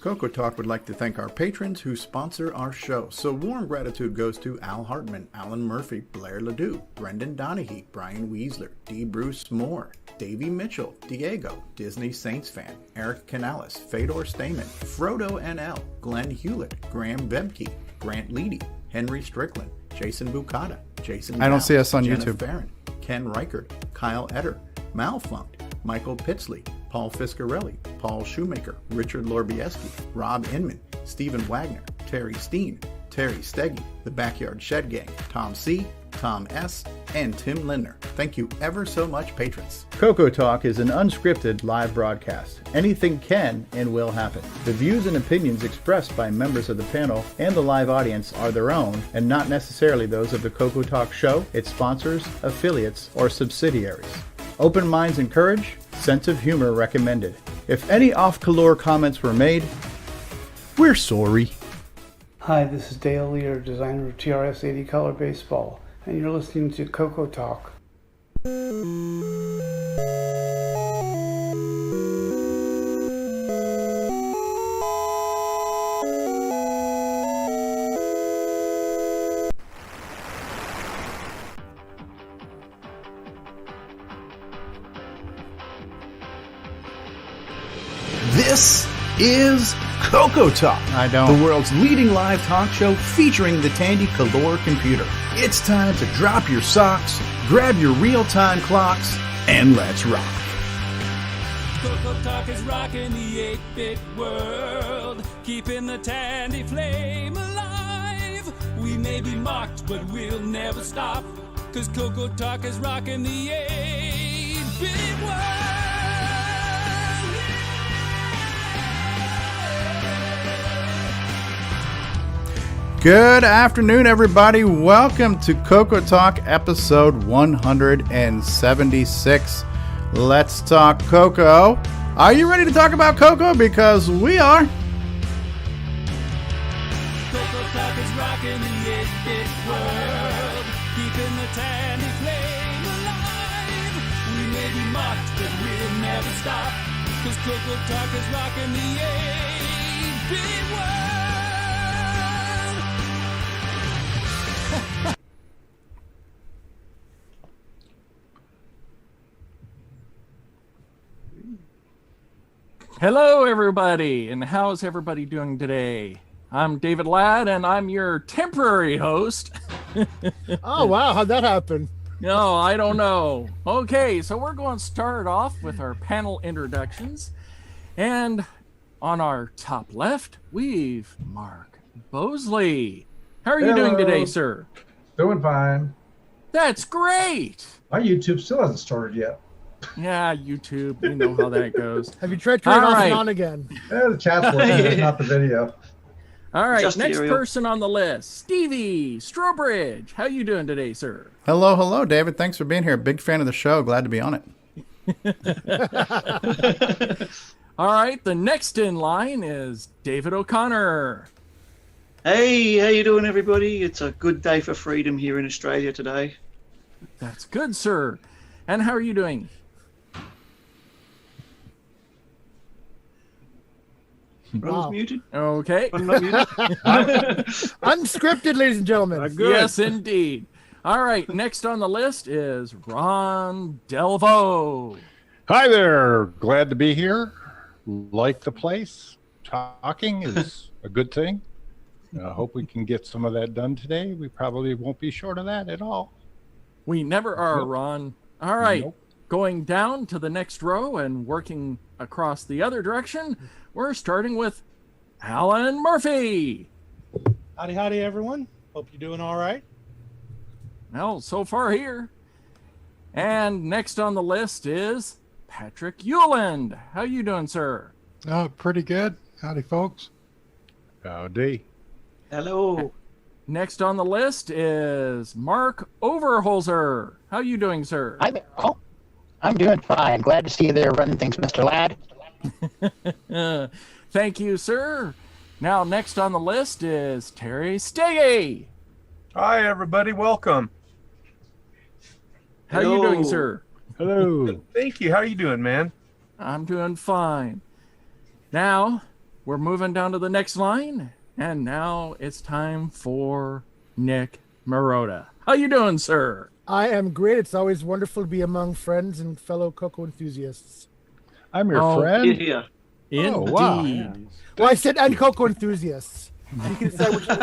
CoCo Talk would like to thank our patrons who sponsor our show. So warm gratitude goes to Al Hartman, Alan Murphy, Blair Ledoux, Brendan Donaghy, Brian Weasler, D. Bruce Moore, Davey Mitchell, Diego, Disney Saints fan, Eric Canales, Fedor Stamen, Frodo NL, Glenn Hewlett, Graham Vebke, Grant Leedy, Henry Strickland, Jason Bucata, Jason I don't see us on Jenna YouTube. Farron, Ken Reichert, Kyle Etter, Malfunct, Michael Pitsley, Paul Fiscarelli, Paul Shoemaker, Richard Lorbieski, Rob Inman, Stephen Wagner, Terry Steen, Terry Steggy, The Backyard Shed Gang, Tom C., Tom S., and Tim Lindner. Thank you ever so much, patrons. CoCo Talk is an unscripted live broadcast. Anything can and will happen. The views and opinions expressed by members of the panel and the live audience are their own and not necessarily those of the CoCo Talk show, its sponsors, affiliates, or subsidiaries. Open minds encouraged, sense of humor recommended. If any off-color comments were made, we're sorry. Hi, this is Dale Lear, designer of TRS-80 Color Baseball, and you're listening to CoCo Talk. This is CoCo Talk. I don't. The world's leading live talk show featuring the Tandy Color computer. It's time to drop your socks, grab your real-time clocks, and let's rock. CoCo Talk is rocking the 8-bit world, keeping the Tandy flame alive. We may be mocked, but we'll never stop, 'cause CoCo Talk is rocking the 8-bit world. Good afternoon, everybody. Welcome to CoCo Talk episode 176. Let's talk CoCo. Are you ready to talk about CoCo? Because we are. CoCo Talk is rocking the 8-bit world, keeping the Tandy flame alive. We may be mocked, but we'll never stop, 'cause CoCo Talk is rocking the 8-bit world. Hello, everybody, and how's everybody doing today? I'm David Ladd, and I'm your temporary host. Oh, wow. How'd that happen? No, I don't know. Okay, so we're going to start off with our panel introductions. And on our top left, we've Mark Bosley. How are you doing today, sir? Doing fine. That's great. My YouTube still hasn't started yet. Yeah, YouTube, you know how that goes. Have you tried turning All off right. and on again? Yeah, the chat's working, not the video. All right, Just next Ariel. person on the list, Stevie Strobridge. How you doing today, sir? Hello, hello, David. Thanks for being here. Big fan of the show. Glad to be on it. All right, the next in line is David O'Connor. Hey, how you doing, everybody? It's a good day for freedom here in Australia today. That's good, sir. And how are you doing? Ron's Wow. muted. Okay. I'm not muted. Unscripted, ladies and gentlemen. Yes, indeed. All right, next on the list is Ron Delvo. Hi there. Glad to be here. Like the place. Talking is a good thing. I hope we can get some of that done today. We probably won't be short of that at all. We never are, Nope. Ron. All right, Nope. going down to the next row and working across the other direction, we're starting with Alan Murphy. Howdy, howdy, everyone. Hope you're doing all right. Well, so far here. And next on the list is Patrick Euland. How you doing, sir? Oh, pretty good. Howdy, folks. Howdy. Hello. Next on the list is Mark Overholzer. How you doing, sir? Hi there. Oh, I'm doing fine. Glad to see you there running things, Mr. Ladd. Thank you, sir. Now, next on the list is Terry Steggy. Hi, everybody. Welcome. How you doing, sir? Hello. Thank you. How are you doing, man? I'm doing fine. Now, we're moving down to the next line, and now it's time for Nick Marotta. How you doing, sir? I am great. It's always wonderful to be among friends and fellow CoCo enthusiasts. I'm your friend. Here. Indeed. Oh, wow. Yeah. Well, I said and CoCo enthusiasts. You can decide which one.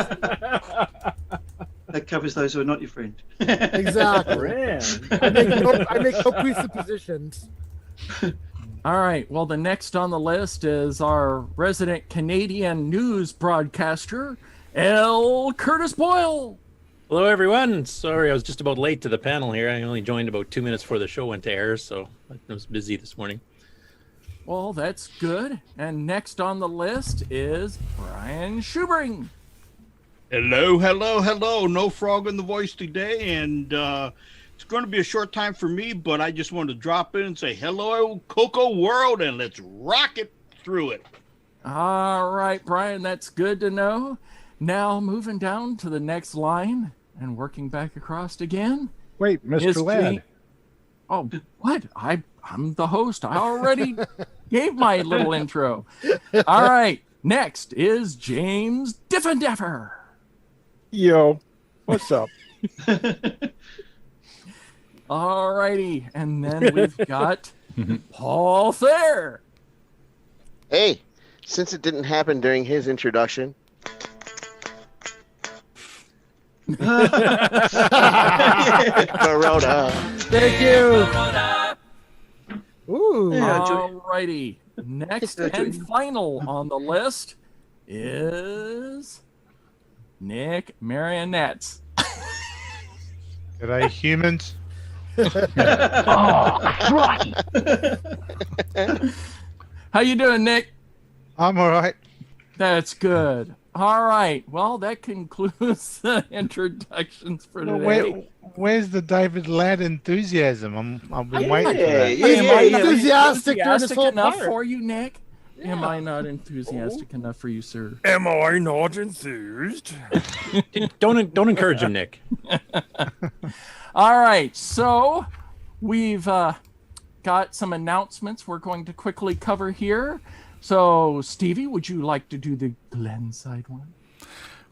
That covers those who are not your friend. Exactly. I make no presuppositions. All right. Well, the next on the list is our resident Canadian news broadcaster, L. Curtis Boyle. Hello, everyone. Sorry, I was just about late to the panel here. I only joined about 2 minutes before the show went to air, so I was busy this morning. Well, that's good. And next on the list is Brian Schubring. Hello. No frog in the voice today, and it's going to be a short time for me, but I just wanted to drop in and say hello, CoCo world, and let's rock it through it. All right, Brian, that's good to know. Now moving down to the next line and working back across again. Wait, Mr. Ladd. Oh, what? I'm the host. I already gave my little intro. All right, next is James Diffendeffer. Yo, what's up? All righty, and then we've got Paul Thayer. Hey, since it didn't happen during his introduction. Marotta. Thank you. Ooh. All righty. Next and final on the list is Nick Marionettes. G'day, humans. Oh, crikey. How you doing, Nick? I'm all right. That's good. All right. Well, that concludes the introductions for today. Where's the David Ladd enthusiasm? I've been waiting for that. Am I not enthusiastic enough for you, Nick? Yeah. Am I not enthusiastic enough for you, sir? Am I not enthused? Don't encourage him, Nick. All right. So we've got some announcements we're going to quickly cover here. So, Stevie, would you like to do the Glenside one?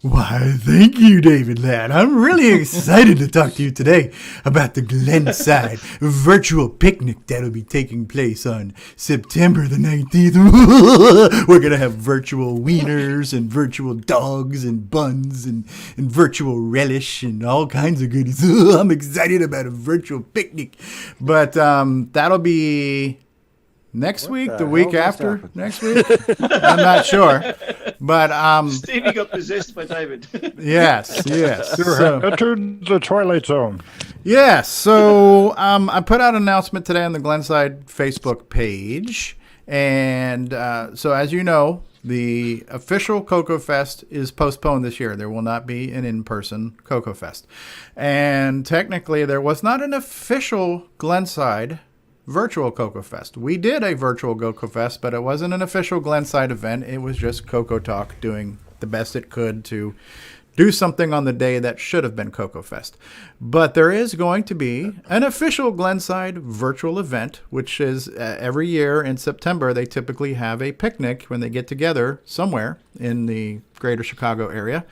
Why, thank you, David Ladd. I'm really excited to talk to you today about the Glenside virtual picnic that'll be taking place on September the 19th. We're going to have virtual wieners and virtual dogs and buns and virtual relish and all kinds of goodies. I'm excited about a virtual picnic. But that'll be next week, the week after next week. I'm not sure. But Stevie got possessed by David. Yes. So, entered the Twilight Zone. Yes. So I put out an announcement today on the Glenside Facebook page. And so as you know, the official CoCo Fest is postponed this year. There will not be an in-person CoCo Fest. And technically, there was not an official Glenside virtual CoCo Fest. We did a virtual CoCo Fest, but it wasn't an official Glenside event. It was just CoCoTALK doing the best it could to do something on the day that should have been CoCo Fest. But there is going to be an official Glenside virtual event, which is every year in September. They typically have a picnic when they get together somewhere in the greater Chicago area,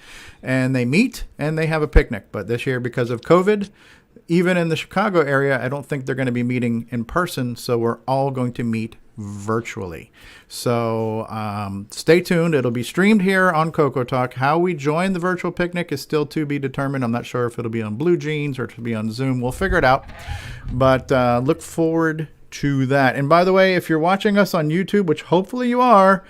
and they meet and they have a picnic. But this year, because of COVID, even in the Chicago area, I don't think they're going to be meeting in person, so we're all going to meet virtually. So stay tuned. It'll be streamed here on CoCoTALK. How we join the virtual picnic is still to be determined. I'm not sure if it'll be on Blue Jeans or it'll be on Zoom. We'll figure it out. But look forward to that. And by the way, if you're watching us on YouTube, which hopefully you are,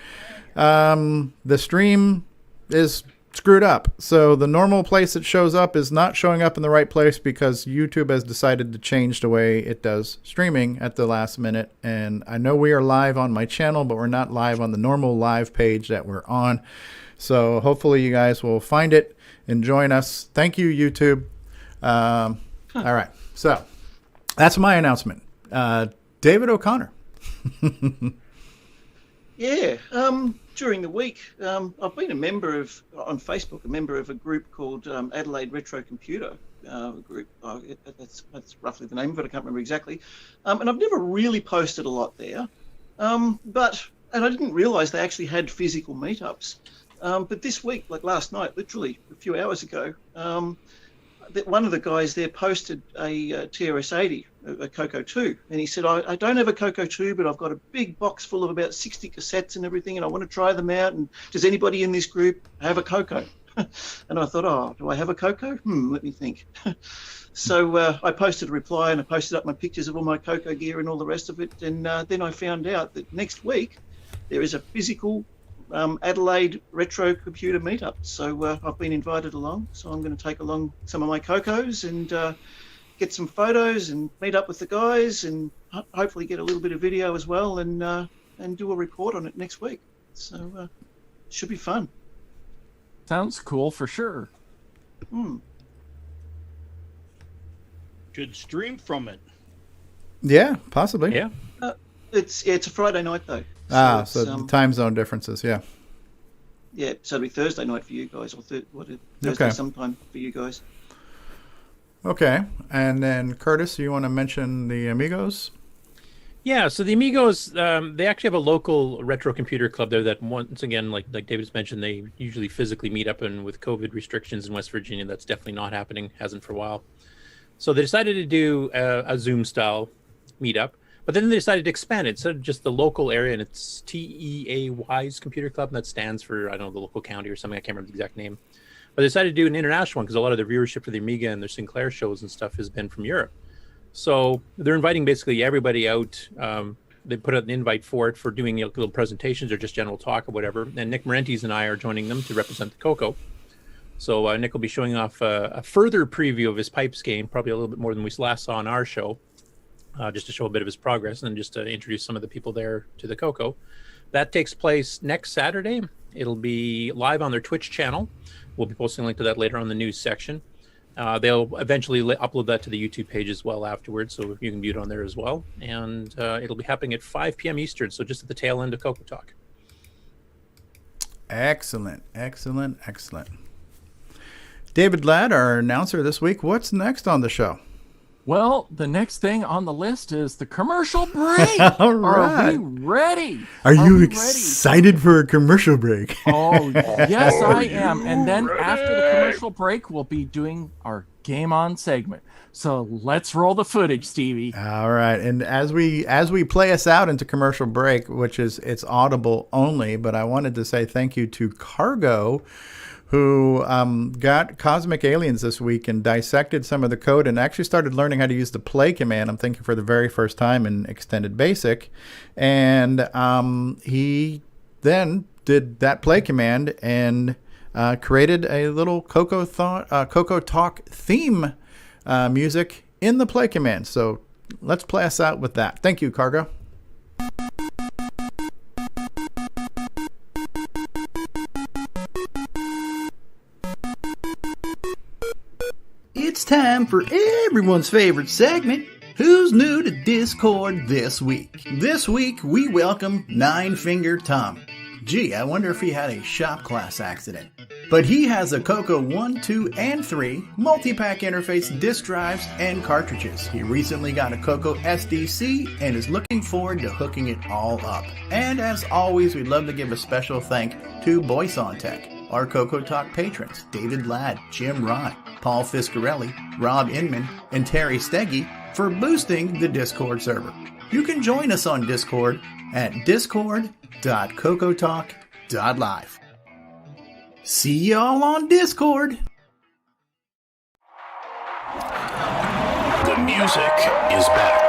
the stream is screwed up. So the normal place it shows up is not showing up in the right place because YouTube has decided to change the way it does streaming at the last minute. And I know we are live on my channel, but we're not live on the normal live page that we're on. So hopefully you guys will find it and join us. Thank you, YouTube. All right. So that's my announcement. David O'Connor. Yeah. During the week, I've been a member of, on Facebook, a member of a group called Adelaide Retro Computer group. That's roughly the name of it. I can't remember exactly. And I've never really posted a lot there. But and I didn't realise they actually had physical meetups. But this week, like last night, literally a few hours ago, one of the guys there posted a TRS-80, a CoCo 2, and he said, I don't have a CoCo 2, but I've got a big box full of about 60 cassettes and everything, and I want to try them out, and does anybody in this group have a CoCo? And I thought, oh, do I have a CoCo? Let me think. So I posted a reply, and I posted up my pictures of all my CoCo gear and all the rest of it, and then I found out that next week there is a physical Adelaide retro computer meetup. So I've been invited along, so I'm going to take along some of my CoCos and get some photos and meet up with the guys and hopefully get a little bit of video as well and do a report on it next week. So should be fun. Sounds cool for sure. Should stream from it. Yeah, possibly. Yeah. It's a Friday night though. So time zone differences, yeah. Yeah, so it'll be Thursday night for you guys, or Thursday sometime for you guys. Okay, and then Curtis, you want to mention the Amigos? Yeah, so the Amigos, they actually have a local retro computer club there that, once again, like David's mentioned, they usually physically meet up, and with COVID restrictions in West Virginia, that's definitely not happening, hasn't for a while. So they decided to do a Zoom-style meetup, but then they decided to expand it. Instead of just the local area, and it's TEAY's Computer Club, and that stands for, I don't know, the local county or something, I can't remember the exact name. But they decided to do an international one because a lot of their viewership for the Amiga and their Sinclair shows and stuff has been from Europe. So they're inviting basically everybody out. They put out an invite for it for doing little presentations or just general talk or whatever. And Nick Marentes and I are joining them to represent the CoCo. So Nick will be showing off a further preview of his pipes game, probably a little bit more than we last saw on our show, just to show a bit of his progress and just to introduce some of the people there to the CoCo. That takes place next Saturday. It'll be live on their Twitch channel. We'll be posting a link to that later on the news section. They'll eventually upload that to the YouTube page as well afterwards, so you can view it on there as well. And it'll be happening at 5 p.m. Eastern, so just at the tail end of CoCoTALK. Excellent, excellent, excellent. David Ladd, our announcer this week, what's next on the show? Well, the next thing on the list is the commercial break. All right. Are we ready? Are you excited for a commercial break? Oh, yes, I am. And then after the commercial break, we'll be doing our Game On segment. So let's roll the footage, Stevie. All right. And as we play us out into commercial break, which is it's audible only, but I wanted to say thank you to Cargo, who got Cosmic Aliens this week and dissected some of the code and actually started learning how to use the play command, I'm thinking for the very first time in Extended Basic. And he then did that play command and created a little CoCoTALK theme music in the play command. So let's play us out with that. Thank you, Cargo. It's time for everyone's favorite segment, Who's New to Discord This Week? This week, we welcome Nine Finger Tom. Gee, I wonder if he had a shop class accident. But he has a CoCo 1, 2, and 3 multi-pack interface disk drives and cartridges. He recently got a CoCo SDC and is looking forward to hooking it all up. And as always, we'd love to give a special thank to Boyce on Tech, our CoCoTALK patrons, David Ladd, Jim Rye, Paul Fiscarelli, Rob Inman, and Terry Steggy for boosting the Discord server. You can join us on Discord at discord.cocotalk.live. See y'all on Discord! The music is back.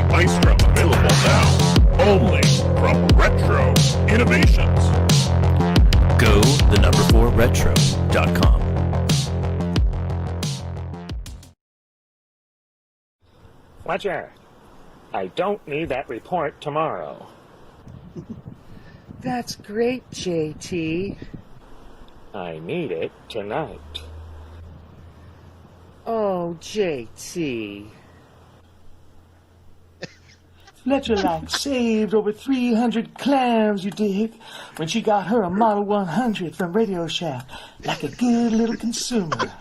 Ice drum available now, only from Retro Innovations. Go the number 4 retro.com. Fletcher, I don't need that report tomorrow. That's great, JT. I need it tonight. Oh, JT. Fletcher like saved over 300 clams, you dig, when she got her a Model 100 from Radio Shack, like a good little consumer.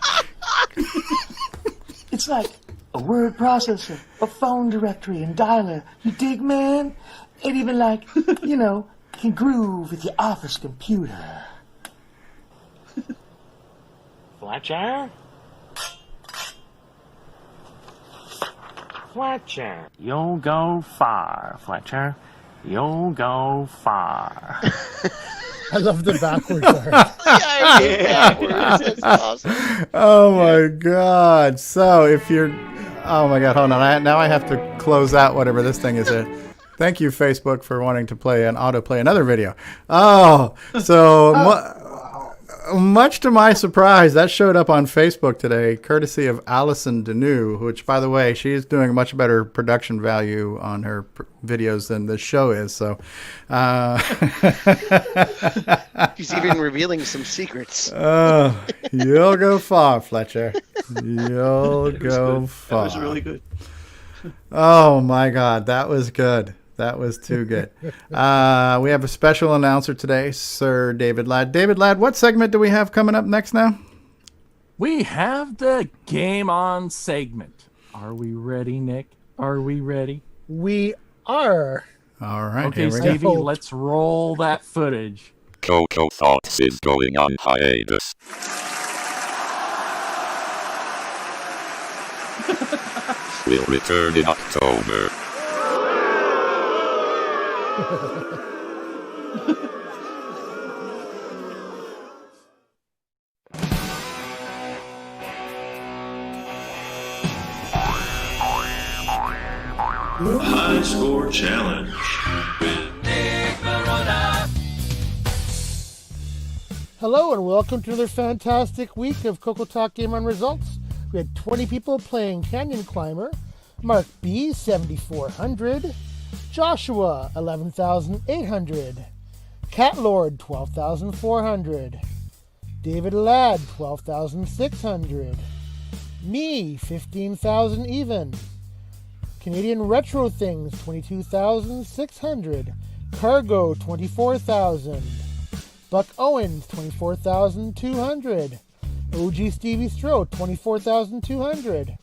It's like a word processor, a phone directory, and dialer. You dig, man? It even like, can groove with your office computer. Fletcher? Fletcher. You'll go far, Fletcher. You'll go far. I love the backwards That's awesome. Oh my God. So if you're, oh my God, hold on. Now I have to close out whatever this thing is. Thank you, Facebook, for wanting to autoplay another video. Oh, so much to my surprise, that showed up on Facebook today, courtesy of Alison DeNu, which, by the way, she's doing much better production value on her videos than this show is. So He's even revealing some secrets. You'll go far, Fletcher. You'll go far. That was really good. Oh my God, that was good. That was too good. We have a special announcer today, Sir David Ladd. David Ladd, what segment do we have coming up next now? We have the Game On segment. Are we ready, Nick? Are we ready? We are. All right. Okay, Stevie, let's roll that footage. CoCo Thoughts is going on hiatus. We'll return in October. High Score Challenge with Hello and welcome to another fantastic week of CoCoTALK GameON results. We had 20 people playing Canyon Climber. Mark B, 7,400. Joshua, 11,800. Cat Lord, 12,400. David Ladd, 12,600. Me, 15,000 even. Canadian Retro Things, 22,600. Cargo, 24,000. Buck Owens, 24,200. OG Stevie Strode, 24,200.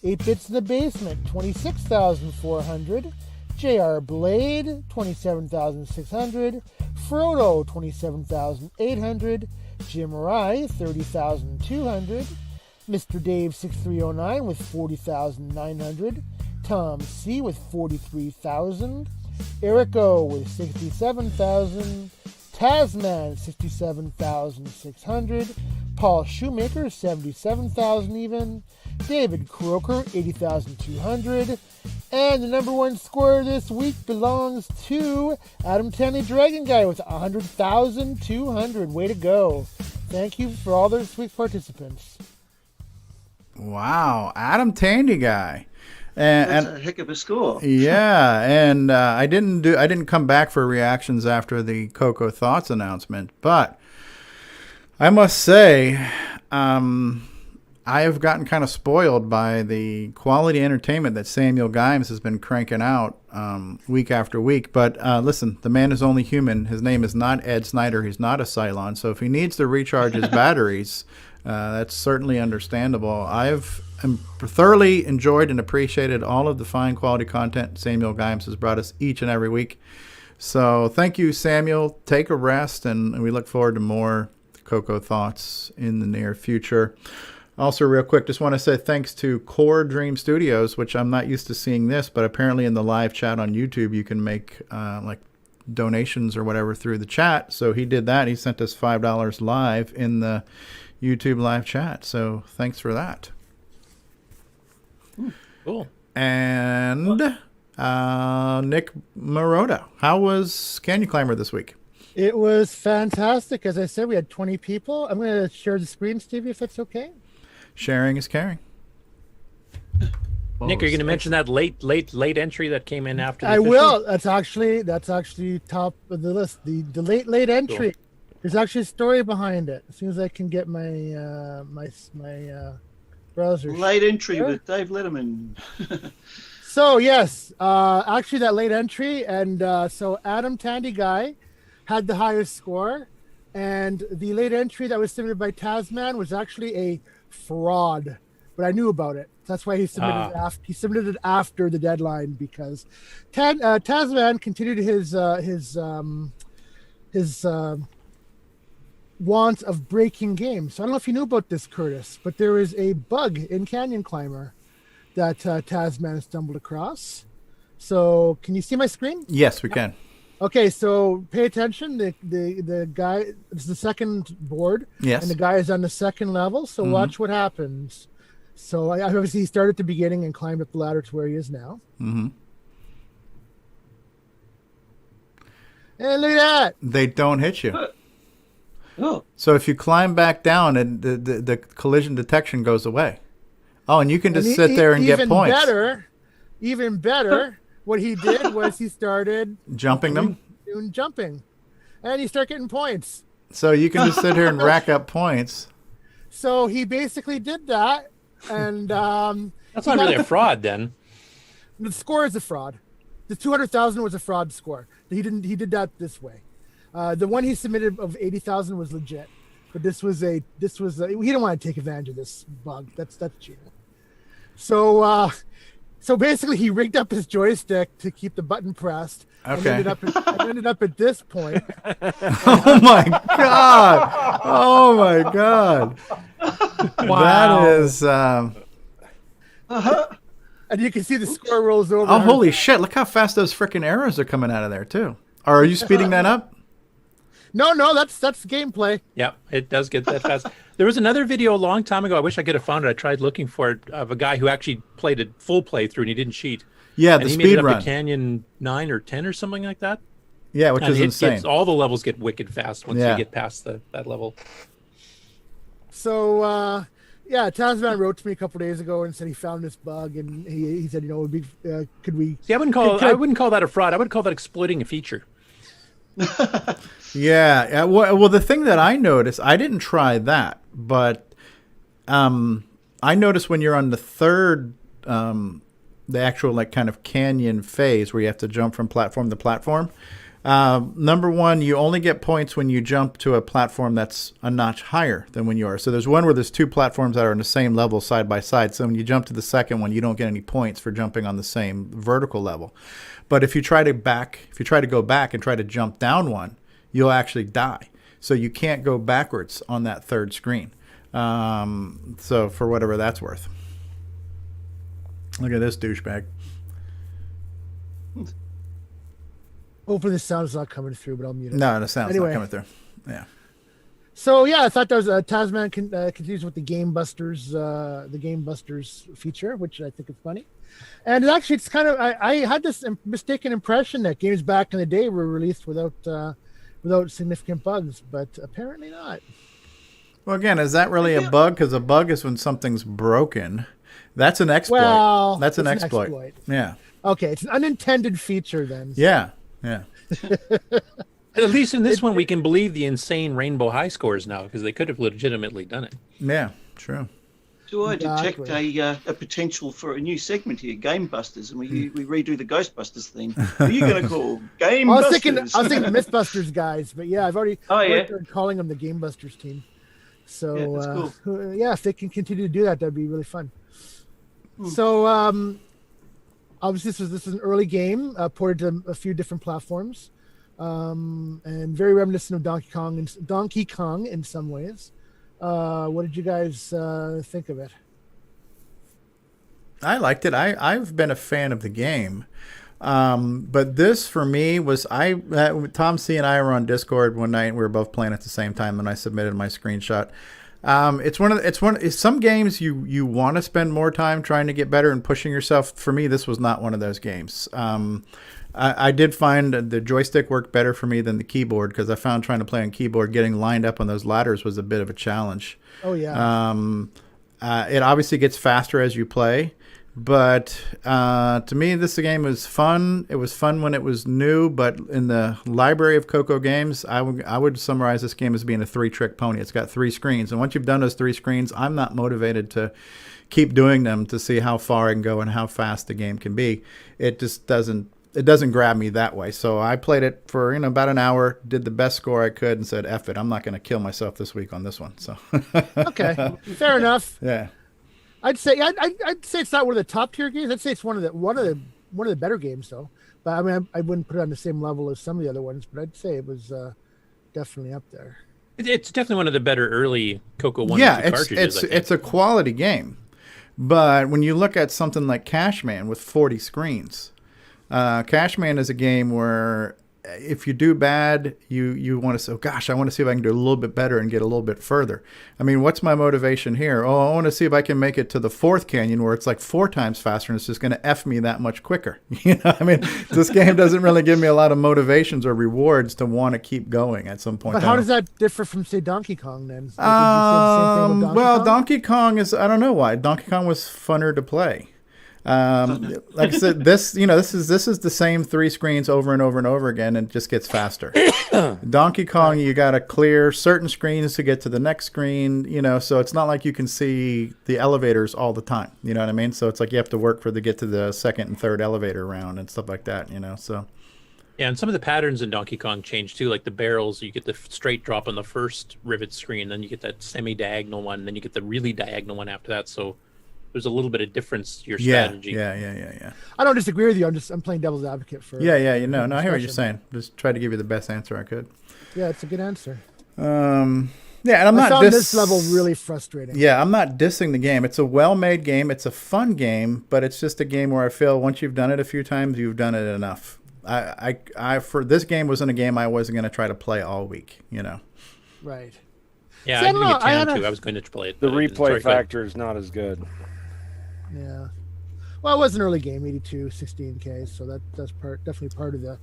8 Bits in the Basement, 26,400. JR Blade, 27,600. Frodo, 27,800. Jim Rye, 30,200. Mr. Dave 6309 with 40,900. Tom C with 43,000. Eric O with 67,000. Tasman 67,600. Paul Shoemaker 77,000 even. David Croker 80,200. And the number one scorer this week belongs to Adam Tandy Dragon Guy with 100,200. Way to go. Thank you for all those week's participants. Wow, Adam Tandy Guy. That's a heck of a score. Yeah, and I didn't come back for reactions after the CoCo Thoughts announcement, but I must say, I have gotten kind of spoiled by the quality entertainment that Samuel Gimes has been cranking out week after week. But listen, the man is only human. His name is not Ed Snyder. He's not a Cylon. So if he needs to recharge his batteries, that's certainly understandable. I've thoroughly enjoyed and appreciated all of the fine quality content Samuel Gimes has brought us each and every week. So thank you, Samuel. Take a rest, and we look forward to more CoCo Thoughts in the near future. Also, real quick, just want to say thanks to Core Dream Studios, which I'm not used to seeing this, but apparently in the live chat on YouTube, you can make like donations or whatever through the chat. So he did that. He sent us $5 live in the YouTube live chat. So thanks for that. Cool. And Nick Marotta, how was Canyon Climber this week? It was fantastic. As I said, we had 20 people. I'm going to share the screen, Stevie, if that's okay. Sharing is caring. Nick, are you going to mention that late entry that came in after? I will. That's actually top of the list. The late entry. Cool. There's actually a story behind it. As soon as I can get my my browser. Late entry with Dave Letterman. So yes, actually that late entry, and so Adam Tandy guy had the highest score, and the late entry that was submitted by Tasman was actually a fraud, but I knew about it. That's why he submitted it after. He submitted it after the deadline because Tasman continued his want of breaking games. So I don't know if you knew about this, Curtis, but there is a bug in Canyon Climber that Tasman stumbled across. So can you see my screen? Yes, we can. Okay, so pay attention. The guy, it's the second board. Yes. And the guy is on the second level. So watch what happens. So obviously he started at the beginning and climbed up the ladder to where he is now. Mm-hmm. And look at that. They don't hit you. Oh. So if you climb back down, and the collision detection goes away. Oh, and you can just sit there and get points. Even better, what he did was he started jumping them, doing jumping, and you start getting points. So you can just sit here and rack up points. So he basically did that, and that's not really a fraud then. The score is a fraud. The 200,000 was a fraud score. He did that this way. The one he submitted of 80,000 was legit, but this was he didn't want to take advantage of this bug. That's cheating. So basically he rigged up his joystick to keep the button pressed. Okay. And ended up at this point. Oh my god! Oh my god! Wow. That is. And you can see the score rolls over. Oh, holy shit! Look how fast those freaking arrows are coming out of there too. Are you speeding that up? No, that's gameplay. Yeah, it does get that fast. There was another video a long time ago. I wish I could have found it. I tried looking for it of a guy who actually played a full playthrough and he didn't cheat. Yeah, and the he speed made it up run. to Canyon 9 or 10 or something like that. Yeah, which is insane. All the levels get wicked fast once you get past that level. So Tasman wrote to me a couple days ago and said he found this bug, and he said, it'd be, could we? See, I wouldn't call that a fraud. I would call that exploiting a feature. Yeah. Well, the thing that I noticed, I didn't try that, but I noticed when you're on the third, the actual like kind of canyon phase where you have to jump from platform to platform. Number one, you only get points when you jump to a platform that's a notch higher than when you are. So there's one where there's two platforms that are on the same level side by side. So when you jump to the second one, you don't get any points for jumping on the same vertical level. But if you try to go back and try to jump down one, you'll actually die. So you can't go backwards on that third screen. So for whatever that's worth. Look at this douchebag. Hopefully the sound's not coming through, but I'll mute it. No, the sound's not coming through. Yeah. So I thought that was Tasman continues with the Game Busters feature, which I think is funny. And actually, it's kind of I had this mistaken impression that games back in the day were released without significant bugs, but apparently not. Well, again, is that really a bug? Because a bug is when something's broken. That's an exploit. Well, that's an exploit. Yeah. Okay, it's an unintended feature then. Yeah. Yeah. At least in this one, we can believe the insane rainbow high scores now because they could have legitimately done it. Yeah, true. Do I detect a potential for a new segment here, Game Busters, and we redo the Ghostbusters thing? Who are you going to call Game Busters? I was thinking the Mythbusters guys, but yeah, I've already started calling them the Game Busters team. So that's cool. If they can continue to do that, that'd be really fun. So obviously this is an early game, ported to a few different platforms, and very reminiscent of Donkey Kong in some ways. What did you guys think of it? I liked it. I've been a fan of the game. But this for me was Tom C and I were on Discord one night and we were both playing at the same time and I submitted my screenshot. It's some games you want to spend more time trying to get better and pushing yourself. For me, this was not one of those games. I did find the joystick worked better for me than the keyboard because I found trying to play on keyboard, getting lined up on those ladders was a bit of a challenge. Oh, yeah. It obviously gets faster as you play. But to me, this game was fun. It was fun when it was new, but in the library of CoCo games, I would summarize this game as being a 3-trick pony. It's got 3 screens, and once you've done those 3 screens, I'm not motivated to keep doing them to see how far I can go and how fast the game can be. It just doesn't grab me that way. So I played it for about an hour, did the best score I could, and said, "F it, I'm not going to kill myself this week on this one." So Okay, fair enough. Yeah. I'd say it's not one of the top tier games. I'd say it's one of the better games though. But I mean, I wouldn't put it on the same level as some of the other ones. But I'd say it was definitely up there. It's definitely one of the better early CoCo 1 yeah, and 2 cartridges. it's a quality game. But when you look at something like Cashman with 40 screens, Cashman is a game where if you do bad, you want to say, oh, gosh, I want to see if I can do a little bit better and get a little bit further. I mean, what's my motivation here? Oh, I want to see if I can make it to the 4th canyon where it's like 4 times faster and it's just going to F me that much quicker. I mean, this game doesn't really give me a lot of motivations or rewards to want to keep going at some point. But how does that differ from, say, Donkey Kong then? Like, would you say the same thing with Donkey Kong? Donkey Kong is, I don't know why. Donkey Kong was funner to play. Like I said, this is the same 3 screens over and over and over again, and it just gets faster. Donkey Kong, you got to clear certain screens to get to the next screen, so it's not like you can see the elevators all the time. You know what I mean? So it's like you have to work to get to the 2nd and 3rd elevator round and stuff like that. So. Yeah, and some of the patterns in Donkey Kong change too, like the barrels. You get the straight drop on the first rivet screen, then you get that semi-diagonal one, and then you get the really diagonal one after that. So there's a little bit of difference to your strategy. Yeah. I don't disagree with you. I'm playing devil's advocate for. Yeah. I hear what you're saying. Just try to give you the best answer I could. Yeah, it's a good answer. Yeah, and I found this level really frustrating. Yeah, I'm not dissing the game. It's a well-made game. It's a fun game, but it's just a game where I feel once you've done it a few times, you've done it enough. I for this game wasn't a game I wasn't going to try to play all week. Right. Yeah, I didn't get down to. I was going to play it. The replay factor is not as good. Yeah. Well, it was an early game, 82, 16K, so that's definitely part of the.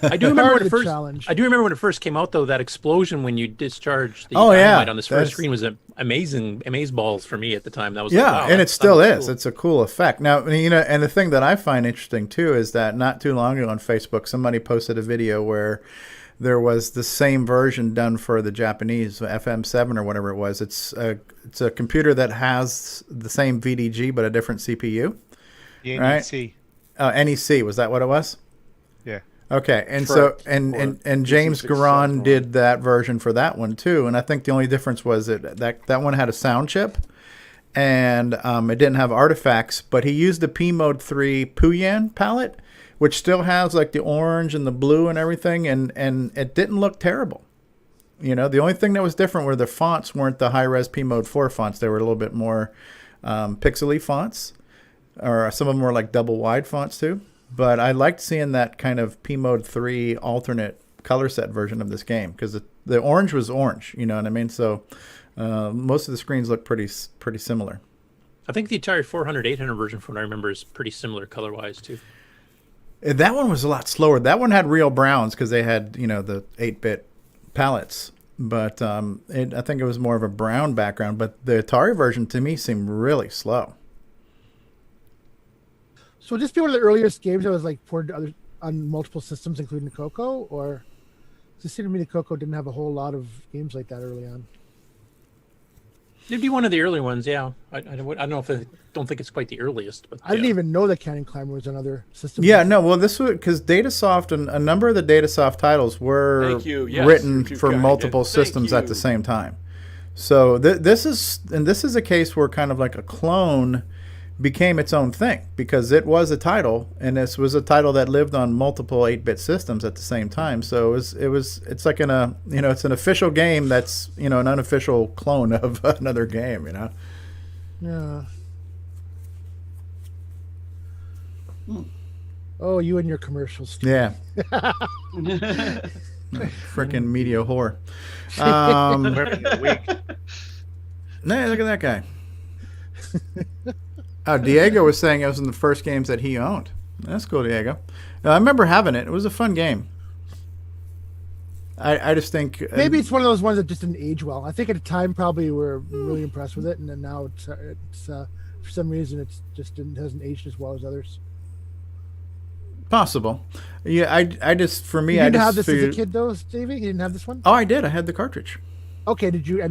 I do remember when it first. Challenge. I do remember when it first came out, though. That explosion when you discharged the dynamite on this first screen was amazing, amazeballs for me at the time. That was and it still is. Cool. It's a cool effect. Now, and the thing that I find interesting too is that not too long ago on Facebook, somebody posted a video where there was the same version done for the Japanese FM7 or whatever it was. It's a computer that has the same VDG but a different CPU. The NEC. Right? NEC, was that what it was? Yeah. Okay, and correct. So and James Garon did that version for that one too, and I think the only difference was that one had a sound chip, and it didn't have artifacts, but he used the P Mode 3 Puyan palette, which still has like the orange and the blue and everything, and it didn't look terrible. The only thing that was different were the fonts weren't the high-res P Mode 4 fonts. They were a little bit more pixely fonts, or some of them were like double-wide fonts too. But I liked seeing that kind of P Mode 3 alternate color set version of this game because the orange was orange, you know what I mean? So most of the screens look pretty similar. I think the Atari 400, 800 version, from what I remember, is pretty similar color-wise too. That one was a lot slower. That one had real browns because they had, the 8-bit palettes. But I think it was more of a brown background. But the Atari version, to me, seemed really slow. So would this be one of the earliest games that was like ported on multiple systems, including CoCo? Or does it seem to me that CoCo didn't have a whole lot of games like that early on? It'd be one of the early ones, yeah. I don't know if I don't think it's quite the earliest, but I didn't even know that Canyon Climber was on other systems. Yeah, no. Well, this was because Datasoft and a number of the Datasoft titles were written for multiple systems at the same time. So this is a case where kind of like a clone became its own thing because it was a title, and this was a title that lived on multiple 8-bit systems at the same time. So it's like it's an official game that's an unofficial clone of another game. Yeah. Oh, you and your commercials. Too. Yeah. Freaking media whore. Nah, look at that guy. Diego was saying it was in the first games that he owned. That's cool, Diego. I remember having it. It was a fun game. I just think maybe it's one of those ones that just didn't age well. I think at the time probably we were really impressed with it, and then now it's for some reason it's just hasn't aged as well as others. Possible. Yeah, I just for me You I didn't just have this figured... as a kid though, Davey? You didn't have this one? Oh, I did. I had the cartridge. Okay, did you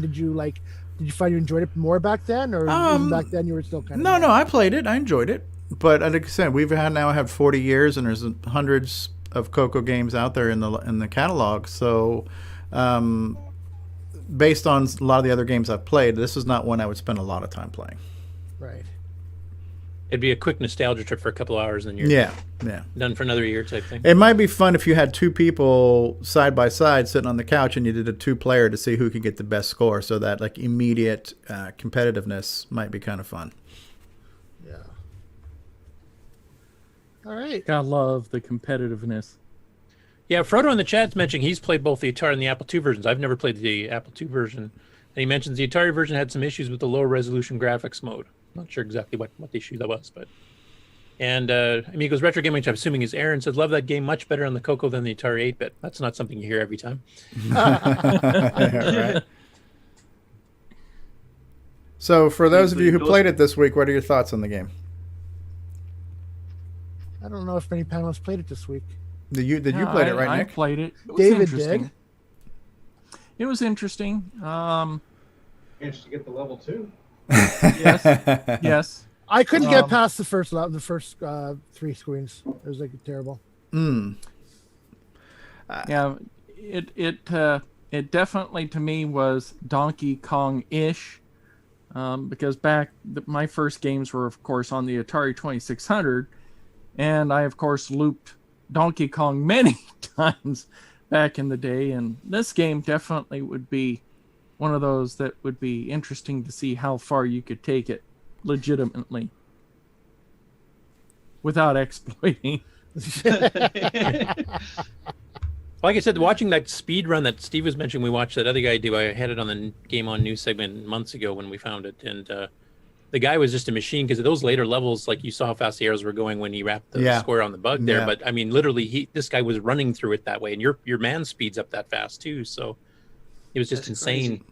find you enjoyed it more back then, or even back then you were still kind of... No, I played it. I enjoyed it. But like I said, we've had 40 years, and there's hundreds of CoCo games out there in the catalog. So, based on a lot of the other games I've played, this is not one I would spend a lot of time playing. Right. It'd be a quick nostalgia trip for a couple of hours, and then you're done for another year type thing. It might be fun if you had two people side by side sitting on the couch and you did a 2-player to see who could get the best score. So that like immediate competitiveness might be kind of fun. Yeah. All right. Gotta love the competitiveness. Yeah, Frodo in the chat's mentioning he's played both the Atari and the Apple II versions. I've never played the Apple II version. And he mentions the Atari version had some issues with the low resolution graphics mode. Not sure exactly what the issue that was, but... And Amigos Retro Gaming, which I'm assuming is Aaron, says, love that game much better on the CoCo than the Atari 8-bit. That's not something you hear every time. Right. So for those of you who played it this week, what are your thoughts on the game? I don't know if many panelists played it this week. Did you play it, right, Nick? I played it. It was David interesting. did. It was interesting. Managed to get the level 2. Yes. I couldn't get past the first 3 screens. It was like terrible. Yeah, it definitely to me was Donkey Kong-ish, because my first games were of course on the Atari 2600, and I of course looped Donkey Kong many times back in the day, and this game definitely would be one of those that would be interesting to see how far you could take it legitimately without exploiting. Like I said, watching that speed run that Steve was mentioning, we watched that other guy do. I had it on the GameON news segment months ago when we found it, and the guy was just a machine because those later levels, like you saw how fast the arrows were going when he wrapped the square on the bug there. But I mean, literally, this guy was running through it that way, and your man speeds up that fast too. So it was just insane.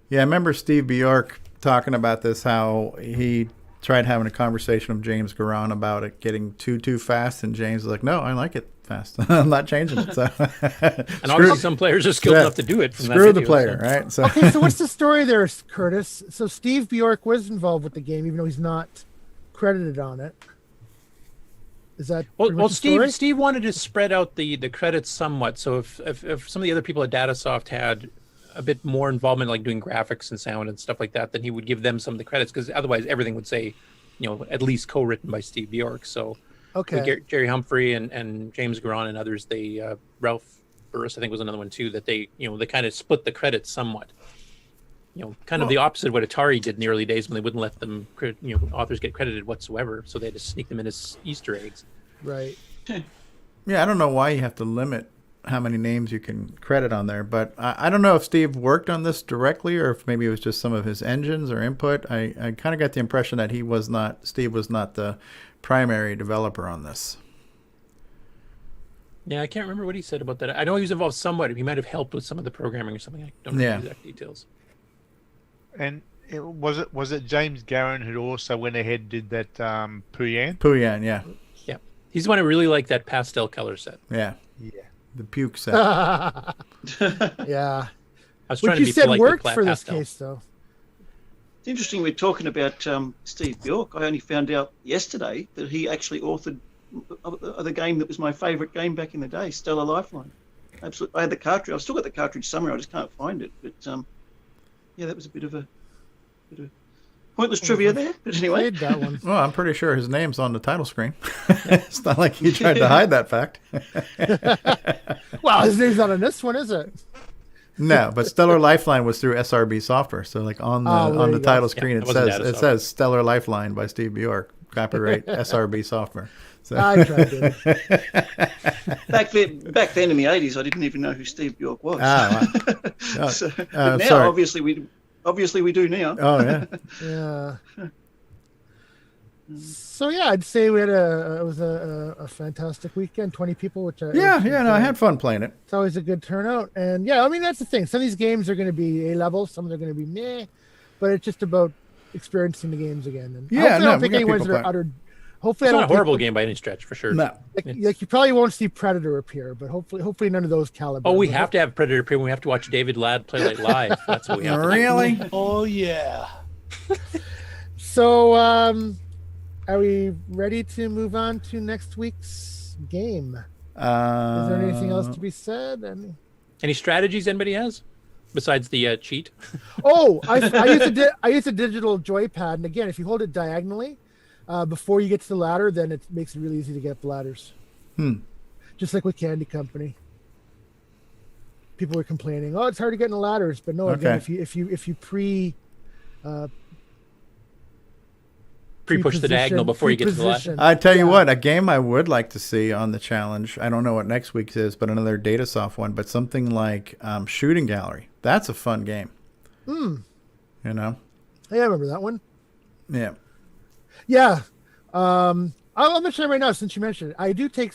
Yeah, I remember Steve Bjork talking about this, how he tried having a conversation with James Garan about it getting too fast, and James was like, no, I like it fast. I'm not changing it. So. And obviously some players are skilled enough to do it. From Screw that the video, player, right? So. Okay, so what's the story there, Curtis? So Steve Bjork was involved with the game, even though he's not credited on it. Is that well? Steve wanted to spread out the credits somewhat. So if some of the other people at Datasoft had a bit more involvement, like doing graphics and sound and stuff like that, then he would give them some of the credits, because otherwise everything would say, at least co-written by Steve Bjork. So okay, Jerry Humphrey and James Garan and others, Ralph Burris, I think, was another one too, that they kind of split the credits somewhat. Kind of the opposite of what Atari did in the early days, when they wouldn't let them, authors get credited whatsoever, so they had to sneak them in as Easter eggs. Right. Yeah, I don't know why you have to limit how many names you can credit on there, but I don't know if Steve worked on this directly or if maybe it was just some of his engines or input. I kind of got the impression that Steve was not the primary developer on this. Yeah, I can't remember what he said about that. I know he was involved somewhat. He might have helped with some of the programming or something. I don't know the exact details. And was it James Garan who also went ahead and did that Puyan? Puyan, yeah. Yeah. He's the one who really liked that pastel color set. Yeah. Yeah. The puke set. Yeah. I was trying Which to you be said polite worked with for this pastel. case, though. It's interesting we're talking about Steve Bjork. I only found out yesterday that he actually authored the game that was my favourite game back in the day, Stellar Lifeline. Absolutely, I had the cartridge. I've still got the cartridge somewhere. I just can't find it. But yeah, that was a bit of a pointless trivia there. But anyway, Played that one. Well, I'm pretty sure his name's on the title screen. It's not like he tried to hide that fact. Well, his name's not on this one, is it? No, but Stellar Lifeline was through SRB software. So like on the title screen, it says Stellar Lifeline by Steve Bjork, copyright SRB software. So. I tried to. back then in the 80s, I didn't even know who Steve Bjork was. But now, sorry. obviously we do now. Oh yeah. Yeah. So yeah, I'd say it was a fantastic weekend. 20 people, which I had fun playing it. It's always a good turnout, and yeah, I mean that's the thing. Some of these games are going to be A level, some of them are going to be meh, but it's just about experiencing the games again. And Yeah, hopefully I no, don't we think got any ones people that are playing. uttered. Hopefully, It's I not don't a horrible think- game by any stretch, for sure. No. Like you probably won't see Predator appear, but hopefully none of those caliber. Oh, we have to have Predator appear when we have to watch David Ladd play like live. That's what we have to do. Really? Oh yeah. So, are we ready to move on to next week's game? Is there anything else to be said? Any strategies anybody has besides the cheat? Oh, I use a digital joypad, and again, if you hold it diagonally before you get to the ladder, then it makes it really easy to get up the ladders. Just like with Candy Company. People were complaining, "Oh, it's hard to get in the ladders," but no. Again, Okay. if you Pre-push the diagonal before you get to the ladder. pre-position. I tell you what, a game I would like to see on the challenge. I don't know what next week's is, but another Datasoft one. But something like Shooting Gallery. That's a fun game. Hmm. You know. Yeah, I remember that one. Yeah. Yeah. I'll mention it right now since you mentioned it. I do take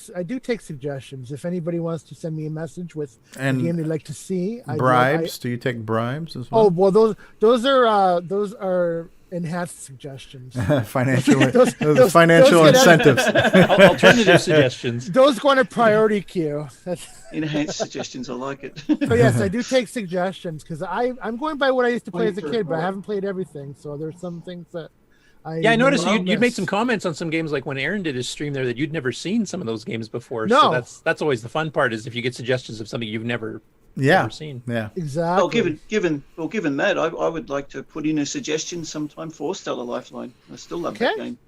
suggestions. If anybody wants to send me a message with a game they'd like to see, Bribes? Do you take bribes as well? Oh well, those are enhanced suggestions. Financial Those financial get incentives. Alternative suggestions. Those go on a priority queue. Enhanced suggestions, I like it. So yes, I do take suggestions because I'm going by what I used to play as a kid, but I haven't played everything. So there's some things that I noticed you'd made some comments on some games like when Aaron did his stream there that you'd never seen some of those games before. No. So that's always the fun part is if you get suggestions of something you've never seen. Yeah. Exactly. Well, given that, I would like to put in a suggestion sometime for Stellar Lifeline. I still love that game.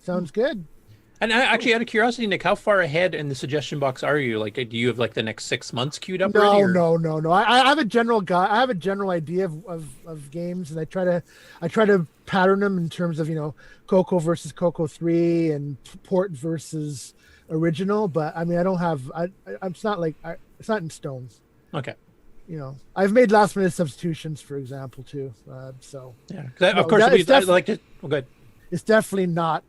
Sounds good. And actually, out of curiosity, Nick, how far ahead in the suggestion box are you? Like, do you have like the next 6 months queued up already? or- No. I have a general I have a general idea of games, and I try to pattern them in terms of CoCo versus CoCo 3 and port versus original. But I mean, I don't have. It's not like it's not in stones. Okay. I've made last minute substitutions, for example, too. So yeah, of course, I'd like to. Oh, good. It's definitely not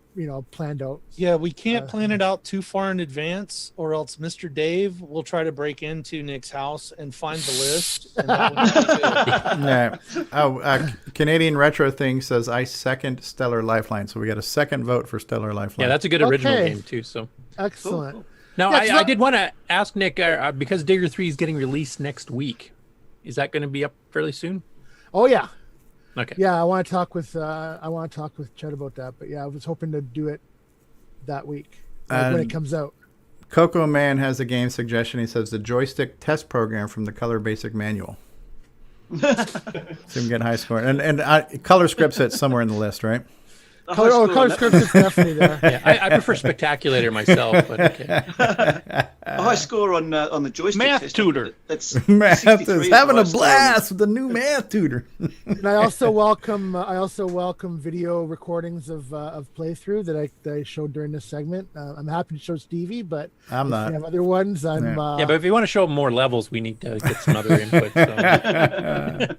planned out. Yeah, we can't plan it out too far in advance, or else Mr. Dave will try to break into Nick's house and find the list. And that would be Yeah. Oh, Canadian Retro Thing says I second Stellar Lifeline, so we got a second vote for Stellar Lifeline. Yeah, that's a good original game too. So excellent. Now, Yeah, I did want to ask Nick because Digger 3 is getting released next week. Is that going to be up fairly soon? Oh yeah. Okay. Yeah, I want to talk with Chet about that. But yeah, I was hoping to do it that week when it comes out. Coco Man has a game suggestion. He says the joystick test program from the Color Basic Manual. So you can get high score. And Color Script's at somewhere in the list, right? Color Scripts is definitely there. Yeah, I prefer Spectaculator myself, but okay. A high score on the joystick. Math test, tutor. That's Math 63 is is the having a high score on blast with the new math tutor. And I also welcome video recordings of playthrough that I showed during this segment. I'm happy to show Stevie, but I'm if not. you have other ones, I'm yeah, but if you want to show more levels, we need to get some other input. So.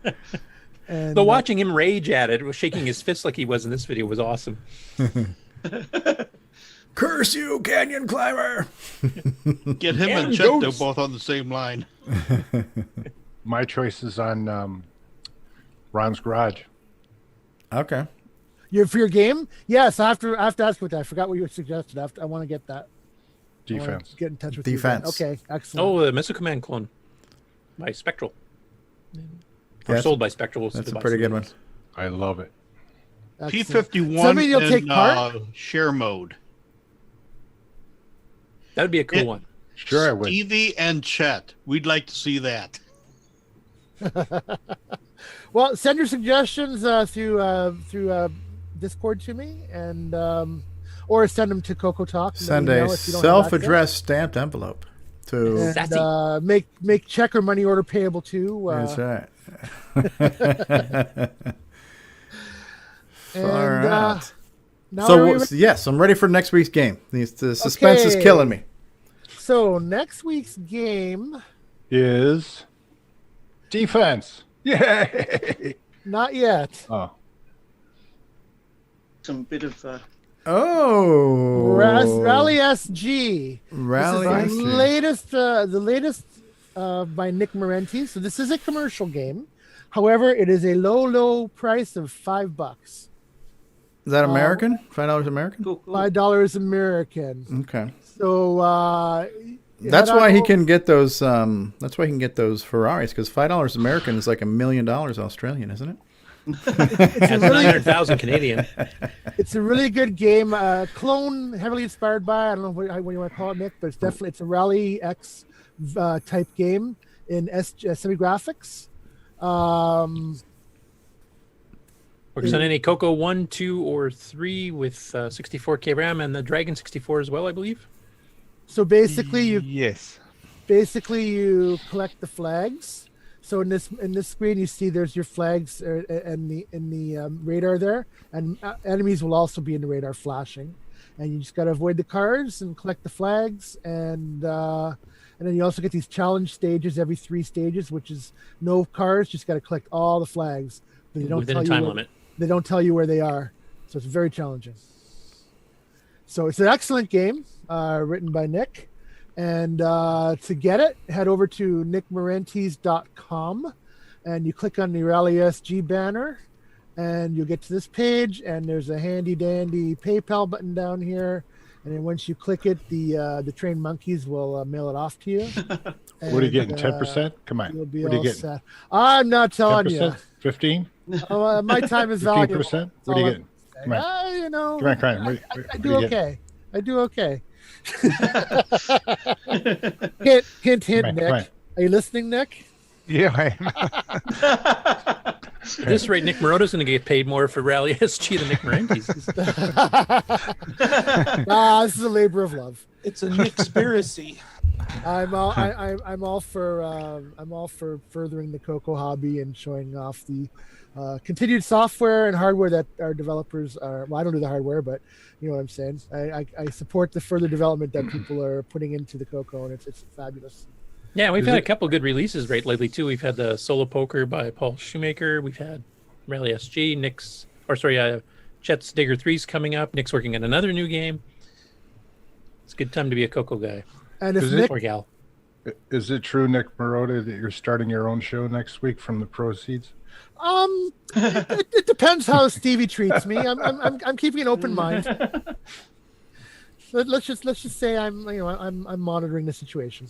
and, Though watching him rage at it, shaking his fist like he was in this video, was awesome. Curse you, Canyon Climber! Get him and Chet, they're both on the same line. My choice is on Ron's Garage. Okay. for your game? Yes, I have to ask you what that. I forgot what you suggested. I want to get that. Defense. Get in touch with Defense. you. Okay, excellent. Oh, the Missile Command clone by Spectral. Or Yes, sold by Spectral. That's a pretty good one. I love it. Excellent. P51 Somebody will take in part? share mode. That would be a cool one. Sure, I would. Stevie and Chet. We'd like to see that. Well, send your suggestions through Discord to me, and or send them to CoCoTALK. Send a self-addressed stamped envelope to. And, make check or money order payable too. That's right. And, All right. now So are we ready? yes, I'm ready for next week's game. The suspense is killing me. So next week's game is defense. Yay! not yet. Oh. Some bit of Rally SG. Rally This is SG. the latest by Nick Marenti. So this is a commercial game. However, it is a low price of $5. Is that American? $5 American? $5 American. Okay. So that's why he can get those. That's why he can get those Ferraris, because $5 American is like $1 million Australian, isn't it? That's 900,000 Canadian. It's a really good game. Clone, heavily inspired by, I don't know what you want to call it, Nick, but it's a Rally X type game in semi-graphics. Works on any CoCo 1, 2, or 3 with 64K RAM and the Dragon 64 as well, I believe. So basically, you collect the flags. So in this screen, you see there's your flags in the radar there, and enemies will also be in the radar flashing, and you just got to avoid the cars and collect the flags, and then you also get these challenge stages every 3 stages, which is no cars, just got to collect all the flags. But they don't within tell a time limit. They don't tell you where they are, so it's very challenging. So it's an excellent game, written by Nick. And to get it, head over to nickmarentes.com, and you click on the Rally SG banner, and you'll get to this page, and there's a handy dandy PayPal button down here. And then once you click it, the trained monkeys will mail it off to you. What are you getting? 10%? Come on. You'll be what are you all getting? set. I'm not telling 10%? you. 15? My time is valuable. 15%? What are you getting? Come on. Come on. I do okay. I do okay. Hint, Nick. Are you listening, Nick? Yeah, I am. At this rate, Nick Marota's going to get paid more for Rally SG than Nick Marentes. This is a labor of love. It's a Nickspiracy. I'm all for furthering the CoCo hobby and showing off the continued software and hardware that our developers are. Well, I don't do the hardware, but you know what I'm saying. I support the further development that people are putting into the CoCo, and it's fabulous. Yeah, we've had a couple good releases lately too. We've had the Solo Poker by Paul Shoemaker. We've had Rally SG. Chet's Digger 3's coming up. Nick's working on another new game. It's a good time to be a CoCo guy. And if Nick, or gal. Is it true, Nick Marota, that you're starting your own show next week from the proceeds? It depends how Stevie treats me. I'm keeping an open mind. Let's just say I'm monitoring the situation.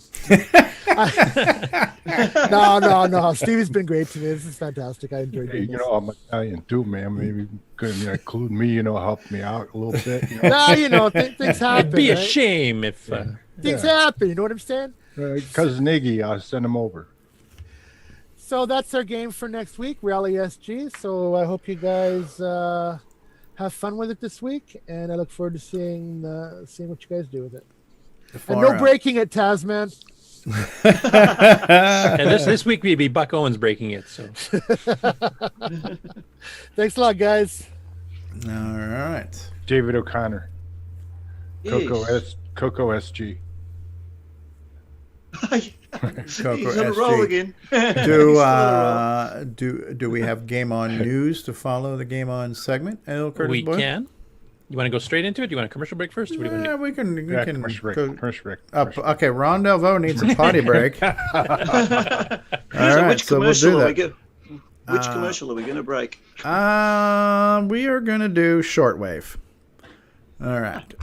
No. Stevie's been great to me. This is fantastic. I enjoyed it. I'm Italian too, man. Maybe you could include me. Help me out a little bit. Things happen. It'd be a right? shame if things happen. You know what I'm saying? Cousin Iggy, I'll send him over. So that's our game for next week, Rally SG. So I hope you guys have fun with it this week, and I look forward to seeing what you guys do with it. And no breaking it, Tasman. And this week we'd be Buck Owens breaking it. So thanks a lot, guys. All right, David O'Connor, CoCo SG. CoCo He's on a roll again. Do we have GameON news to follow the GameON segment? We can. You want to go straight into it? Do you want a commercial break first? Or what do you want to do? We can commercial break. Okay, Ron Delvaux needs a potty break. All right, so we'll do that. Which commercial are we going to break? We are going to do shortwave. All right.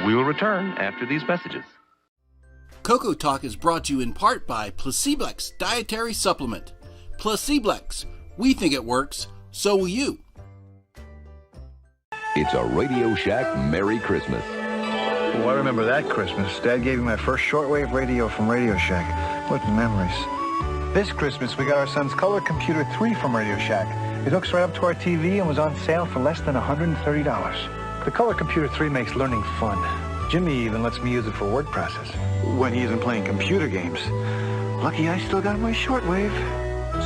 We will return after these messages. CoCoTALK is brought to you in part by Placeblex Dietary Supplement. Placeblex. We think it works, so will you. It's a Radio Shack Merry Christmas. Well, I remember that Christmas. Dad gave me my first shortwave radio from Radio Shack. What memories. This Christmas, we got our son's Color Computer 3 from Radio Shack. It hooks right up to our TV and was on sale for less than $130. The Color Computer 3 makes learning fun. Jimmy even lets me use it for word processing when he isn't playing computer games. Lucky I still got my shortwave.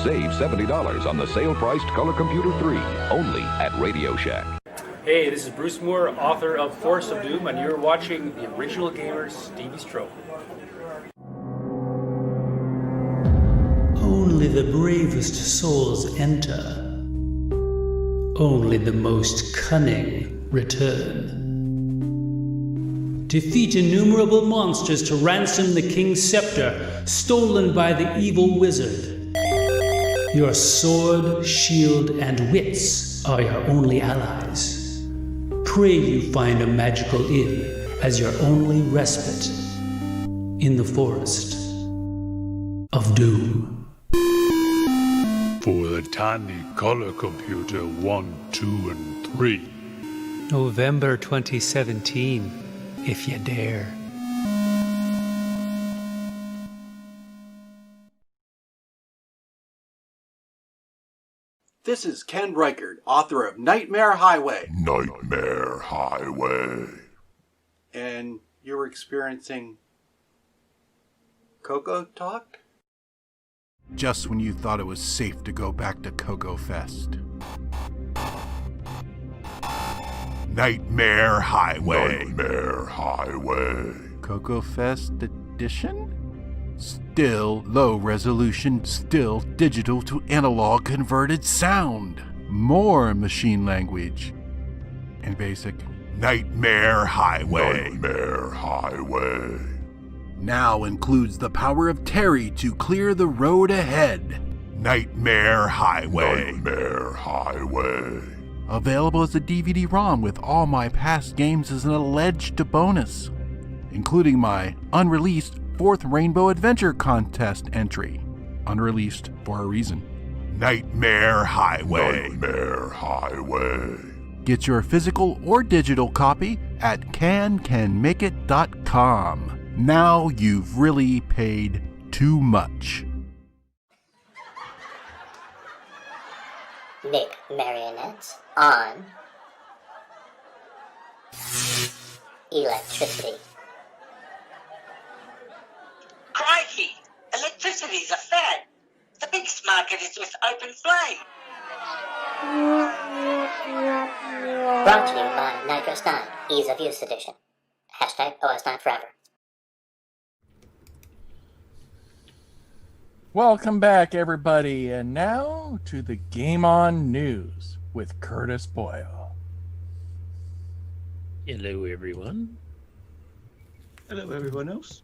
Save $70 on the sale-priced Color Computer 3, only at Radio Shack. Hey, this is Bruce Moore, author of Force of Doom, and you're watching the Original Gamer Stevie Stroke. Only the bravest souls enter. Only the most cunning return. Defeat innumerable monsters to ransom the king's scepter, stolen by the evil wizard. Your sword, shield, and wits are your only allies. Pray you find a magical inn as your only respite in the forest of doom. For the Tandy color computer 1, 2, and 3. November 2017, if you dare. This is Ken Reichert, author of Nightmare Highway. Nightmare Highway. And you're experiencing CoCo Talk? Just when you thought it was safe to go back to CoCo Fest. Nightmare Highway. Nightmare Highway. CoCo Fest Edition? Still low resolution, still digital to analog converted sound. More machine language. And basic. Nightmare Highway. Nightmare Highway. Now includes the power of Terry to clear the road ahead. Nightmare Highway. Nightmare Highway. Available as a DVD-ROM with all my past games as an alleged bonus, including my unreleased 4th Rainbow Adventure Contest entry. Unreleased for a reason. Nightmare Highway. Nightmare Highway. Get your physical or digital copy at cancanmakeit.com. Now you've really paid too much. Nick marionettes on electricity. Crikey! Electricity's a fad. The biggest market is with open flame. Brought to you by Nitrous 9, Ease of Use Edition. Hashtag OS9 Forever. Welcome back, everybody, and now to the GameON News with Curtis Boyle. Hello, everyone. Hello, everyone else.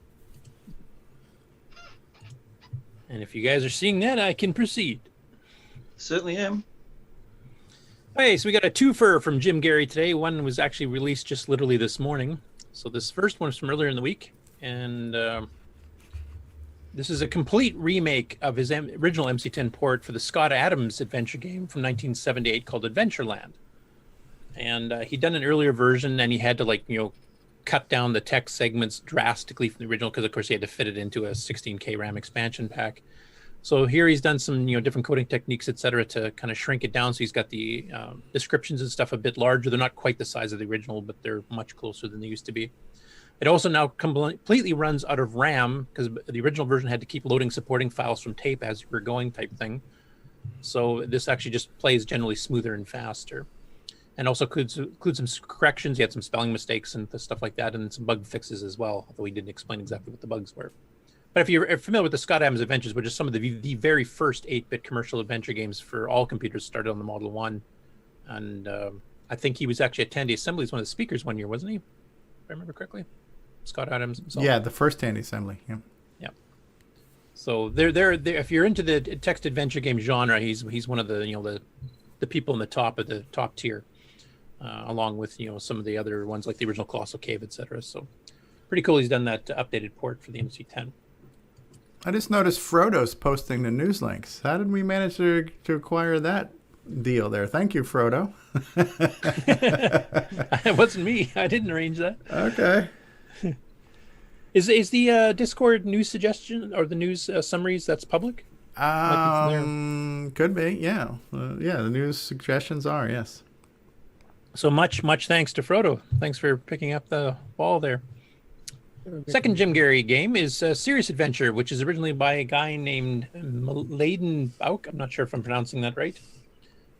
And if you guys are seeing that, I can proceed. Certainly am. Okay, so we got a twofer from Jim Gary today. One was actually released just literally this morning. So this first one is from earlier in the week, and this is a complete remake of his original MC10 port for the Scott Adams adventure game from 1978 called Adventureland. And he'd done an earlier version, and he had to cut down the text segments drastically from the original because, of course, he had to fit it into a 16K RAM expansion pack. So here he's done some different coding techniques, etc., to kind of shrink it down. So he's got the descriptions and stuff a bit larger. They're not quite the size of the original, but they're much closer than they used to be. It also now completely runs out of RAM because the original version had to keep loading supporting files from tape as you were going type thing. So this actually just plays generally smoother and faster. And also includes some corrections. He had some spelling mistakes and stuff like that, and some bug fixes as well, although he didn't explain exactly what the bugs were. But if you're familiar with the Scott Adams Adventures, which is some of the very first 8-bit commercial adventure games for all computers, started on the Model 1. And I think he was actually at Tandy Assembly as one of the speakers one year, wasn't he? If I remember correctly. Scott Adams himself. Yeah, the first Tandy Assembly. Yeah. Yeah. So they're if you're into the text adventure game genre, he's one of the people in the top of the top tier, along with some of the other ones like the original Colossal Cave, etc. So pretty cool. He's done that updated port for the MC10. I just noticed Frodo's posting the news links. How did we manage to acquire that deal there? Thank you, Frodo. It wasn't me. I didn't arrange that. Okay. Is the Discord news suggestion or the news summaries that's public? Could be, yeah. The news suggestions are, yes. So much thanks to Frodo. Thanks for picking up the ball there. Second Jim Gary game is Serious Adventure, which is originally by a guy named Mladen Bauk. I'm not sure if I'm pronouncing that right.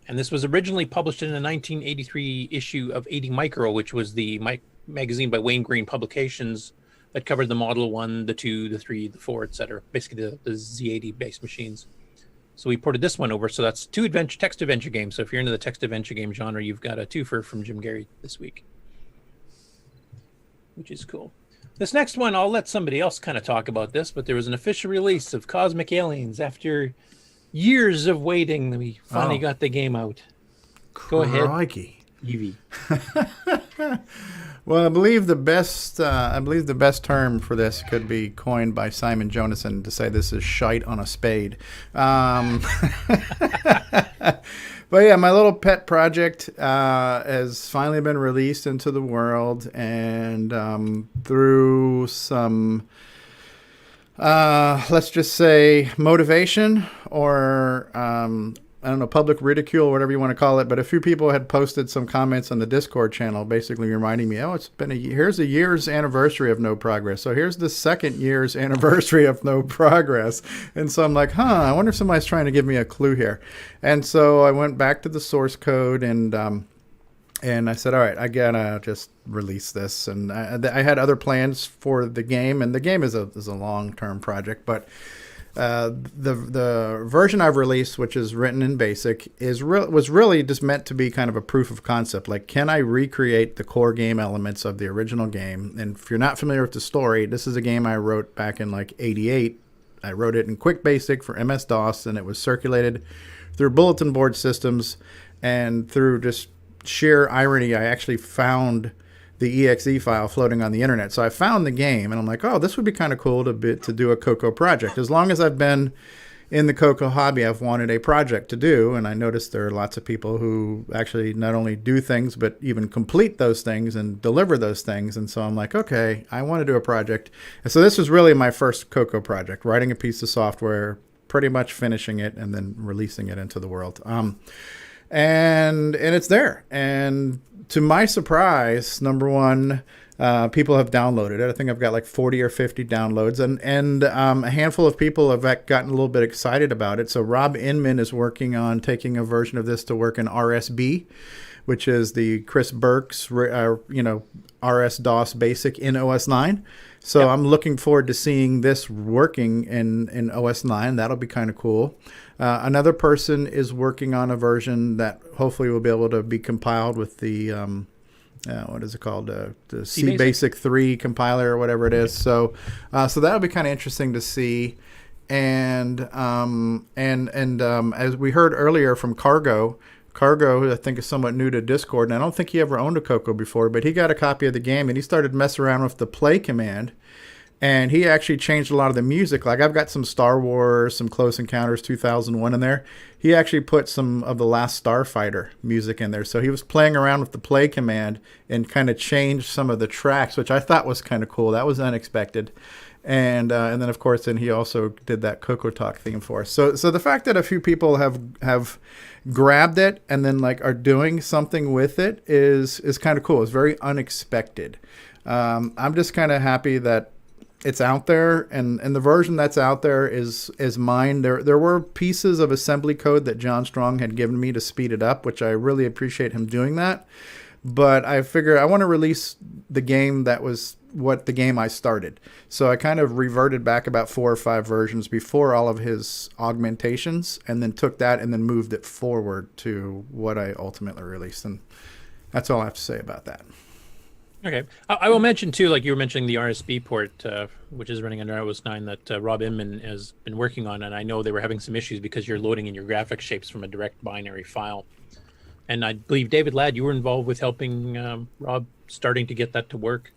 And this was originally published in a 1983 issue of 80 Micro, which was the magazine by Wayne Green Publications that covered the Model 1, the 2, the 3, the 4, etc. Basically the Z80-based machines. So we ported this one over. So that's two text adventure games. So if you're into the text adventure game genre, you've got a twofer from Jim Gary this week. which is cool. This next one, I'll let somebody else kind of talk about this, but there was an official release of Cosmic Aliens after years of waiting. We finally got the game out. Go ahead, Evie. Well, I believe the best term for this could be coined by Simon Jonasson to say this is shite on a spade. But yeah, my little pet project has finally been released into the world, and through some, let's just say, motivation or I don't know, public ridicule, whatever you want to call it, but a few people had posted some comments on the Discord channel basically reminding me, it's been here's a year's anniversary of no progress. So here's the second year's anniversary of no progress. And so I'm like, I wonder if somebody's trying to give me a clue here. And so I went back to the source code and I said, all right, I gotta just release this. And I had other plans for the game, and the game is a long-term project, but the version I've released, which is written in BASIC, was really just meant to be kind of a proof of concept. Like, can I recreate the core game elements of the original game? And if you're not familiar with the story, this is a game I wrote back in like '88. I wrote it in Quick Basic for MS-DOS, and it was circulated through bulletin board systems. And through just sheer irony, I actually found the exe file floating on the internet. So I found the game, and I'm like, this would be kind of cool to do a CoCo project. As long as I've been in the CoCo hobby, I've wanted a project to do, and I noticed there are lots of people who actually not only do things, but even complete those things and deliver those things. And so I'm like, okay, I want to do a project. And so this was really my first CoCo project, writing a piece of software, pretty much finishing it, and then releasing it into the world. And it's there. And to my surprise, number one, people have downloaded it. I think I've got like 40 or 50 downloads, and a handful of people have gotten a little bit excited about it. So Rob Inman is working on taking a version of this to work in RSB, which is the Chris Burke's, RS-DOS Basic in OS 9. So I'm looking forward to seeing this working in OS 9. That'll be kind of cool. Another person is working on a version that hopefully will be able to be compiled with the, what is it called? The C Basic 3 compiler or whatever it is. So that'll be kind of interesting to see. And as we heard earlier from Cargo, who I think is somewhat new to Discord, and I don't think he ever owned a CoCo before, but he got a copy of the game and he started messing around with the play command, and he actually changed a lot of the music. Like, I've got some Star Wars, some Close Encounters 2001 in there. He actually put some of the Last Starfighter music in there. So he was playing around with the play command and kind of changed some of the tracks, which I thought was kind of cool. That was unexpected. And then, of course, he also did that CoCoTALK theme for us. So the fact that a few people have grabbed it and then are doing something with it is kind of cool. It's very unexpected. I'm just kind of happy that it's out there, and the version that's out there is mine. There were pieces of assembly code that John Strong had given me to speed it up, which I really appreciate him doing that. But I figure I want to release the game that was what the game I started. So I kind of reverted back about 4 or 5 versions before all of his augmentations, and then took that and then moved it forward to what I ultimately released. And that's all I have to say about that. Okay. I will mention, too, like you were mentioning the RSB port, which is running under OS 9, that Rob Inman has been working on. And I know they were having some issues because you're loading in your graphic shapes from a direct binary file. And I believe, David Ladd, you were involved with helping Rob starting to get that to work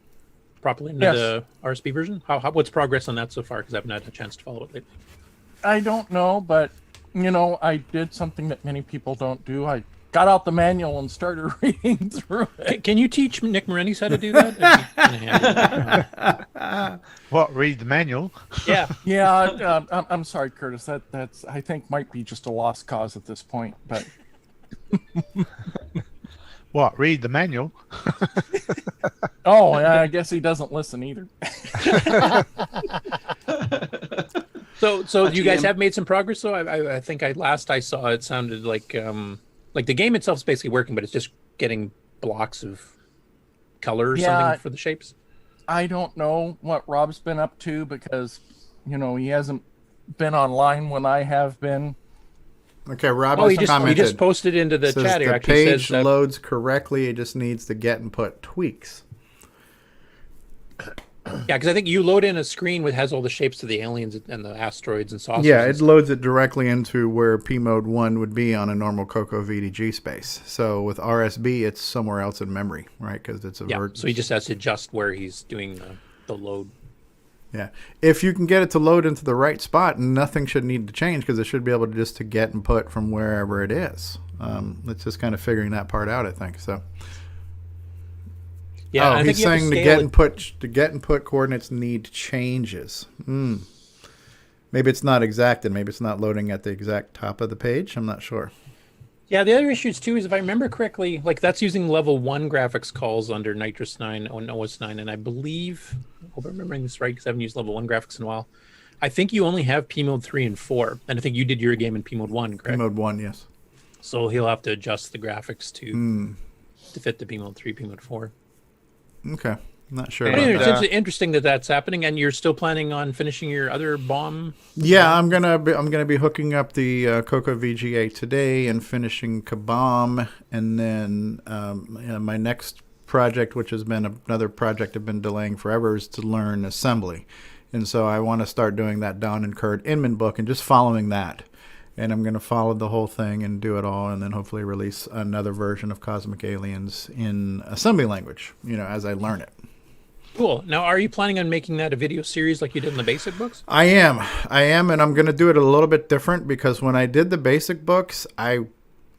properly in the RSB version. What's progress on that so far? Because I haven't had a chance to follow it lately. I don't know, but, I did something that many people don't do. I got out the manual and started reading through it. Can you teach Nick Morentis how to do that? What, read the manual? Yeah. Yeah, I'm sorry, Curtis. That's I think might be just a lost cause at this point, but... What, read the manual? Oh, I guess he doesn't listen either. So you guys have made some progress, though? I think last I saw it sounded like the game itself is basically working, but it's just getting blocks of color or something for the shapes. I don't know what Rob's been up to because, he hasn't been online when I have been. Okay, Rob he just posted into the chat here. The page loads correctly. It just needs to get and put tweaks. Yeah, because I think you load in a screen that has all the shapes of the aliens and the asteroids and saucers. Yeah, it loads it directly into where P mode 1 would be on a normal CoCo VDG space. So with RSB, it's somewhere else in memory, right? Because it's a so he just has to adjust where he's doing the load. Yeah, if you can get it to load into the right spot, nothing should need to change because it should be able to just to get and put from wherever it is. It's just kind of figuring that part out, I think. So. Yeah, oh, he's saying the get and put coordinates need changes. Maybe it's not exact, and maybe it's not loading at the exact top of the page. I'm not sure. Yeah, the other issues too is if I remember correctly, like that's using level 1 graphics calls under Nitrous 9 on OS 9, and I believe, I hope I'm remembering this right because I haven't used level 1 graphics in a while. I think you only have P mode 3 and 4, and I think you did your game in P mode 1, correct? P mode 1, yes. So he'll have to adjust the graphics to fit the P mode 3, P mode 4. Okay, not sure. It's interesting that that's happening, and you're still planning on finishing your other bomb. Yeah, I'm gonna be hooking up the CoCo VGA today and finishing Kabam, and then my next project, which has been another project I've been delaying forever, is to learn assembly, and so I want to start doing that Don and Kurt Inman book and just following that. And I'm going to follow the whole thing and do it all, and then hopefully release another version of Cosmic Aliens in assembly language, as I learn it. Cool. Now, are you planning on making that a video series like you did in the basic books? I am, and I'm going to do it a little bit different because when I did the basic books, I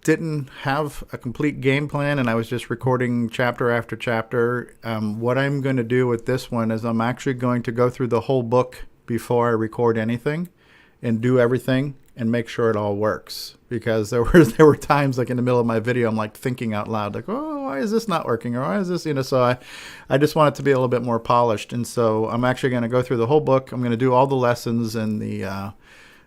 didn't have a complete game plan, and I was just recording chapter after chapter. What I'm going to do with this one is I'm actually going to go through the whole book before I record anything and do everything and make sure it all works, because there were times like in the middle of my video I'm like thinking out loud like, oh, why is this not working, or why is this, so I just want it to be a little bit more polished. And so I'm actually going to go through the whole book. I'm going to do all the lessons in the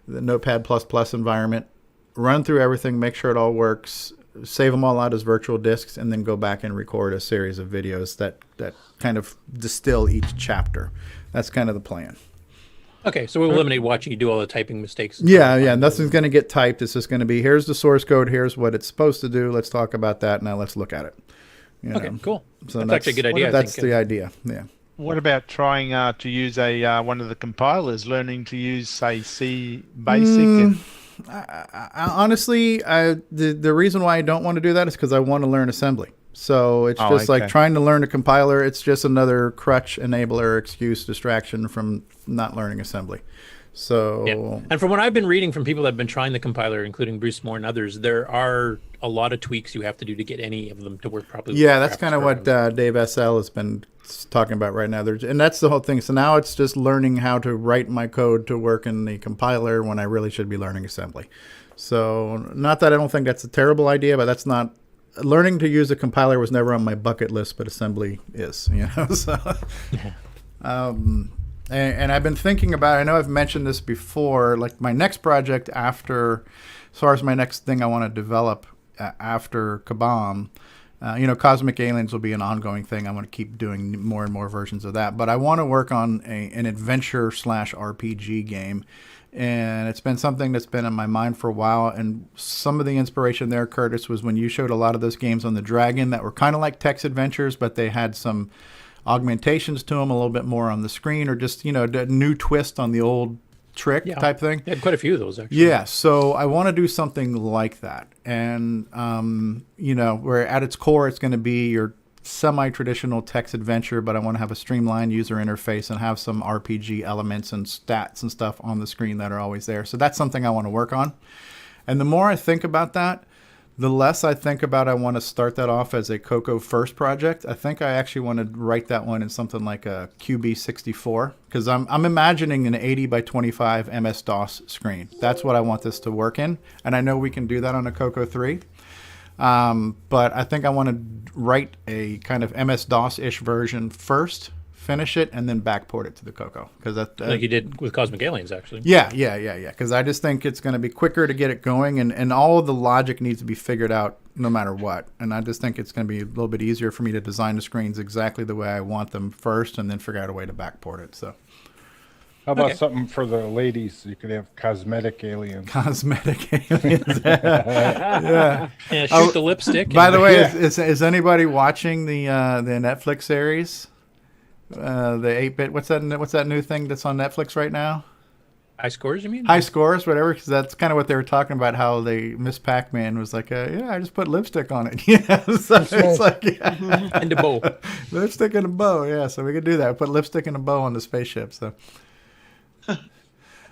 Notepad++ environment, run through everything, make sure it all works, save them all out as virtual discs, and then go back and record a series of videos that kind of distill each chapter. That's kind of the plan. Okay, so we'll eliminate watching you do all the typing mistakes. Yeah, nothing's going to get typed. It's just going to be, here's the source code, here's what it's supposed to do. Let's talk about that. Now let's look at it. Okay, cool. So that's actually a good idea. That's the idea, yeah. What about trying to use one of the compilers, learning to use, say, C Basic? Honestly, the reason why I don't want to do that is because I want to learn assembly. So it's just like trying to learn a compiler. It's just another crutch, enabler, excuse, distraction from not learning assembly. So, yeah. And from what I've been reading from people that have been trying the compiler, including Bruce Moore and others, there are a lot of tweaks you have to do to get any of them to work properly. Yeah, that's kind of what Dave SL has been talking about right now. And that's the whole thing. So now it's just learning how to write my code to work in the compiler when I really should be learning assembly. So not that I don't think that's a terrible idea, but that's not. Learning to use a compiler was never on my bucket list, but assembly is, So, and I've been thinking about, I know I've mentioned this before, like my next project after, as far as my next thing I want to develop after Kabam, Cosmic Aliens will be an ongoing thing. I'm going to keep doing more and more versions of that, but I want to work on an adventure/RPG game. And it's been something that's been in my mind for a while. And some of the inspiration there, Curtis, was when you showed a lot of those games on the Dragon that were kind of like text adventures, but they had some augmentations to them, a little bit more on the screen, or just, a new twist on the old trick type thing. Yeah, quite a few of those, actually. Yeah, so I want to do something like that. And, where at its core, it's going to be your semi-traditional text adventure, but I want to have a streamlined user interface and have some RPG elements and stats and stuff on the screen that are always there. So that's something I want to work on. And the more I think about that, the less I think about I want to start that off as a CoCo first project. I think I actually want to write that one in something like a QB64, because I'm imagining an 80 by 25 MS-DOS screen. That's what I want this to work in. And I know we can do that on a CoCo 3. But I think I want to write a kind of MS-DOS-ish version first, finish it, and then backport it to the CoCo. Like you did with Cosmic Aliens, actually. Yeah. Because I just think it's going to be quicker to get it going, and all of the logic needs to be figured out no matter what. And I just think it's going to be a little bit easier for me to design the screens exactly the way I want them first, and then figure out a way to backport it. So. How about something for the ladies? You could have cosmetic aliens. Cosmetic aliens. Yeah, shoot the lipstick. By the way, is anybody watching the Netflix series? The 8-bit. What's that new thing that's on Netflix right now? High scores, you mean? High scores, whatever, because that's kind of what they were talking about. How Miss Pac-Man was like, yeah, I just put lipstick on it. So it's like, yeah. And a bow. Lipstick and a bow, yeah. So we could do that. Put lipstick and a bow on the spaceship. So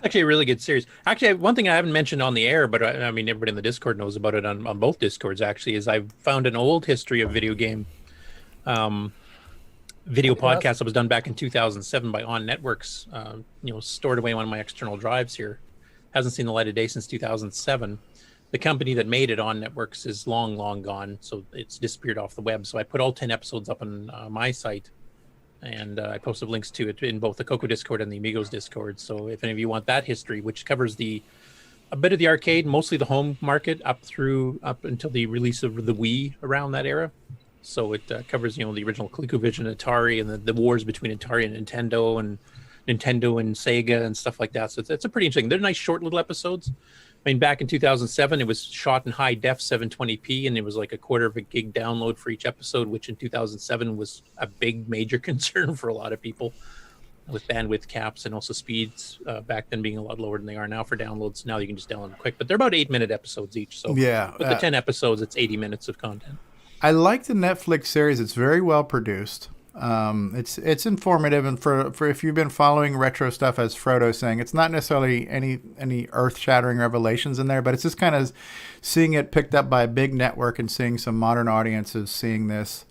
actually a really good series. Actually, one thing I haven't mentioned on the air, but I mean everybody in the Discord knows about it on both Discords. Actually, is I've found an old history of video game. Video podcast that was done back in 2007 by On Networks, stored away in one of my external drives here. Hasn't seen the light of day since 2007. The company that made it, On Networks, is long gone, so it's disappeared off the web. So I put all 10 episodes up on my site, and I posted links to it in both the CoCo Discord and the Amigos Discord. So if any of you want that history, which covers a bit of the arcade, mostly the home market, up until the release of the Wii around that era. So it covers, the original ColecoVision, Atari, and the wars between Atari and Nintendo and Sega and stuff like that. So it's a pretty interesting. They're nice, short little episodes. I mean, back in 2007, it was shot in high def 720p, and it was like a quarter of a gig download for each episode, which in 2007 was a big, major concern for a lot of people, with bandwidth caps and also speeds back then being a lot lower than they are now for downloads. Now you can just download them quick, but they're about 8-minute episodes each. So yeah, with the 10 episodes, it's 80 minutes of content. I like the Netflix series. It's very well produced. It's informative, and for if you've been following retro stuff, as Frodo's saying, it's not necessarily any earth-shattering revelations in there, but it's just kind of seeing it picked up by a big network and seeing some modern audiences seeing this.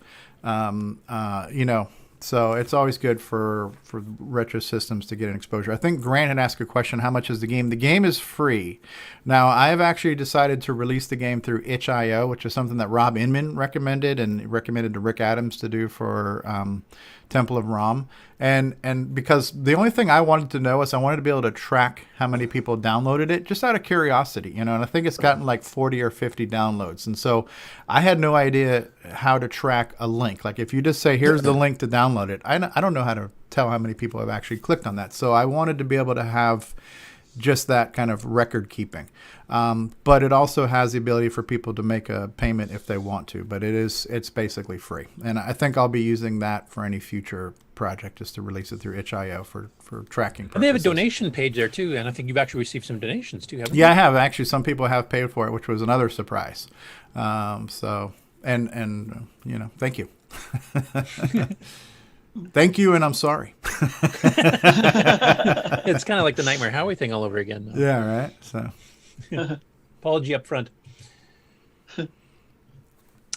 So it's always good for retro systems to get an exposure. I think Grant had asked a question, how much is the game? The game is free. Now, I have actually decided to release the game through itch.io, which is something that Rob Inman recommended and recommended to Rick Adams to do for Temple of Rom. And because the only thing I wanted to know is I wanted to be able to track how many people downloaded it, just out of curiosity, and I think it's gotten like 40 or 50 downloads. And so I had no idea how to track a link. Like if you just say, here's the link to download it, I don't know how to tell how many people have actually clicked on that. So I wanted to be able to have just that kind of record keeping. But it also has the ability for people to make a payment if they want to, but it's basically free. And I think I'll be using that for any future project, just to release it through itch.io for tracking purposes. And they have a donation page there too, and I think you've actually received some donations too, haven't you? Yeah, I have. Actually, some people have paid for it, which was another surprise. Thank you. Thank you, and I'm sorry. It's kind of like the Nightmare Howie thing all over again. Though. Yeah, right. So, apology up front.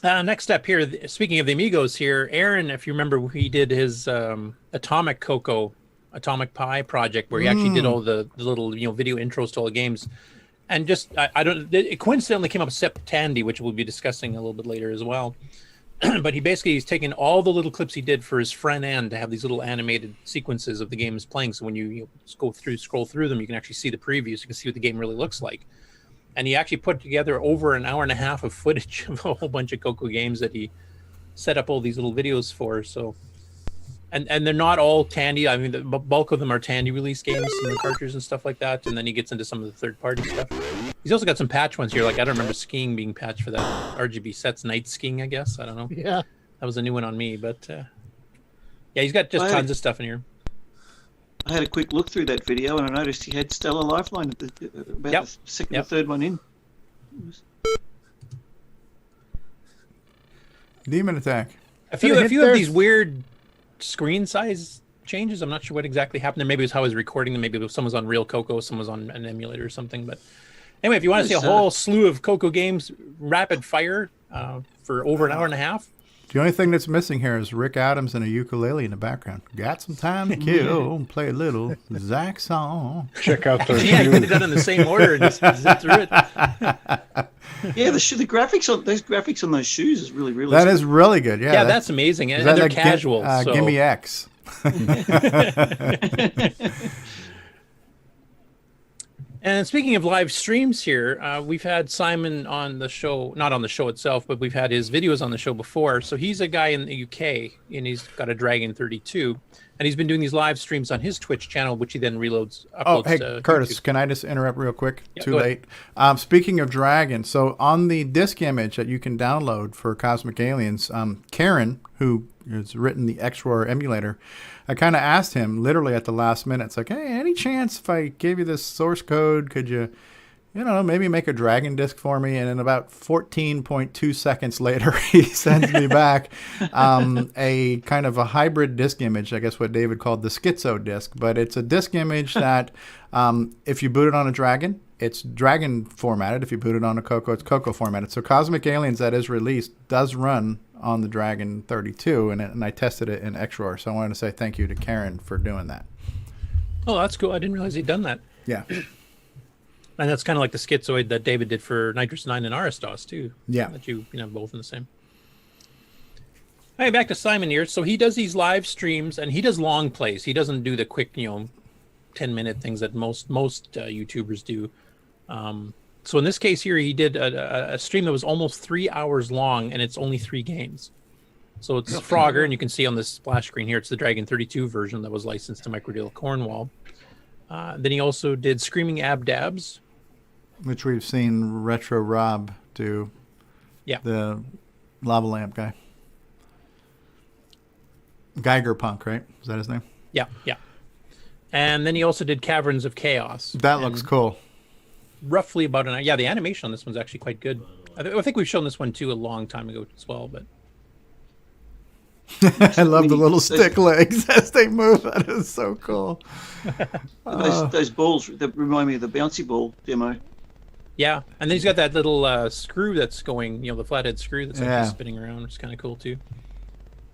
Next up here, speaking of the Amigos here, Aaron, if you remember, he did his Atomic Pie project, where he actually did all the little video intros to all the games, and just it coincidentally came up with SepTandy, which we'll be discussing a little bit later as well. But he's taken all the little clips he did for his front end to have these little animated sequences of the games playing. So when you scroll through them, you can actually see the previews. You can see what the game really looks like. And he actually put together over an hour and a half of footage of a whole bunch of CoCo games that he set up all these little videos for. So, and they're not all Tandy. I mean, the bulk of them are Tandy release games and the cartridges and stuff like that. And then he gets into some of the third-party stuff. He's also got some patch ones here. Like, I don't remember skiing being patched for that. RGB Sets Night Skiing, I guess. I don't know. Yeah. That was a new one on me. But, yeah, he's got just tons of stuff in here. I had a quick look through that video, and I noticed he had Stellar Lifeline at the second or third one in. Demon Attack. A few of these weird screen size changes. I'm not sure what exactly happened there. Maybe it was how I was recording them. Maybe some was on real CoCo, some was on an emulator or something. But anyway, if you want to see a whole slew of CoCo games rapid fire for over an hour and a half. The only thing that's missing here is Rick Adams and a ukulele in the background. Got some time to kill and play a little Zach song. Check out those Yeah, you could have done it in the same order and just zip through it. Yeah, the graphics on those shoes is really, really. That is really good. Yeah, that's amazing, and they're casual. So. Gimme X. And speaking of live streams here, we've had Simon on the show, not on the show itself, but we've had his videos on the show before. So he's a guy in the UK, and he's got a Dragon 32, and he's been doing these live streams on his Twitch channel, which he then uploads hey, Curtis, can I just interrupt real quick? Yeah, Too late. Speaking of Dragon, so on the disc image that you can download for Cosmic Aliens, Karen, who who's written the XROAR emulator, I kind of asked him literally at the last minute. It's like, hey, any chance if I gave you this source code, could you, maybe make a Dragon disk for me? And in about 14.2 seconds later, he sends me back a kind of a hybrid disk image, I guess what David called the schizo disk. But it's a disk image that if you boot it on a Dragon, it's Dragon formatted. If you boot it on a CoCo, it's CoCo formatted. So Cosmic Aliens, that is released, does run on the Dragon 32, and I tested it in XROAR. So I wanted to say thank you to Karen for doing that. Oh, that's cool. I didn't realize he'd done that. Yeah. And that's kind of like the schizoid that David did for Nitrous 9 and Aristos, too. Yeah. That you know, both in the same. All right, back to Simon here. So he does these live streams, and he does long plays. He doesn't do the quick, 10-minute things that most YouTubers do. So in this case here, he did a stream that was almost 3 hours long, and it's only 3 games. So it's Frogger, and you can see on this splash screen here, it's the Dragon 32 version that was licensed to Microdeal Cornwall. Then he also did Screaming Abdabs, which we've seen Retro Rob do. Yeah. The lava lamp guy. Geiger Punk, right? Is that his name? Yeah. And then he also did Caverns of Chaos. That looks cool. Roughly about an hour. Yeah, the animation on this one's actually quite good. I think we've shown this one too a long time ago as well, but I love the little stick legs as they move. That is so cool. Those balls that remind me of the bouncy ball demo. Yeah, and then he's got that little screw that's going, the flathead screw that's actually spinning around, which is kind of cool too.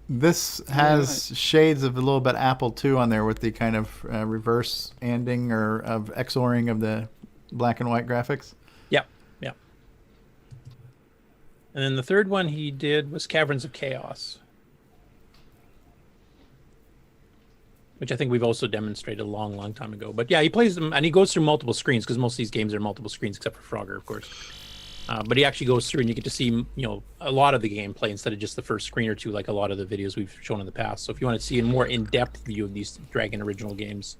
This has shades of a little bit Apple II on there with the kind of reverse anding or of XORing of the black and white graphics. Yeah. And then the third one he did was Caverns of Chaos, which I think we've also demonstrated a long time ago. But yeah, he plays them, and he goes through multiple screens, because most of these games are multiple screens, except for Frogger, of course. But he actually goes through, and you get to see, a lot of the gameplay instead of just the first screen or two, like a lot of the videos we've shown in the past. So if you want to see a more in-depth view of these Dragon original games,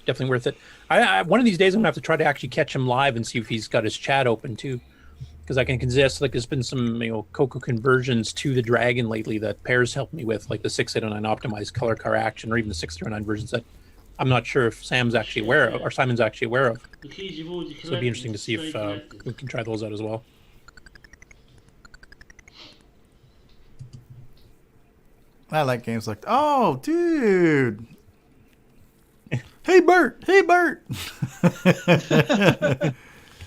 definitely worth it. I one of these days I'm gonna have to try to actually catch him live and see if he's got his chat open too, because I can suggest, like, there's been some CoCo conversions to the Dragon lately that Pear's helped me with, like the 6809 optimized color car action, or even the 609 versions that I'm not sure if Sam's actually aware of, or Simon's actually aware of. So it'd be interesting to see if we can try those out as well. I like games like, oh, dude. Hey, Bert.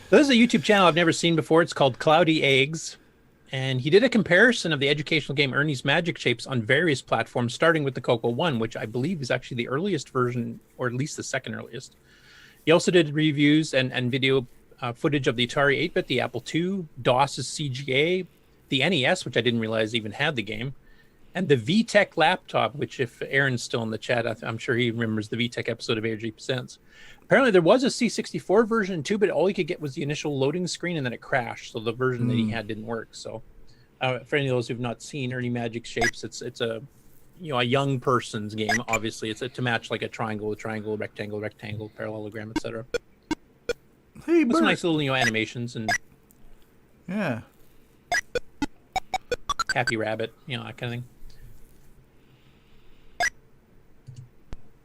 This is a YouTube channel I've never seen before. It's called Cloudy Eggs. And he did a comparison of the educational game Ernie's Magic Shapes on various platforms, starting with the CoCo 1, which I believe is actually the earliest version, or at least the second earliest. He also did reviews and video footage of the Atari 8-bit, the Apple II, DOS's CGA, the NES, which I didn't realize even had the game, and the VTech laptop, which, if Aaron's still in the chat, I'm sure he remembers the VTech episode of ARG Presents. Apparently there was a C64 version too, but all you could get was the initial loading screen, and then it crashed. So the version that he had didn't work. So for any of those who've not seen Ernie Magic Shapes, it's a a young person's game. Obviously, it's to match like a triangle, rectangle, parallelogram, etc. Hey, some nice little animations and Happy Rabbit, that kind of thing.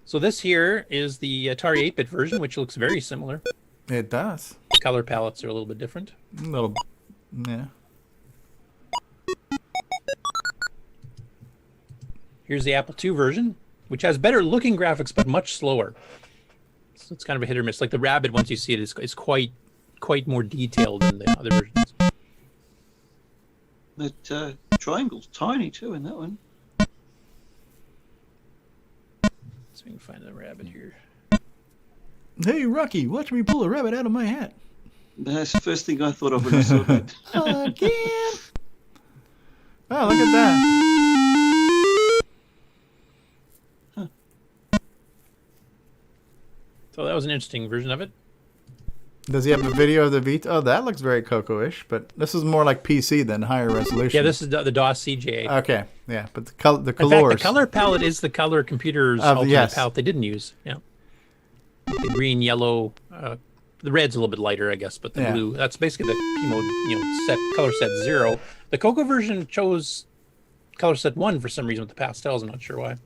So this here is the Atari 8-bit version, which looks very similar. It does. Color palettes are a little bit different. Yeah. Here's the Apple II version, which has better looking graphics, but much slower. So it's kind of a hit or miss. Like the Rabbit, once you see it, is quite more detailed than the other versions. That triangle's tiny too in that one. So we can find the Rabbit here. Hey, Rocky, watch me pull a rabbit out of my hat. That's the first thing I thought of when I saw that. Again. Oh, look at that. So that was an interesting version of it. Does he have a video of the Vita? Oh, that looks very CoCo-ish, but this is more like PC than higher resolution. Yeah, this is the DOS CGA. Okay, yeah, but the colors. In fact, the color palette is the color computer's alternate palette they didn't use. Yeah, the green, yellow, the red's a little bit lighter, I guess, but the blue. That's basically the set color set 0. The CoCo version chose color set 1 for some reason with the pastels. I'm not sure why.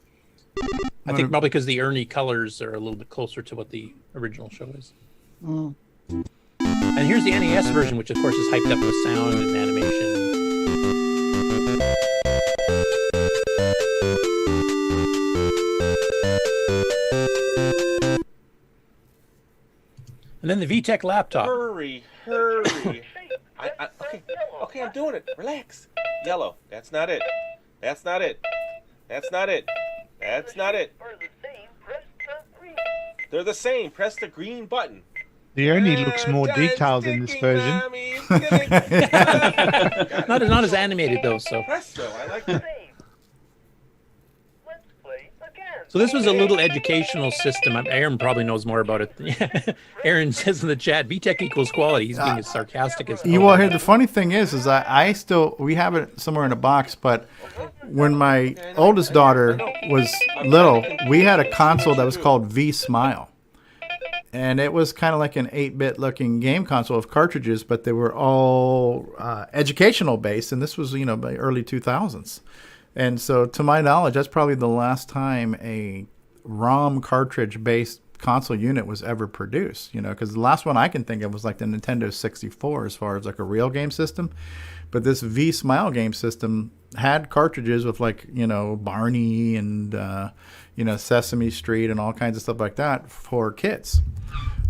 I think probably because the Ernie colors are a little bit closer to what the original show is. Mm. And here's the NES version, which of course is hyped up with sound and animation. And then the VTech laptop. Hurry. Okay, I'm doing it. Relax. Yellow. That's not it. That's not it. They're the same. Press the green button. The Ernie looks more detailed in this version. not as animated though. So. Presto. I like that. So this was a little educational system. Aaron probably knows more about it. Aaron says in the chat, VTech equals quality. He's being as sarcastic as Well, here the funny thing is we have it somewhere in a box, but when my oldest daughter was little, we had a console that was called V-Smile. And it was kind of like an 8-bit looking game console of cartridges, but they were all educational based. And this was, by early 2000s. And so, to my knowledge, that's probably the last time a ROM cartridge-based console unit was ever produced. Because the last one I can think of was like the Nintendo 64, as far as like a real game system. But this V-Smile game system had cartridges with like Barney and Sesame Street and all kinds of stuff like that for kids.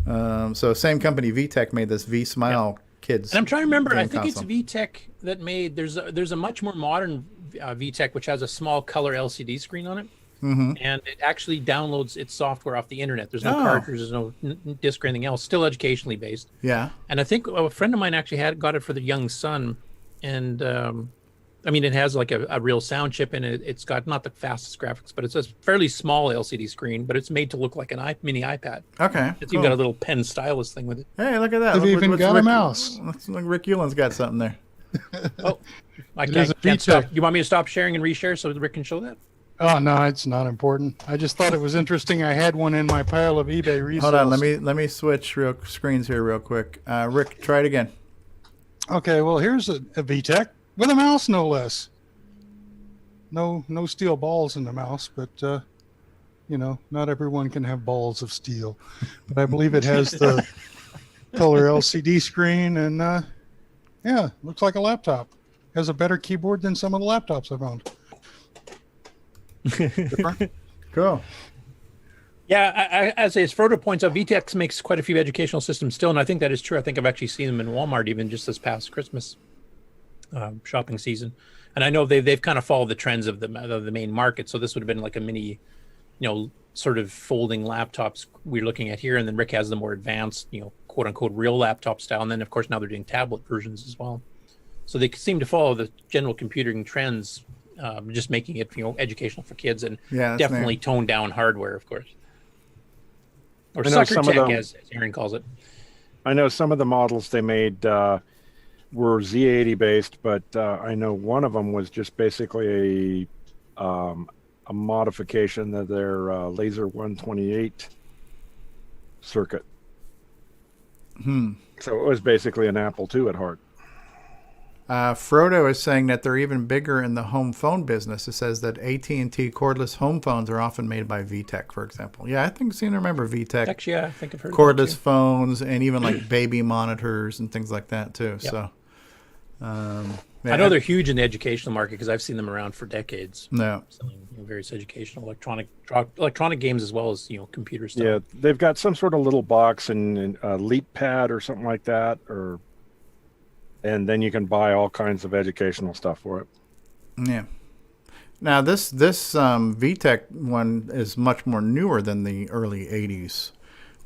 So, same company, VTech, made this V-Smile kids. And I'm trying to remember. I think console. it's VTech that made. There's a much more modern VTech, which has a small color LCD screen on it, and it actually downloads its software off the internet. There's no cartridges, there's no disc or anything else. Still educationally based. Yeah. And I think a friend of mine actually got it for the young son, and it has like a real sound chip in it. It's got not the fastest graphics, but it's a fairly small LCD screen, but it's made to look like an mini iPad. Okay. It's even got a little pen stylus thing with it. Hey, look at that. They've even got a mouse. Looks like Rick Euland's got something there. Oh, I can't stop. You want me to stop sharing and reshare so Rick can show that? Oh no, it's not important. I just thought it was interesting. I had one in my pile of eBay resales. Hold on, let me switch screens here real quick. Rick, try it again. Okay, well here's a VTech with a mouse, no less. No steel balls in the mouse, but not everyone can have balls of steel. But I believe it has the color LCD screen, and looks like a laptop. Has a better keyboard than some of the laptops I've owned. Cool. Yeah, as Frodo points out, VTech makes quite a few educational systems still, and I think that is true. I think I've actually seen them in Walmart even just this past Christmas shopping season. And I know they've kind of followed the trends of the main market. So this would have been like a mini, sort of folding laptops we're looking at here. And then Rick has the more advanced, quote unquote, real laptop style. And then of course now they're doing tablet versions as well. So they seem to follow the general computing trends, just making it, educational for kids and definitely toned down hardware, of course. Or sucker tech, as Aaron calls it. I know some of the models they made were Z80 based, but I know one of them was just basically a modification of their Laser 128 circuit. So it was basically an Apple II at heart. Frodo is saying that they're even bigger in the home phone business. It says that AT&T cordless home phones are often made by VTech, for example. Yeah, I seem to remember VTech. Actually, yeah, I think I've heard cordless phones and even like baby monitors and things like that too. Yep. So, I know they're huge in the educational market because I've seen them around for decades. No, selling various educational electronic games as well as computer stuff. Yeah, they've got some sort of little box and a Leap Pad or something like that, and then you can buy all kinds of educational stuff for it. Yeah. Now this VTech one is much more newer than the early '80s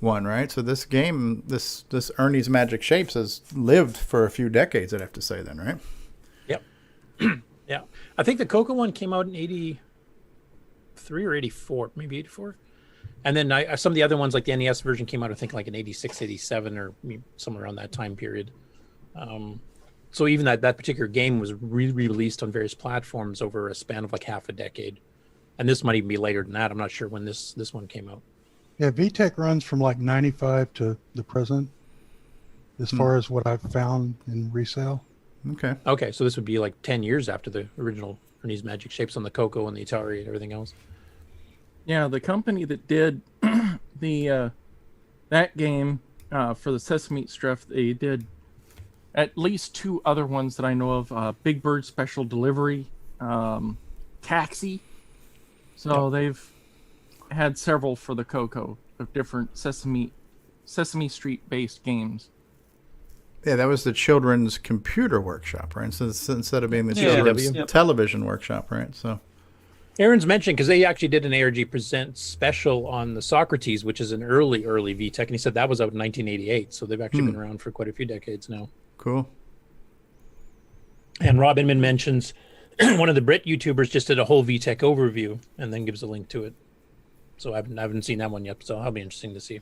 one, right? So this game, this Ernie's Magic Shapes, has lived for a few decades, I'd have to say, then, right? Yep. Yeah, I think the CoCo one came out in '83 or '84, maybe '84. And then some of the other ones, like the NES version, came out, I think, like in '86, '87, or somewhere around that time period. So even that particular game was re-released on various platforms over a span of like half a decade. And this might even be later than that. I'm not sure when this one came out. Yeah, VTech runs from like 95 to the present, as far as what I've found in resale. Okay. Okay, so this would be like 10 years after the original from these magic shapes on the CoCo and the Atari and everything else. Yeah, the company that did the that game for the Sesame stuff, they did at least 2 other ones that I know of. Big Bird Special Delivery, Taxi. So they've had several for the CoCo of different Sesame Street based games. Yeah, that was the Children's Computer Workshop, right? So instead of being the Children's Television Workshop, right? So Aaron's mentioned, because they actually did an ARG Presents special on the Socrates, which is an early VTech, and he said that was out in 1988. So they've actually been around for quite a few decades now. Cool. And Rob Inman mentions one of the Brit YouTubers just did a whole VTech overview and then gives a link to it. So I haven't seen that one yet, so that'll be interesting to see.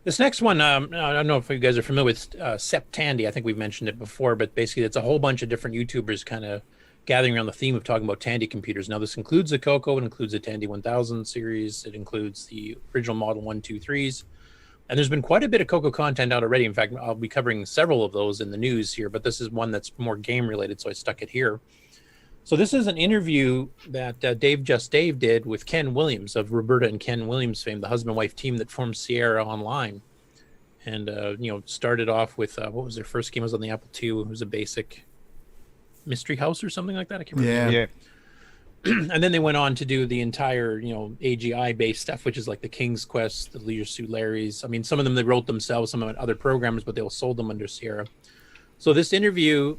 This next one, I don't know if you guys are familiar with SepTandy. I think we've mentioned it before, but basically it's a whole bunch of different YouTubers kind of gathering around the theme of talking about Tandy computers. Now, this includes the CoCo, it includes the Tandy 1000 series, it includes the original Model 123s, and there's been quite a bit of CoCo content out already. In fact, I'll be covering several of those in the news here, but this is one that's more game related, so I stuck it here. So this is an interview that Dave did with Ken Williams of Roberta and Ken Williams fame, the husband-wife team that formed Sierra Online. And, started off with, what was their first game? It was on the Apple II. It was a basic Mystery House or something like that. I can't remember. Yeah. And then they went on to do the entire, AGI-based stuff, which is like the King's Quest, the Leisure Suit Larry's. I mean, some of them they wrote themselves, some of them other programmers, but they all sold them under Sierra. So this interview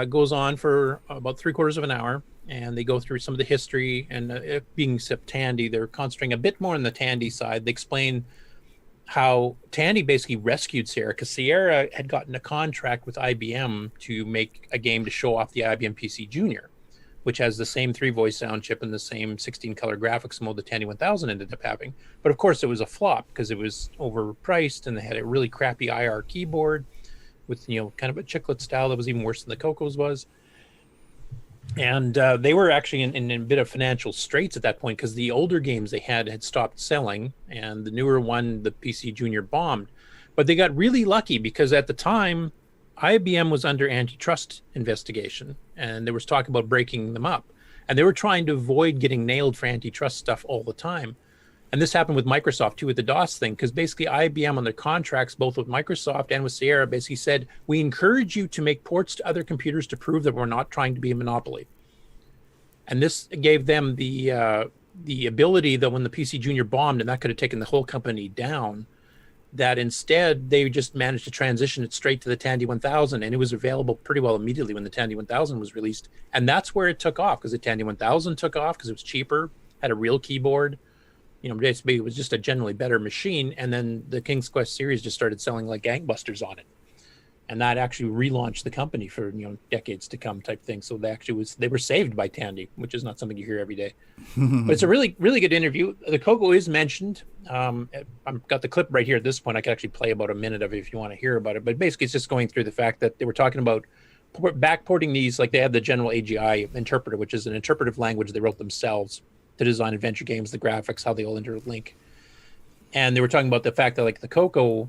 goes on for about 3/4 of an hour, and they go through some of the history. And it being SepTandy, they're concentrating a bit more on the Tandy side. They explain how Tandy basically rescued Sierra, because Sierra had gotten a contract with IBM to make a game to show off the IBM PC Junior, which has the same 3-voice sound chip and the same 16-color graphics mode the Tandy 1000 ended up having. But of course, it was a flop because it was overpriced, and they had a really crappy IR keyboard with kind of a chiclet style that was even worse than the CoCo's was. And they were actually in a bit of financial straits at that point, because the older games they had stopped selling, and the newer one, the PC Junior, bombed. But they got really lucky, because at the time, IBM was under antitrust investigation, and there was talk about breaking them up. And they were trying to avoid getting nailed for antitrust stuff all the time. And this happened with Microsoft too, with the DOS thing, because basically IBM on their contracts, both with Microsoft and with Sierra, basically said, we encourage you to make ports to other computers to prove that we're not trying to be a monopoly. And this gave them the ability that when the PC Junior bombed, and that could have taken the whole company down, that instead they just managed to transition it straight to the Tandy 1000, and it was available pretty well immediately when the Tandy 1000 was released. And that's where it took off, because the Tandy 1000 took off because it was cheaper, had a real keyboard. Basically it was just a generally better machine. And then the King's Quest series just started selling like gangbusters on it. And that actually relaunched the company for, decades to come type thing. So they were saved by Tandy, which is not something you hear every day. But it's a really, really good interview. The CoCo is mentioned. I've got the clip right here at this point. I could actually play about a minute of it if you want to hear about it. But basically it's just going through the fact that they were talking about backporting these, like they have the general AGI interpreter, which is an interpretive language they wrote themselves to design adventure games, the graphics, how they all interlink. And they were talking about the fact that like the CoCo,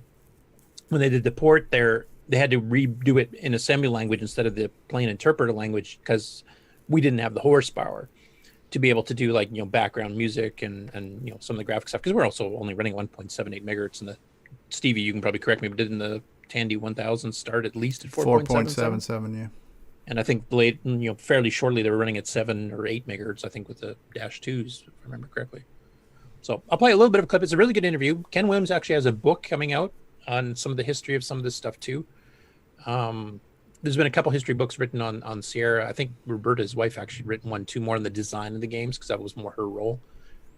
when they did the port there, they had to redo it in assembly language instead of the plain interpreter language, because we didn't have the horsepower to be able to do like, background music and some of the graphic stuff, because we're also only running 1.78 megahertz. And Stevie, you can probably correct me, but didn't the Tandy 1000 start at least at 4.77? Yeah. And I think late, fairly shortly, they were running at 7 or 8 megahertz, I think, with the -2s, if I remember correctly. So I'll play a little bit of a clip. It's a really good interview. Ken Williams actually has a book coming out on some of the history of some of this stuff too. There's been a couple history books written on Sierra. I think Roberta, his wife, actually written one too, more on the design of the games, because that was more her role.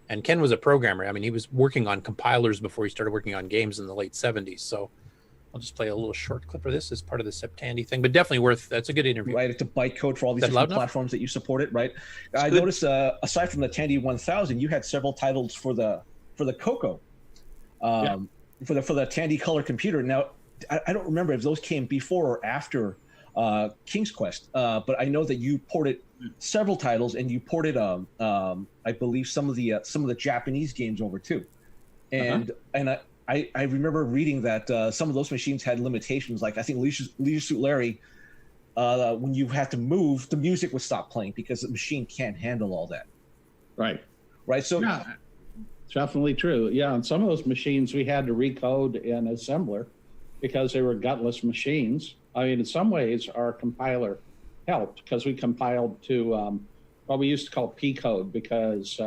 And Ken was a programmer. I mean, he was working on compilers before he started working on games in the late 70s. So I'll just play a little short clip of this as part of the SepTandy thing, but definitely that's a good interview. Right, it's a bytecode for all these different platforms that you supported, right? I noticed, aside from the Tandy 1000, you had several titles for the CoCo, for the Tandy color computer. Now, I don't remember if those came before or after King's Quest, but I know that you ported several titles, and you ported, I believe, some of the Japanese games over too, and I remember reading that some of those machines had limitations. Like I think Leisure Suit Larry when you have to move, the music would stop playing because the machine can't handle all that. Right. Right. So yeah, it's definitely true. Yeah, on some of those machines we had to recode in assembler because they were gutless machines. I mean, in some ways, our compiler helped because we compiled to what we used to call P code because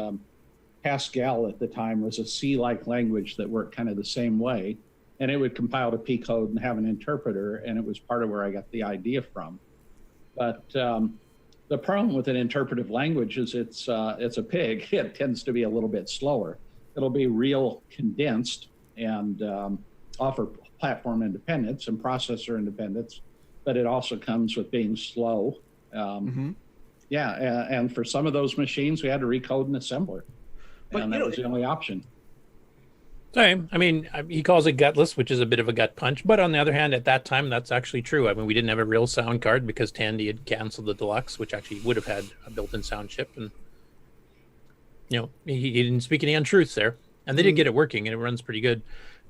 Pascal at the time was a C-like language that worked kind of the same way. And it would compile to P code and have an interpreter, and it was part of where I got the idea from. But the problem with an interpretive language is it's a pig. It tends to be a little bit slower. It'll be real condensed and offer platform independence and processor independence, but it also comes with being slow. Yeah, and for some of those machines, we had to recode an assembler, and that was the only option. Same. I mean, he calls it gutless, which is a bit of a gut punch. But on the other hand, at that time, that's actually true. I mean, we didn't have a real sound card because Tandy had canceled the Deluxe, which actually would have had a built-in sound chip. And, you know, he didn't speak any untruths there. And they did get it working, and it runs pretty good.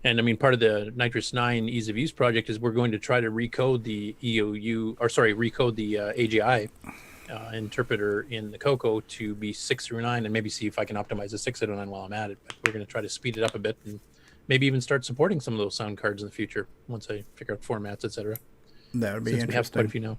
And, I mean, part of the Nitrous 9 Ease of Use project is we're going to try to recode the recode the AGI interpreter in the CoCo to be 6 through 9, and maybe see if I can optimize the 6 through 9 while I'm at it. But we're going to try to speed it up a bit and maybe even start supporting some of those sound cards in the future once I figure out formats, etc. That would be Since interesting. we have quite a few now.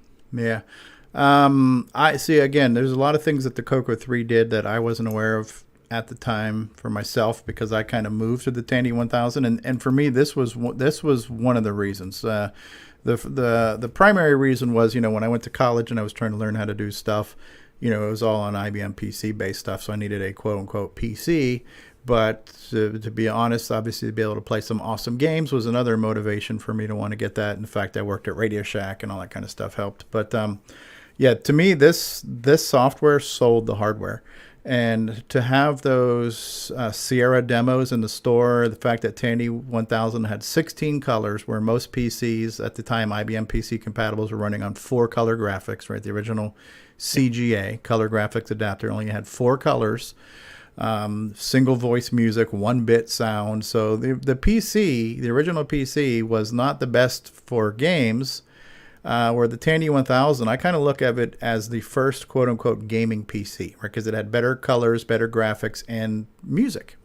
Yeah. I see, again, there's a lot of things that the CoCo 3 did that I wasn't aware of at the time for myself because I kind of moved to the Tandy 1000, and for me this was one of the reasons. The primary reason was, you know, when I went to college and I was trying to learn how to do stuff, you know, it was all on IBM PC based stuff, so I needed a quote unquote PC. But to be honest, obviously to be able to play some awesome games was another motivation for me to want to get that. In fact, I worked at Radio Shack and all that kind of stuff helped. But yeah, to me, this software sold the hardware. And to have those Sierra demos in the store, the fact that Tandy 1000 had 16 colors, where most PCs at the time, IBM PC compatibles, were running on 4-color graphics, right? The original CGA, color graphics adapter, only had 4 colors, single voice music, 1-bit sound. So the PC, the original PC, was not the best for games. Where the Tandy 1000, I kind of look at it as the first quote-unquote gaming PC, right? Because it had better colors, better graphics, and music,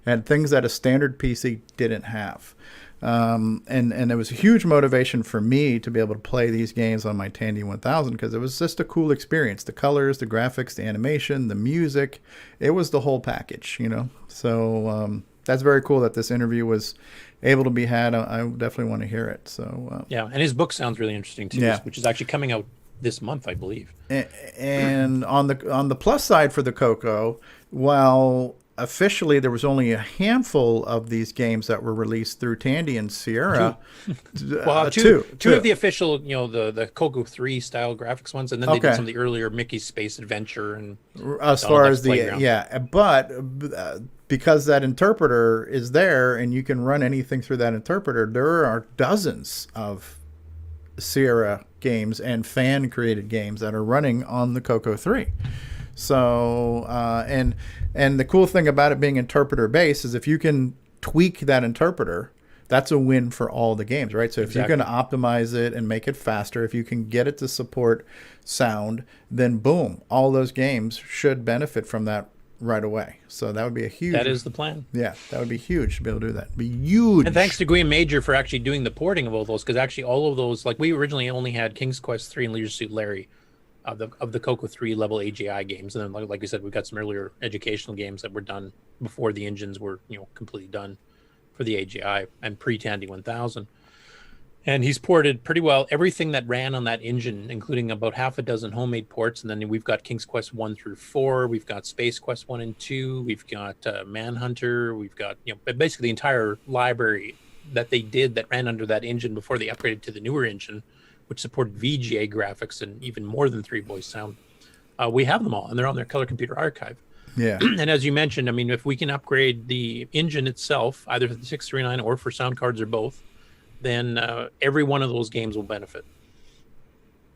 and things that a standard PC didn't have. And it was a huge motivation for me to be able to play these games on my Tandy 1000 because it was just a cool experience. The colors, the graphics, the animation, the music, it was the whole package, you know? So that's very cool that this interview was able to be had. I definitely want to hear it. So yeah, and his book sounds really interesting too, yeah, which is actually coming out this month, I believe. And on the plus side for the CoCo, while officially there was only a handful of these games that were released through Tandy and Sierra. Well, two of the official, you know, the CoCo 3 style graphics ones, and then they did some of the earlier Mickey's Space Adventure and as far as the but because that interpreter is there and you can run anything through that interpreter, there are dozens of Sierra games and fan created games that are running on the CoCo 3. So and the cool thing about it being interpreter based is if you can tweak that interpreter, that's a win for all the games, right? So if you can optimize it and make it faster, if you can get it to support sound, then boom, all those games should benefit from that right away. So that would be a huge... That is the plan. Yeah, that would be huge to be able to do that. It'd be huge. And thanks to Graham Major for actually doing the porting of all those, because actually all of those, like we originally only had King's Quest 3 and Leisure Suit Larry of the CoCo 3 level AGI games. And then like we said, we've got some earlier educational games that were done before the engines were, you know, completely done for the AGI and pre-Tandy 1000. And he's ported pretty well everything that ran on that engine, including about half a dozen homemade ports. And then we've got King's Quest 1 through 4. We've got Space Quest 1 and 2. We've got Manhunter. We've got, you know, basically the entire library that they did that ran under that engine before they upgraded to the newer engine, which supported VGA graphics and even more than 3-voice sound. We have them all, and they're on their Color Computer Archive. Yeah. And as you mentioned, I mean, if we can upgrade the engine itself, either for the 639 or for sound cards or both, then every one of those games will benefit.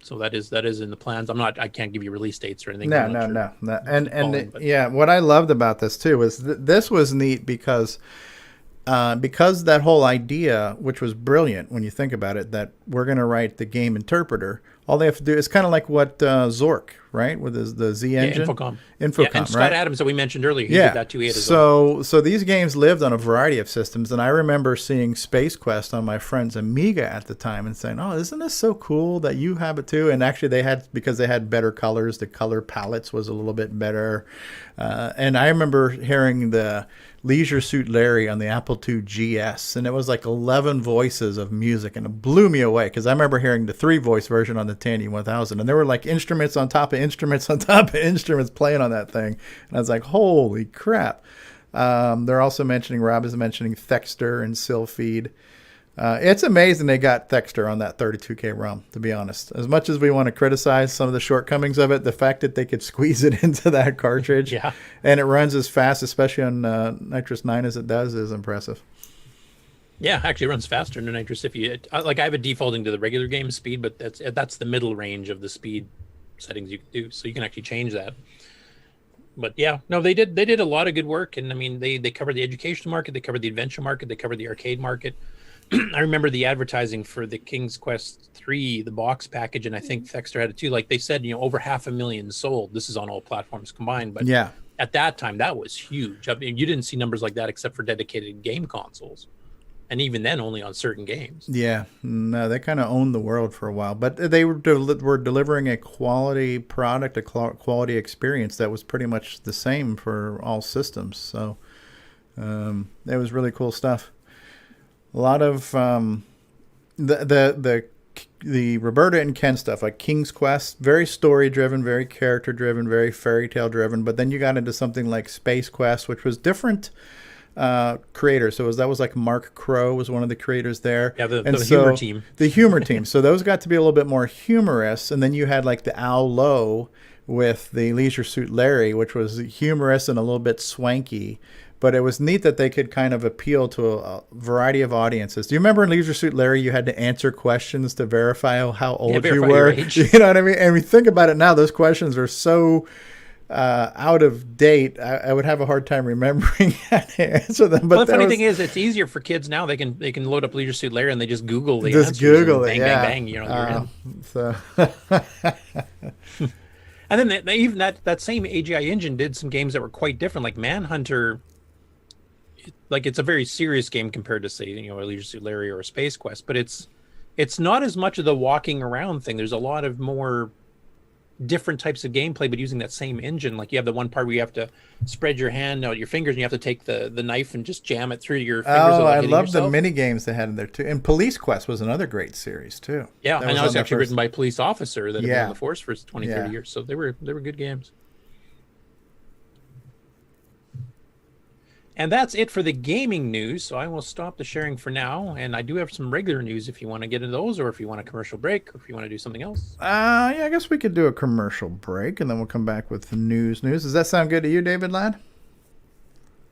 So that is in the plans. I can't give you release dates or anything. No. And what I loved about this too was this was neat because that whole idea, which was brilliant when you think about it, that we're going to write the game interpreter all they have to do is kind of like what Zork, right, with the Z engine. Infocom. Infocom, and Scott right? Adams that we mentioned earlier, he did that 2.8 as well. So these games lived on a variety of systems, and I remember seeing Space Quest on my friend's Amiga at the time and saying, "Oh, isn't this so cool that you have it too?" And actually, because they had better colors, the color palettes was a little bit better. And I remember hearing the Leisure Suit Larry on the Apple II GS, and it was like 11 voices of music, and it blew me away because I remember hearing the 3-voice version on the Tandy 1000, and there were like instruments on top of instruments on top of instruments playing on that thing, and I was like, holy crap. They're also mentioning, Rob is mentioning Thexter and Sylpheed. It's amazing they got Thexter on that 32K ROM, to be honest. As much as we want to criticize some of the shortcomings of it, the fact that they could squeeze it into that cartridge and it runs as fast, especially on Nitrous 9 as it does, is impressive. Yeah, actually it runs faster than Nitrous. If you like, I have it defaulting to the regular game speed, but that's the middle range of the speed settings you can do, so you can actually change that. But yeah, no, they did a lot of good work, and I mean they covered the education market, they covered the adventure market, they covered the arcade market. I remember the advertising for the King's Quest 3, the box package, and I think Thexter had it too. Like they said, over 500,000 sold. This is on all platforms combined, but yeah, at that time that was huge. I mean, you didn't see numbers like that except for dedicated game consoles, and even then only on certain games. Yeah, no, they kind of owned the world for a while, but they were delivering a quality product, a quality experience that was pretty much the same for all systems. So it was really cool stuff. A lot of the Roberta and Ken stuff, like King's Quest, very story driven, very character driven, very fairy tale driven. But then you got into something like Space Quest, which was different creators. So that was like Mark Crow was one of the creators there. Yeah, the humor team. The humor team. So those got to be a little bit more humorous. And then you had like the Al Lowe with the Leisure Suit Larry, which was humorous and a little bit swanky. But it was neat that they could kind of appeal to a variety of audiences. Do you remember in Leisure Suit Larry, you had to answer questions to verify how old you were? You know what I mean? And we think about it now, those questions are so out of date. I would have a hard time remembering how to answer them. But well, the funny thing is, it's easier for kids now. They can load up Leisure Suit Larry and they just Google the answers. Just Google it, bang, yeah. bang, bang. You're in. So. And then even that same AGI engine did some games that were quite different, like Manhunter. Like it's a very serious game compared to, say, a Leisure Suit Larry or a Space Quest, but it's not as much of the walking around thing. There's a lot of more different types of gameplay, but using that same engine. Like you have the one part where you have to spread your hand out your fingers, and you have to take the knife and just jam it through your fingers. Oh, I love the mini games they had in there too. And Police Quest was another great series too. Yeah, and that was actually written by a police officer that had been on the force for 20, 30 years. So they were good games. And that's it for the gaming news. So I will stop the sharing for now. And I do have some regular news if you want to get into those, or if you want a commercial break, or if you want to do something else. Yeah, I guess we could do a commercial break, and then we'll come back with the news. Does that sound good to you, David Ladd?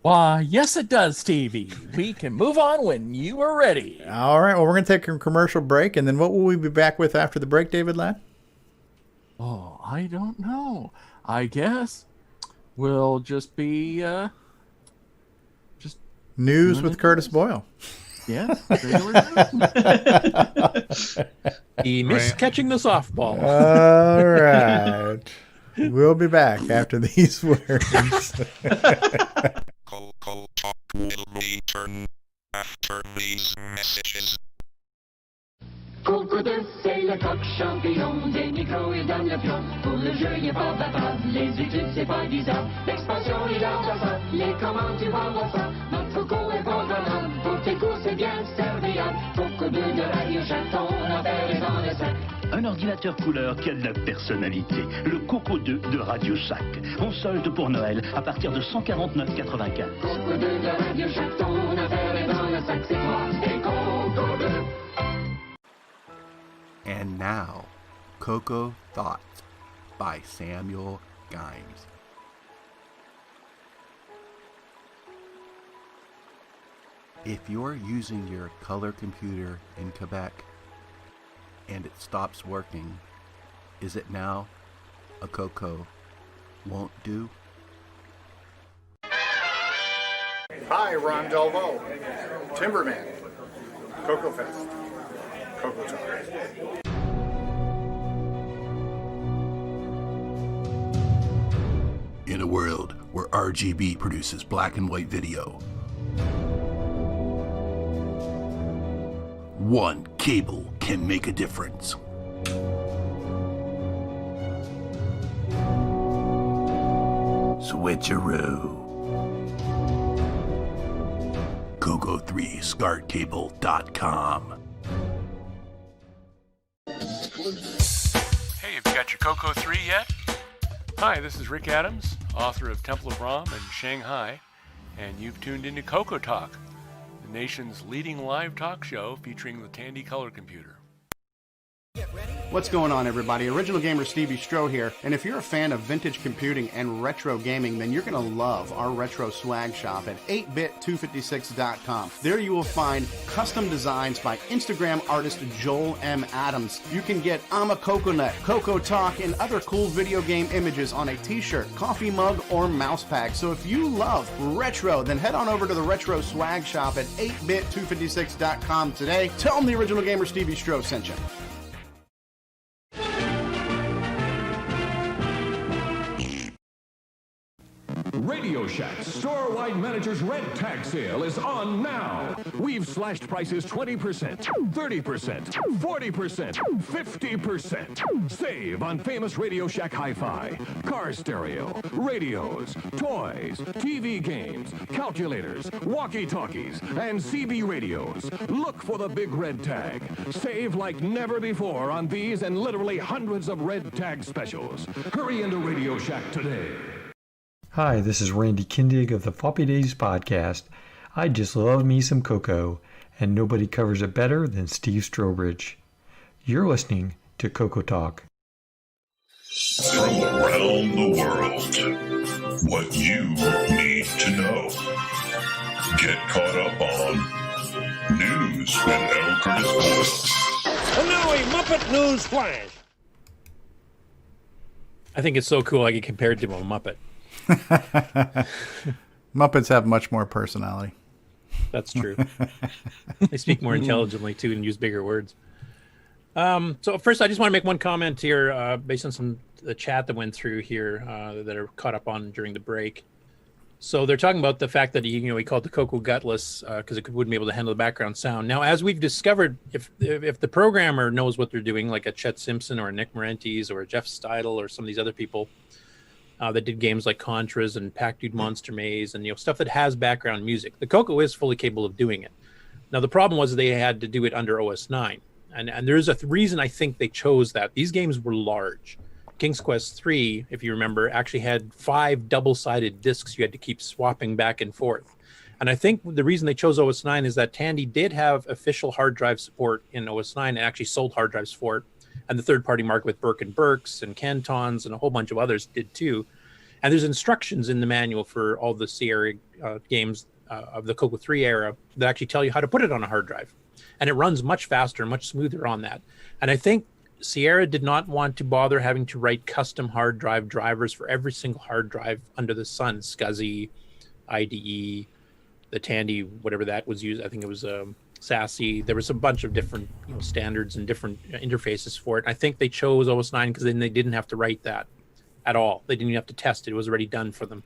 Why, yes, it does, Stevie. We can move on when you are ready. All right. Well, we're going to take a commercial break, and then what will we be back with after the break, David Ladd? Oh, I don't know. I guess we'll just be... News with Curtis Boyle. Yes. He missed catching the softball. All right. We'll be back after these words. CoCo Talk will return after these messages. CoCo c'est le coq champignon, des micros et dans le pion. Pour le jeu, il est pas battant, les études, c'est pas bizarre. L'expansion, il a ça, les commandes, tu vas voir ça. Notre CoCo est pas banal, pour tes cours, c'est bien serviable. CoCo 2 de Radio Shack, ton affaire est dans le sac. Un ordinateur couleur qui a de la personnalité. Le CoCo 2 de Radio Shack. On solde pour Noël à partir de 149,95. CoCo 2 de Radio Shack, ton affaire est dans le sac. C'est toi et CoCo 2. And now, CoCo Thoughts by Samuel Gimes. If you're using your color computer in Quebec and it stops working, is it now a CoCo won't do? Hi, Ron Delvaux, Timberman, CoCo Fest, CoCoTALK. a world where RGB produces black and white video. One cable can make a difference. Switcheroo. CoCo3ScartCable.com. Hey, have you got your CoCo 3 yet? Hi, this is Rick Adams, author of Temple of Rom and Shanghai, and you've tuned into CoCoTALK, the nation's leading live talk show featuring the Tandy color computer. What's going on, everybody? Original Gamer Stevie Stroh here, and if you're a fan of vintage computing and retro gaming, then you're going to love our retro swag shop at 8bit256.com. There you will find custom designs by Instagram artist Joel M. Adams. You can get I'm a Coconut, CoCoTALK, and other cool video game images on a t-shirt, coffee mug, or mouse pad. So if you love retro, then head on over to the retro swag shop at 8bit256.com today. Tell them the Original Gamer Stevie Stroh sent you. Radio Shack's store-wide manager's red tag sale is on now. We've slashed prices 20%, 30%, 40%, 50%. Save on famous Radio Shack hi-fi, car stereo, radios, toys, TV games, calculators, walkie-talkies, and CB radios. Look for the big red tag. Save like never before on these and literally hundreds of red tag specials. Hurry into Radio Shack today. Hi, this is Randy Kindig of the Floppy Days podcast. I just love me some CoCo, and nobody covers it better than Steve Strobridge. You're listening to CoCoTALK. From around the world, what you need to know. Get caught up on News with L. Curtis Boyle. And now a Muppet News Flash. I think it's so cool I get compared to a Muppet. Muppets have much more personality. That's true. They speak more intelligently too and use bigger words. So first, I just want to make one comment here, based on the chat that went through here that are caught up on during the break. So they're talking about the fact that he called the CoCo gutless because it wouldn't be able to handle the background sound. Now, as we've discovered, if the programmer knows what they're doing, like a Chet Simpson or a Nick Marentes or a Jeff Steidel or some of these other people. That did games like Contras and Pac Dude Monster Maze and stuff that has background music. The CoCo is fully capable of doing it. Now the problem was they had to do it under OS 9, and there's a reason I think they chose that. These games were large. King's Quest 3, if you remember, actually had 5 double-sided discs you had to keep swapping back and forth. And I think the reason they chose OS 9 is that Tandy did have official hard drive support in OS 9 and actually sold hard drives for it. And the third-party market with Burke and Burks and Cantons and a whole bunch of others did too. And there's instructions in the manual for all the Sierra games of the CoCo 3 era that actually tell you how to put it on a hard drive. And it runs much faster and much smoother on that. And I think Sierra did not want to bother having to write custom hard drive drivers for every single hard drive under the sun. SCSI, IDE, the Tandy, whatever that was used. I think it was SASE. There was a bunch of different standards and different interfaces for it. I think they chose OS 9 because then they didn't have to write that at all. They didn't even have to test it. It was already done for them.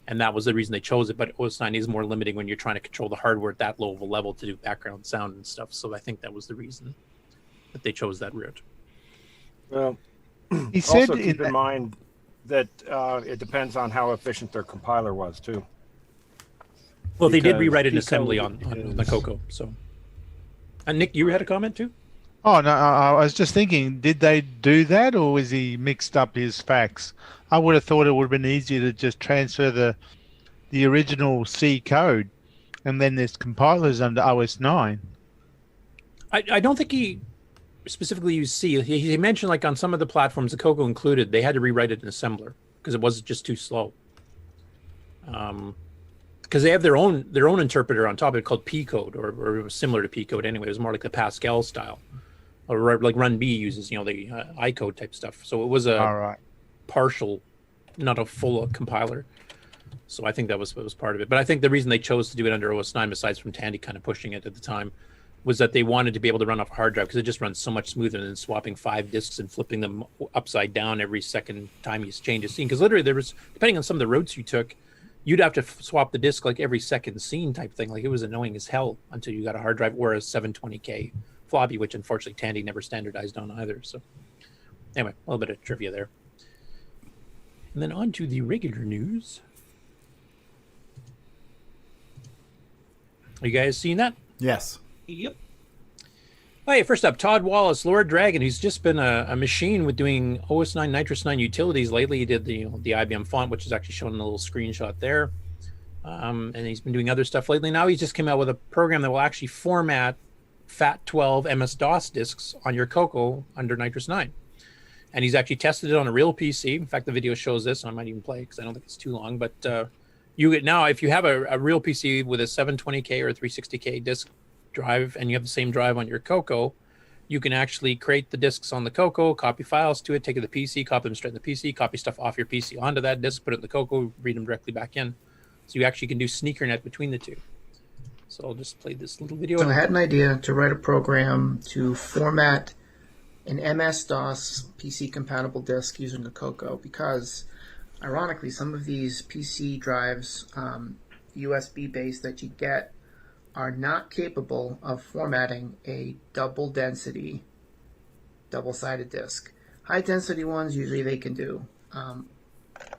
And that was the reason they chose it. But OS 9 is more limiting when you're trying to control the hardware at that low of a level to do background sound and stuff. So I think that was the reason that they chose that route. Well, he said also keep in mind that it depends on how efficient their compiler was too. Well, they did rewrite an assembly on the CoCo. So, and Nick, you had a comment too? Oh, no, I was just thinking, did they do that or was he mixed up his facts? I would have thought it would have been easier to just transfer the original C code and then there's compilers under OS 9. I don't think he specifically used C. He mentioned like on some of the platforms, the CoCo included, they had to rewrite it in assembler because it was just too slow. Because they have their own interpreter on top of it called P code or similar to P code anyway. It was more like the Pascal style. Or like Run B uses, the I code type stuff. So it was a partial, not a full compiler. So I think that was part of it. But I think the reason they chose to do it under OS 9, besides from Tandy kind of pushing it at the time, was that they wanted to be able to run off a hard drive because it just runs so much smoother than swapping 5 disks and flipping them upside down every second time you change a scene. Because literally there was, depending on some of the routes you took, you'd have to swap the disk like every second scene type thing. Like it was annoying as hell until you got a hard drive or a 720K floppy, which unfortunately Tandy never standardized on either. So anyway, a little bit of trivia there. And then on to the regular news. Are you guys seeing that? Yes. Yep. Hey, first up, Todd Wallace, Lord Dragon, who's just been a machine with doing OS 9, Nitrous 9 utilities. Lately, he did the IBM font, which is actually shown in a little screenshot there. And he's been doing other stuff lately. Now he just came out with a program that will actually format FAT12 MS-DOS disks on your CoCo under Nitrous 9. And he's actually tested it on a real PC. In fact, the video shows this, and I might even play it because I don't think it's too long. But you get now, if you have a real PC with a 720K or a 360K disk drive, and you have the same drive on your CoCo, you can actually create the disks on the CoCo, copy files to it, take it to the PC, copy them straight in the PC, copy stuff off your PC onto that disk, put it in the CoCo, read them directly back in. So you actually can do sneaker net between the two. So I'll just play this little video. So I had an idea to write a program to format an MS-DOS PC-compatible disk using a CoCo because, ironically, some of these PC drives, USB-based that you get, are not capable of formatting a double-density, double-sided disk. High-density ones, usually they can do.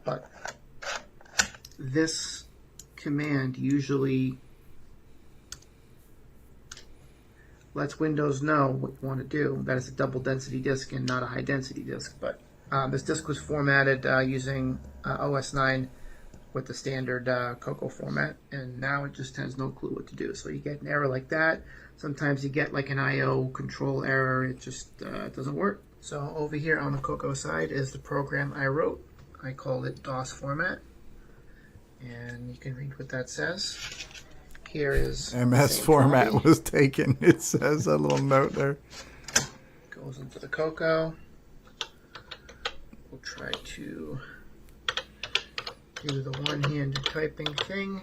But this command usually lets Windows know what you want to do. That is a double-density disk and not a high-density disk. But this disk was formatted using OS 9 with the standard CoCo format, and now it just has no clue what to do. So you get an error like that. Sometimes you get like an I/O control error. It just doesn't work. So over here on the CoCo side is the program I wrote. I called it DOS format, and you can read what that says. Here is MS format copy. Was taken. It says a little note there. Goes into the CoCo. We'll try to do the one-handed typing thing.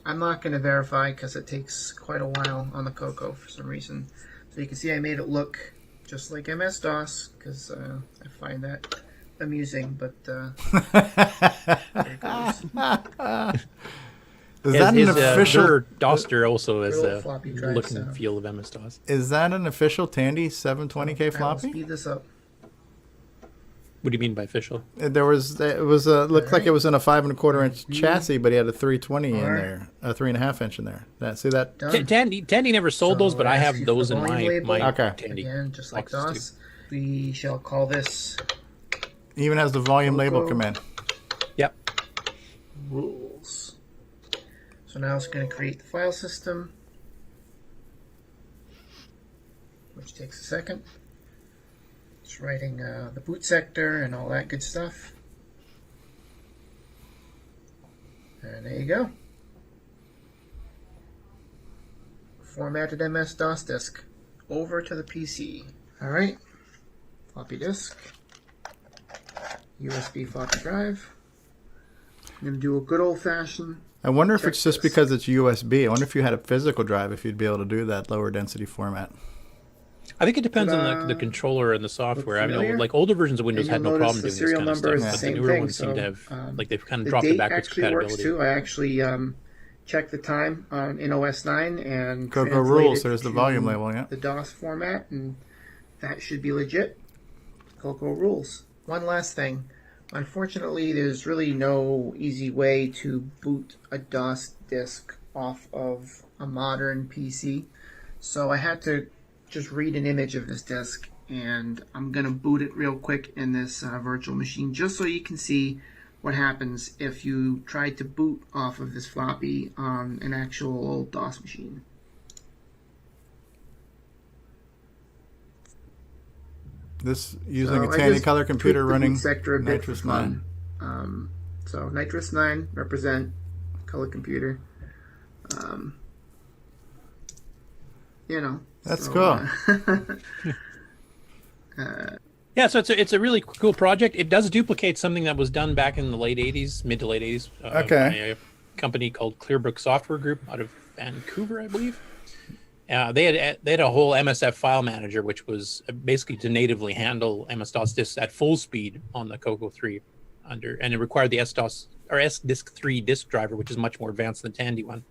I'm not going to verify because it takes quite a while on the CoCo for some reason. So you can see I made it look just like MS-DOS because I find that amusing, but there it goes. Is that an official Doster also has a look and sound. feel of MS-DOS? Is that an official Tandy 720K I'll floppy? speed this up. What do you mean by official? It looked like it was in a 5 1/4 inch chassis, but he had a 320 in there, a 3.5 inch in there. See that? Tandy never sold those, but I have those in my Tandy. Again, just like DOS. We shall call this. Even has the volume CoCo label command. Yep. Rules. So now it's going to create the file system, which takes a second. It's writing the boot sector and all that good stuff. And there you go. Formatted MS-DOS disk over to the PC. Alright. Floppy disk. USB floppy drive. I'm going to do a good old-fashioned. I wonder if it's just because it's USB. I wonder if you had a physical drive, if you'd be able to do that lower density format. I think it depends on the controller and the software. I know, like older versions of Windows had no problem doing this kind of stuff, but the newer ones seem to have, like, they've kind of dropped the backwards compatibility. Works too. I actually checked the time in OS 9 and CoCo rules. There's the volume label, yeah. The DOS format, and that should be legit. CoCo rules. One last thing. Unfortunately, there's really no easy way to boot a DOS disk off of a modern PC, so I had to just read an image of this disk, and I'm going to boot it real quick in this virtual machine just so you can see what happens if you try to boot off of this floppy on an actual old DOS machine. This using a Tandy color computer running sector a bit Nitrous for fun. So Nitrous 9 represent color computer. You know. That's cool. Yeah, so it's a really cool project. It does duplicate something that was done back in the late 80s, mid to late 80s. Okay. By a company called Clearbrook Software Group out of Vancouver, I believe. They had a whole MSF file manager, which was basically to natively handle MS-DOS disks at full speed on the CoCo 3 and it required the S-DOS or S-Disk 3 disk driver, which is much more advanced than the Tandy one.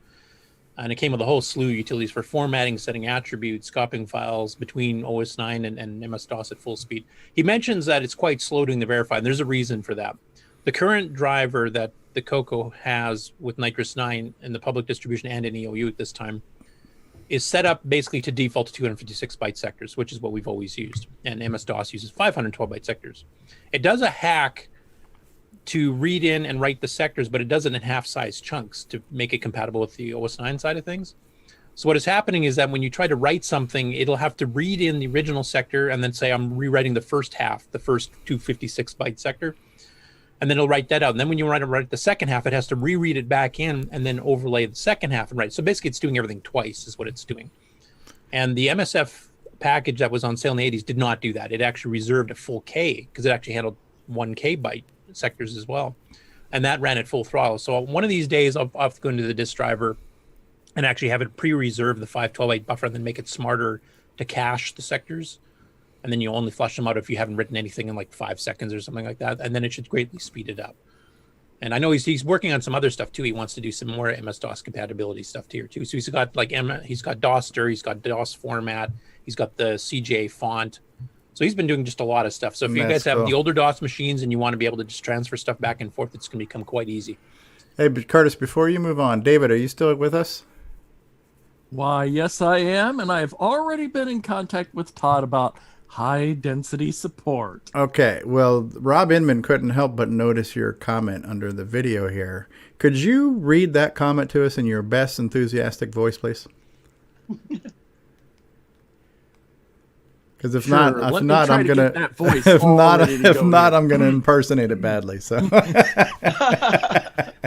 And it came with a whole slew of utilities for formatting, setting attributes, copying files between OS 9 and MS-DOS at full speed. He mentions that it's quite slow doing the verify, and there's a reason for that. The current driver that the CoCo has with Nitrous 9 in the public distribution and in EOU at this time is set up basically to default to 256 byte sectors, which is what we've always used. And MS-DOS uses 512 byte sectors. It does a hack to read in and write the sectors, but it does it in half-size chunks to make it compatible with the OS 9 side of things. So what is happening is that when you try to write something, it'll have to read in the original sector and then say, I'm rewriting the first half, the first 256 byte sector. And then it'll write that out. And then when you write the second half, it has to reread it back in and then overlay the second half and write. So basically it's doing everything twice is what it's doing. And the MSF package that was on sale in the 80s did not do that. It actually reserved a full K because it actually handled 1K byte sectors as well. And that ran at full throttle. So one of these days I'll have to go into the disk driver and actually have it pre-reserve the 512 byte buffer and then make it smarter to cache the sectors. And then you only flush them out if you haven't written anything in like 5 seconds or something like that. And then it should greatly speed it up. And I know he's working on some other stuff too. He wants to do some more MS-DOS compatibility stuff here too. So he's got he's got DOSter, he's got DOS format, he's got the CJ font. So he's been doing just a lot of stuff. So if you guys have the older DOS machines and you want to be able to just transfer stuff back and forth, it's going to become quite easy. Hey, but Curtis, before you move on, David, are you still with us? Why, yes, I am. And I've already been in contact with Todd about high density support. Okay, well, Rob Inman couldn't help but notice your comment under the video here. Could you read that comment to us in your best enthusiastic voice, please? Because if not, I'm gonna. If not, I'm gonna impersonate it badly. So.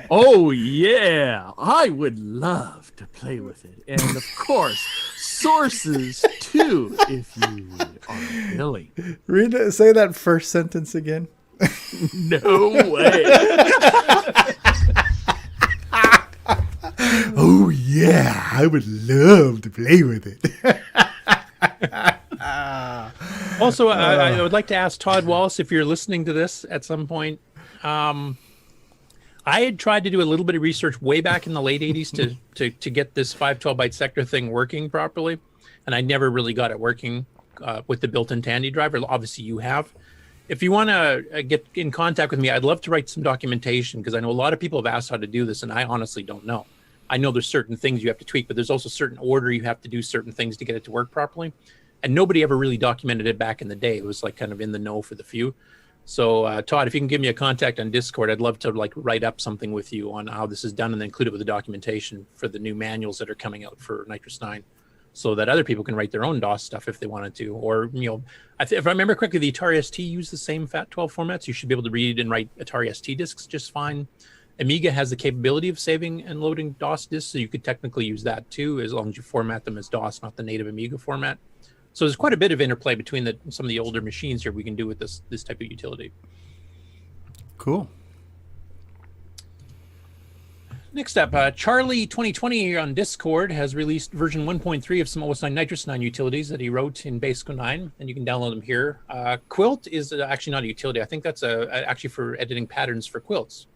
Oh yeah, I would love to play with it, and of course, sources too, if you are willing. Say that first sentence again. No way. Oh yeah, I would love to play with it. Also, I would like to ask Todd Wallace if you're listening to this at some point. I had tried to do a little bit of research way back in the late 80s to get this 512 byte sector thing working properly, and I never really got it working with the built-in Tandy driver. Obviously, you have. If you want to get in contact with me, I'd love to write some documentation because I know a lot of people have asked how to do this, and I honestly don't know. I know there's certain things you have to tweak, but there's also certain order you have to do certain things to get it to work properly. And nobody ever really documented it back in the day. It was like kind of in the know for the few. So Todd, if you can give me a contact on Discord, I'd love to like write up something with you on how this is done and then include it with the documentation for the new manuals that are coming out for Nitrous 9 so that other people can write their own DOS stuff if they wanted to. Or, you know, if I remember correctly, the Atari ST used the same FAT12 formats. You should be able to read and write Atari ST disks just fine. Amiga has the capability of saving and loading DOS disks, so you could technically use that too, as long as you format them as DOS, not the native Amiga format. So there's quite a bit of interplay between some of the older machines here we can do with this type of utility. Cool. Next up, Charlie 2020 here on Discord has released version 1.3 of some OS 9 Nitrous 9 utilities that he wrote in Basic 9, and you can download them here. Quilt is actually not a utility. I think that's actually for editing patterns for quilts,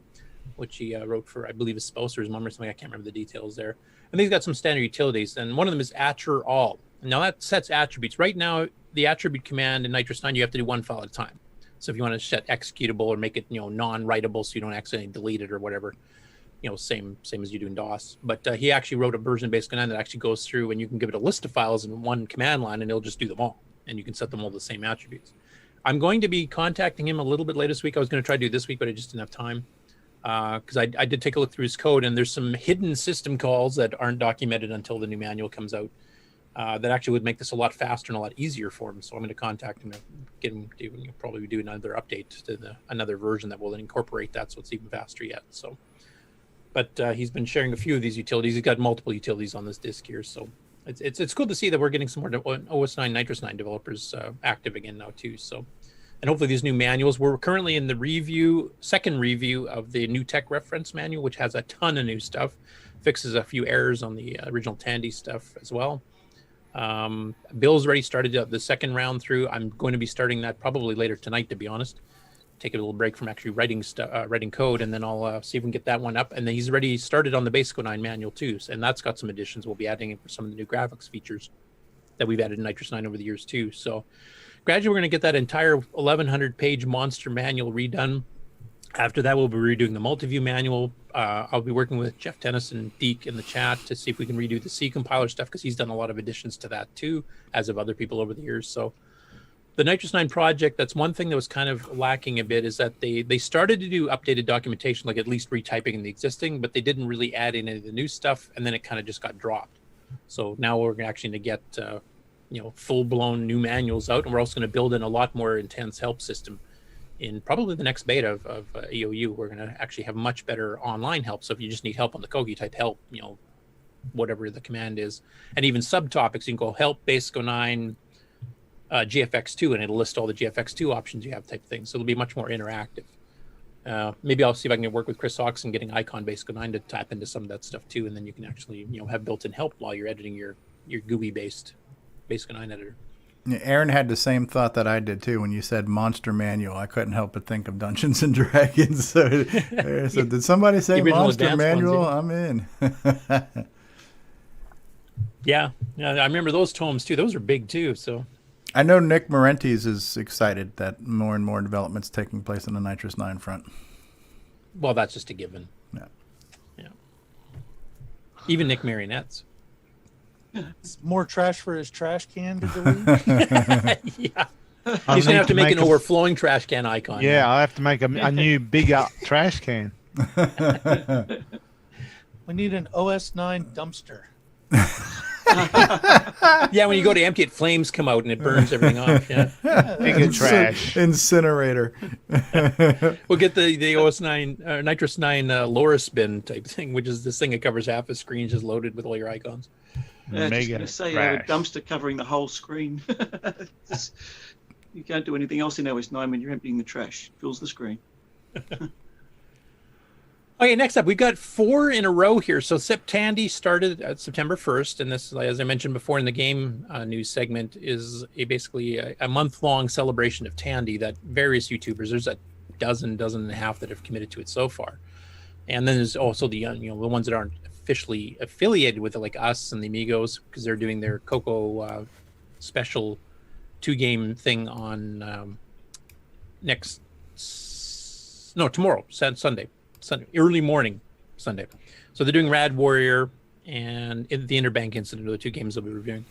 which he wrote for, I believe, his spouse or his mom or something. I can't remember the details there. And he's got some standard utilities, and one of them is Atcher All. Now that sets attributes. Right now, the attribute command in Nitrous 9, you have to do one file at a time. So if you want to set executable or make it, you know, non-writable so you don't accidentally delete it or whatever, you know, same as you do in DOS. But he actually wrote a version of Basic 9 that actually goes through and you can give it a list of files in one command line and it'll just do them all. And you can set them all the same attributes. I'm going to be contacting him a little bit later this week. I was going to try to do this week, but I just didn't have time. Because I did take a look through his code and there's some hidden system calls that aren't documented until the new manual comes out. That actually would make this a lot faster and a lot easier for him. So I'm going to contact him to get him to probably do another update to another version that will incorporate that, so it's even faster yet. So, but he's been sharing a few of these utilities. He's got multiple utilities on this disk here, so it's cool to see that we're getting some more OS 9 Nitrous 9 developers active again now too. So, and hopefully these new manuals. We're currently in the second review of the new tech reference manual, which has a ton of new stuff, fixes a few errors on the original Tandy stuff as well. Bill's already started the second round through. I'm going to be starting that probably later tonight, to be honest. Take a little break from actually writing code, and then I'll see if we can get that one up. And then he's already started on the Basic 09 manual too, and that's got some additions. We'll be adding for some of the new graphics features that we've added in Nitrous 9 over the years too. So gradually we're going to get that entire 1,100 page monster manual redone. After that, we'll be redoing the multi-view manual. I'll be working with Jeff Tennis and Deke in the chat to see if we can redo the C compiler stuff, because he's done a lot of additions to that too, as of other people over the years. So the Nitrous 9 project, that's one thing that was kind of lacking a bit, is that they started to do updated documentation, like at least retyping in the existing, but they didn't really add in any of the new stuff, and then it kind of just got dropped. So now we're actually going to get full-blown new manuals out, and we're also going to build in a lot more intense help system in probably the next beta of EOU. We're going to actually have much better online help. So if you just need help on the code, you type help, whatever the command is, and even subtopics, you can go help Basic 09 GFX2, and it'll list all the GFX2 options you have, type thing. So it'll be much more interactive. Maybe I'll see if I can work with Chris Hawks and getting Icon Basic 09 to tap into some of that stuff too, and then you can actually have built-in help while you're editing your GUI-based Basic 09 editor. Aaron had the same thought that I did too when you said Monster Manual. I couldn't help but think of Dungeons and Dragons. So did somebody say Monster Manual? I'm in. Yeah, I remember those tomes too. Those are big too. So I know Nick Marentes is excited that more and more development's taking place on the Nitrous 9 front. Well, that's just a given. Yeah. Even Nick Marionettes. It's more trash for his trash can to delete. Yeah. He's going to have to make an overflowing trash can icon. Yeah, I have to make a new bigger trash can. We need an OS9 dumpster. Yeah, when you go to empty it, flames come out and it burns everything off. Yeah, bigger trash. Incinerator. We'll get the OS9 Nitrous 9 Loris bin type thing, which is this thing that covers half a screen, just loaded with all your icons. Yeah, I was just going to say a dumpster covering the whole screen. You can't do anything else in OS9 when you're emptying the trash. Fills the screen. Okay, next up, we've got 4 in a row here. So SepTandy started at September 1st, and this, as I mentioned before in the game news segment, is basically a month-long celebration of Tandy that various YouTubers, there's a dozen and a half that have committed to it so far. And then there's also the the ones that aren't officially affiliated with it, like us and the Amigos, because they're doing their CoCo special 2-game thing on tomorrow, Sunday, early morning Sunday. So they're doing Rad Warrior and the Interbank Incident are the 2 games they'll be reviewing.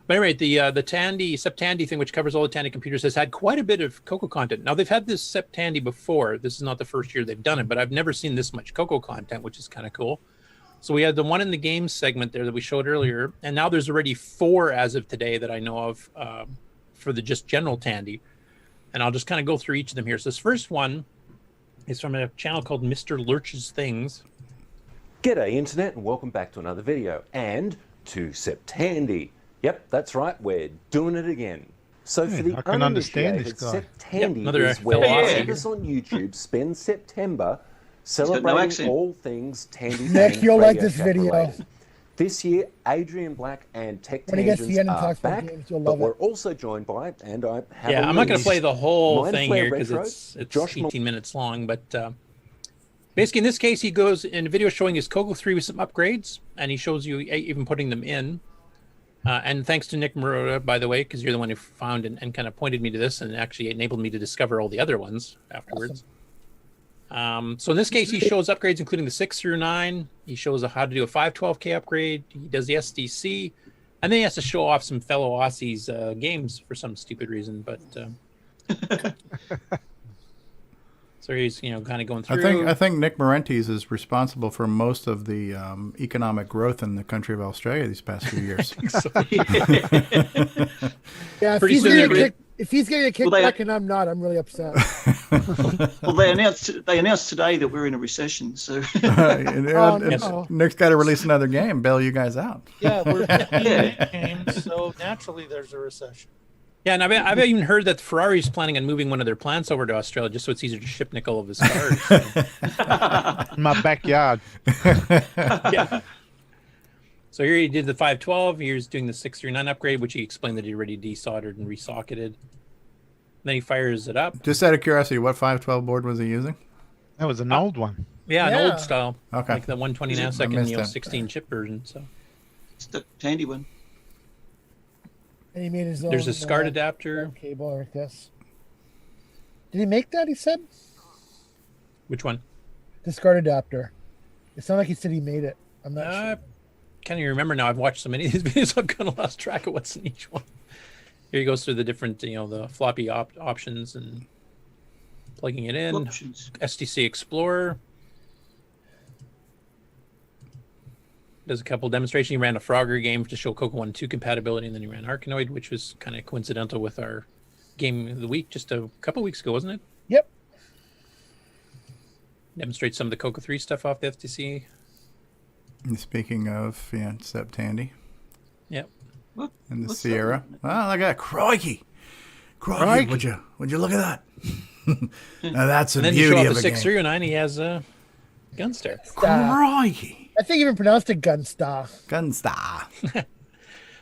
But anyway, the Tandy, SepTandy thing, which covers all the Tandy computers, has had quite a bit of CoCo content. Now, they've had this SepTandy before. This is not the first year they've done it, but I've never seen this much CoCo content, which is kind of cool. So we had the one in the games segment there that we showed earlier, and now there's already 4 as of today that I know of for the just general Tandy. And I'll just kind of go through each of them here. So this first one is from a channel called Mr. Lurchs Things. G'day Internet, and welcome back to another video, and to SepTandy. Yep, that's right, we're doing it again. So for the I can understand this uninitiated, guy. SepTandy is where creators on YouTube spend September celebrating all things Tandy. Nick, you'll like this video. Related. This year, Adrian Black and Tech Tangents are back, but we're also joined by, and I have I'm not going to play the whole Mind thing Flare here because Retro, it's 18 minutes long, but basically in this case, he goes in a video showing his CoCo 3 with some upgrades, and he shows you even putting them in. And thanks to Nick Marotta, by the way, because you're the one who found and kind of pointed me to this and actually enabled me to discover all the other ones afterwards. Awesome. So in this case, he shows upgrades, including the 6 through 9. He shows how to do a 512K upgrade. He does the SDC. And then he has to show off some fellow Aussies games for some stupid reason. But so he's, kind of going through. I think Nick Marentes is responsible for most of the economic growth in the country of Australia these past few years. Yeah, if he's getting a kickback and I'm not, I'm really upset. Well, they announced today that we're in a recession. So Nick's got to release another game, bail you guys out. Yeah, we're games, so naturally there's a recession. Yeah, and I've even heard that Ferrari's planning on moving one of their plants over to Australia just so it's easier to ship Nick all of his cars. My backyard. Yeah. So here he did the 512. Here's doing the 639 upgrade, which he explained that he already desoldered and resocketed. Then he fires it up. Just out of curiosity, what 512 board was he using? That was an old one. Yeah, an old style. Okay. Like the 120 I nanosecond, missed it. 16 chip version. So it's the Tandy one. And he made his own. There's a SCART adapter. Cable like this. Did he make that? He said. Which one? The SCART adapter. It sounded like he said he made it. I'm not sure. Can't even remember now. I've watched so many of these videos, I've kind of lost track of what's in each one. Here he goes through the different, the floppy options and plugging it in. Options. STC Explorer. Does a couple demonstrations. He ran a Frogger game to show CoCo 1 and 2 compatibility, and then he ran Arkanoid, which was kind of coincidental with our game of the week just a couple weeks ago, wasn't it? Yep. Demonstrate some of the CoCo 3 stuff off the FTC. And speaking of, SepTandy. Yep. And the Sierra. Wow, look at that. Crikey. Crikey. Would you look at that? Now that's the and then beauty you show off of the a game. 639, he has a Gunstar. Crikey. I think he even pronounced it Gunstar. Gunstar.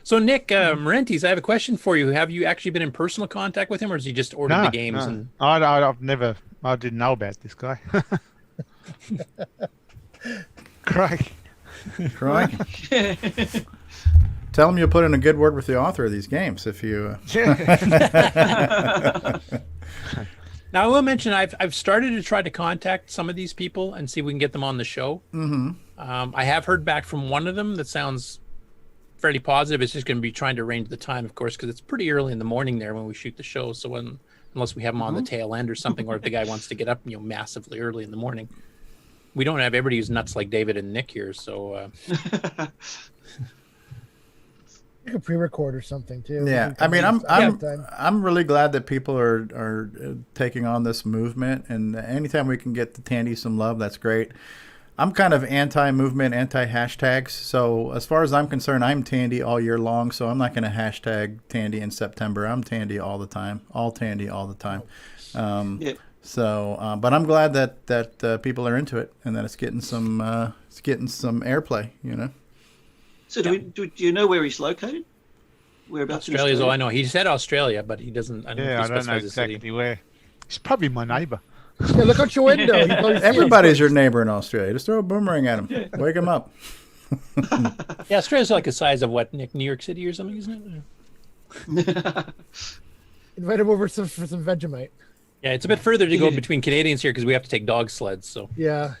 So Nick Marentes, I have a question for you. Have you actually been in personal contact with him, or has he just ordered the games? No. And I've never. I didn't know about this guy. Crikey. Crikey. Tell him you'll put in a good word with the author of these games if you. Now I will mention I've started to try to contact some of these people and see if we can get them on the show. Mm-hmm. I have heard back from one of them that sounds fairly positive. It's just going to be trying to arrange the time, of course, because it's pretty early in the morning there when we shoot the show. So unless we have him on the tail end or something, or if the guy wants to get up, massively early in the morning, we don't have everybody who's nuts like David and Nick here. So You could pre-record or something too. Yeah, I mean, I'm really glad that people are taking on this movement, and anytime we can get the Tandy some love, that's great. I'm kind of anti-movement, anti-hashtags, so as far as I'm concerned, I'm Tandy all year long, so I'm not going to hashtag Tandy in September. I'm Tandy all the time, all Tandy all the time. So, but I'm glad that people are into it and that it's getting some airplay, So do you know where he's located? Whereabouts in Australia's all I know. He said Australia, but he doesn't. I don't know if he I don't know specifies the city. exactly where. He's probably my neighbour. Yeah, look out your window. Everybody's your neighbor in Australia. Just throw a boomerang at him. Wake him up. Yeah, Australia's like the size of what, Nick, New York City or something, isn't it? Invite him over for some Vegemite. Yeah, it's a bit further to go between Canadians here because we have to take dog sleds. So yeah.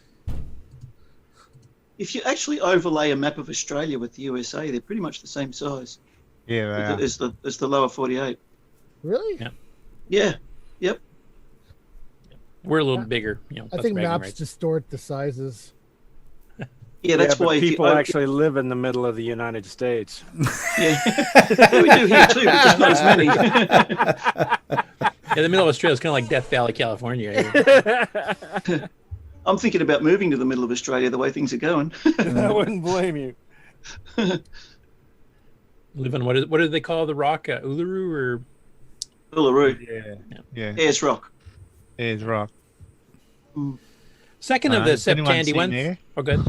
If you actually overlay a map of Australia with the USA, they're pretty much the same size. Yeah, as the lower 48. Really? Yeah. Yeah. Yep. We're a little bigger. I think maps distort the sizes. Yeah, that's why people actually live in the middle of the United States. Yeah, we do here too, but just not as many. Yeah, the middle of Australia is kind of like Death Valley, California. I'm thinking about moving to the middle of Australia the way things are going. I wouldn't blame you. Live on what do they call the rock? Uluru or Uluru? Yeah. Ayers Rock. Ayers Rock. Second of the has anyone SepTandy seen one. there? Oh, good.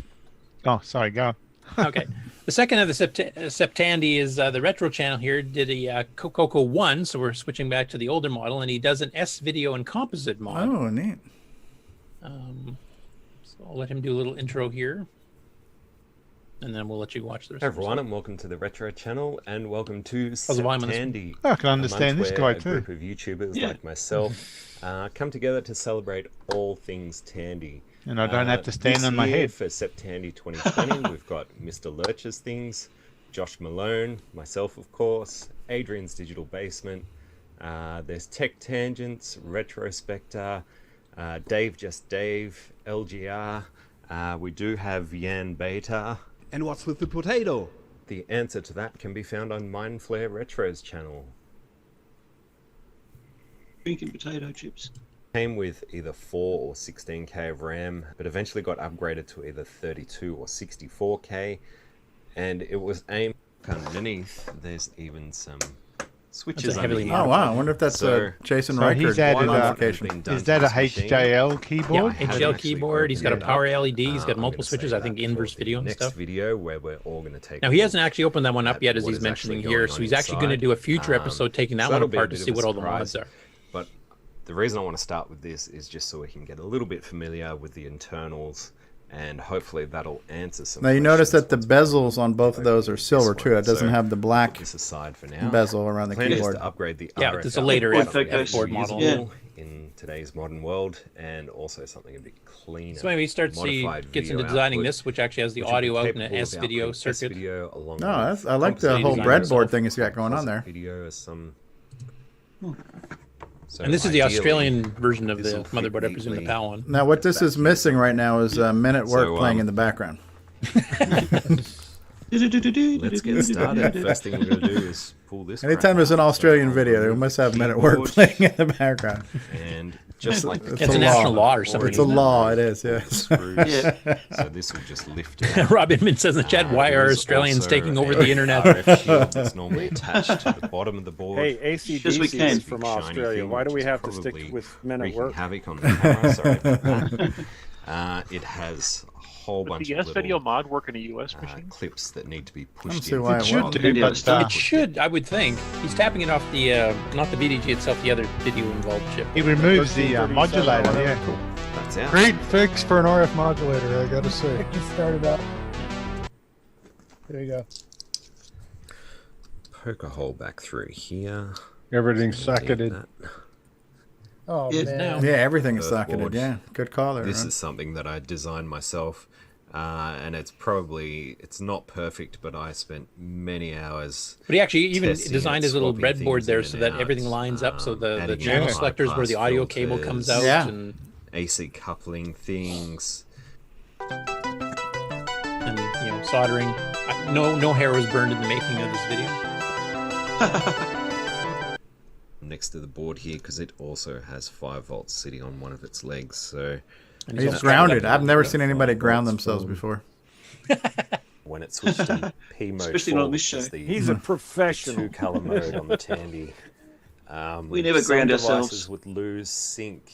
Oh, sorry, go. Okay. The second of the SepTandy is the retro channel here. Did a CoCo 1, so we're switching back to the older model, and he does an S video and composite mod. Oh, neat. So I'll let him do a little intro here, and then we'll let you watch the rest. Hey everyone, and welcome to the Retro Channel, and welcome to the volume on this one? SepTandy. I can understand this guy too. A group of YouTubers like myself come together to celebrate all things Tandy. And I don't have to stand this on my year head. For SepTandy 2020, we've got Mr. Lurchs Things, Josh Malone, myself of course, Adrian's Digital Basement. There's Tech Tangents, Retrospector, Dave Just Dave, LGR. We do have Yan Beta. And what's with the potato? The answer to that can be found on Mindflare Retro's channel. Drinking potato chips. Came with either 4 or 16K of RAM, but eventually got upgraded to either 32 or 64K, and it was aimed underneath. There's even some switches heavily under here. Oh wow! I wonder if that's a Jason Reichert modification. Is that a HJL keyboard? Yeah, HJL keyboard. He's got a power LED. He's got multiple switches. I think inverse video and next stuff. video where we're all going to take. Now he hasn't actually opened that one up yet, as he's mentioning here. So he's actually going to do a future episode taking that one apart to see what all the mods are. But the reason I want to start with this is just so we can get a little bit familiar with the internals, and hopefully that'll answer some. Now you notice that the bezels on both of those are silver too. It doesn't have the black this aside for now. bezel around the Plan is keyboard. to upgrade the Yeah, RF it's a later output F-board model. in today's modern world, and also something a bit cleaner. So maybe he starts gets into designing this, which actually has the audio out in an S-video circuit. No, I like the whole breadboard thing he's got going on there. Video as some. So And this is the ideally, Australian version of the this will motherboard, I presume the PAL one. Now what this is missing right now is Men at Work playing in the background. Let's get started. First thing we're going to do is pull this. Anytime there's an Australian video, they must have Men at Work playing in the background. And just like it's a national law or something. It's a law. It is. Yes. So this will just lift it. Rob Inman says in the chat, "Why are Australians taking over the internet?" RF shield that's normally attached to the bottom of the board. Hey, ACDC is from Australia. Why do we have to stick with Men at Work? Havoc on the camera. Sorry about that. It has a whole bunch the of S-video little mod work in a US machine? clips that need to be pushed see in. why it should won't. do, but it should, I would think. He's tapping it off the, not the VDG itself, the other video involved chip. He removes the modulator, yeah. Cool. That's out. Great fix for an RF modulator, I gotta say. You start it up. There you go. Poke a hole back through here. Everything's socketed. Oh, man. Yeah, everything is socketed. Board. Yeah, good call there. This Ron. is something that I designed myself, and it's not perfect, but I spent many hours. But he actually even testing designed it, his little swapping breadboard things there in so and that out, everything lines up, so the adding channel in selectors where the audio bypass cable comes out. filters, And AC coupling things. and soldering. No hair was burned in the making of this video. Next to the board here, because it also has 5 volts sitting on one of its legs. So He's grounded. I've never seen anybody ground themselves before. When it's switched to P mode, Especially not on this show. He's a professional. 2-color mode on the Tandy. We never ground some ourselves. devices would lose sync.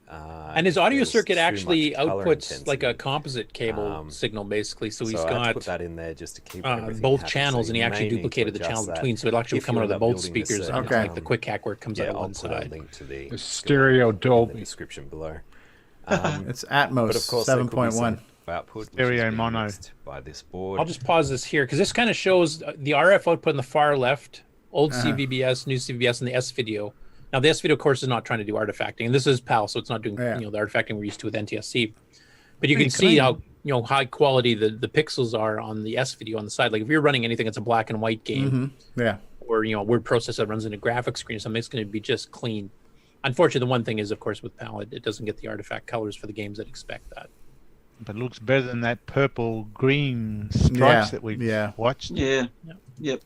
And his audio There's circuit too actually much color outputs like a intensity. composite cable signal, basically. So he's I had to got put that in there just to keep both happy. channels, So and he you actually may need to duplicated the adjust channel that. between, so it'll actually If come you out of the end up both building a speakers, certain and it's like the quick hack where it comes out of I'll one put a side. link to the stereo in the Dolby. description below. It's Atmos But of course, there could be 7.1. some output, which Stereo is being mono. mixed by this board. I'll just pause this here because this kind of shows the RF output on the far left, old CVBS, new CVBS, and the S video. Now the S video, of course, is not trying to do artifacting, and this is PAL, so it's not doing the artifacting we're used to with NTSC. But you can see how high quality the pixels are on the S video on the side. Like if you're running anything that's a black and white game, Yeah. or a word processor that runs in a graphics screen or something, it's going to be just clean. Unfortunately, the one thing is, of course, with PAL, it doesn't get the artifact colors for the games that expect that. But it looks better than that purple-green stripes that we've watched. Yeah. Yep.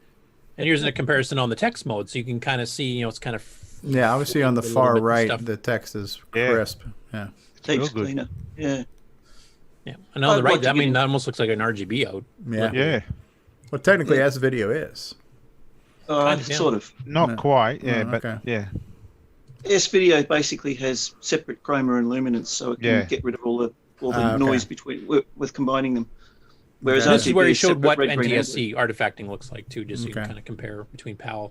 And here's a comparison on the text mode, so you can kind of see, it's kind of... Yeah, obviously on the a little far bit and right, stuff. the text is crisp. Yeah. Takes good. cleaner. Yeah. Yeah. And on the I'd right, like to that get- almost looks like an RGB out. Yeah. Yeah. Well, technically, S video is. Sort of. Not quite, yeah, Oh, but okay. yeah. S video basically has separate chroma and luminance, so it can get rid of all the okay. noise between with combining them. Whereas This is where he RGB showed what separate red, green, and NTSC artifacting looks like, too, just so you can Okay. kind of compare between PAL.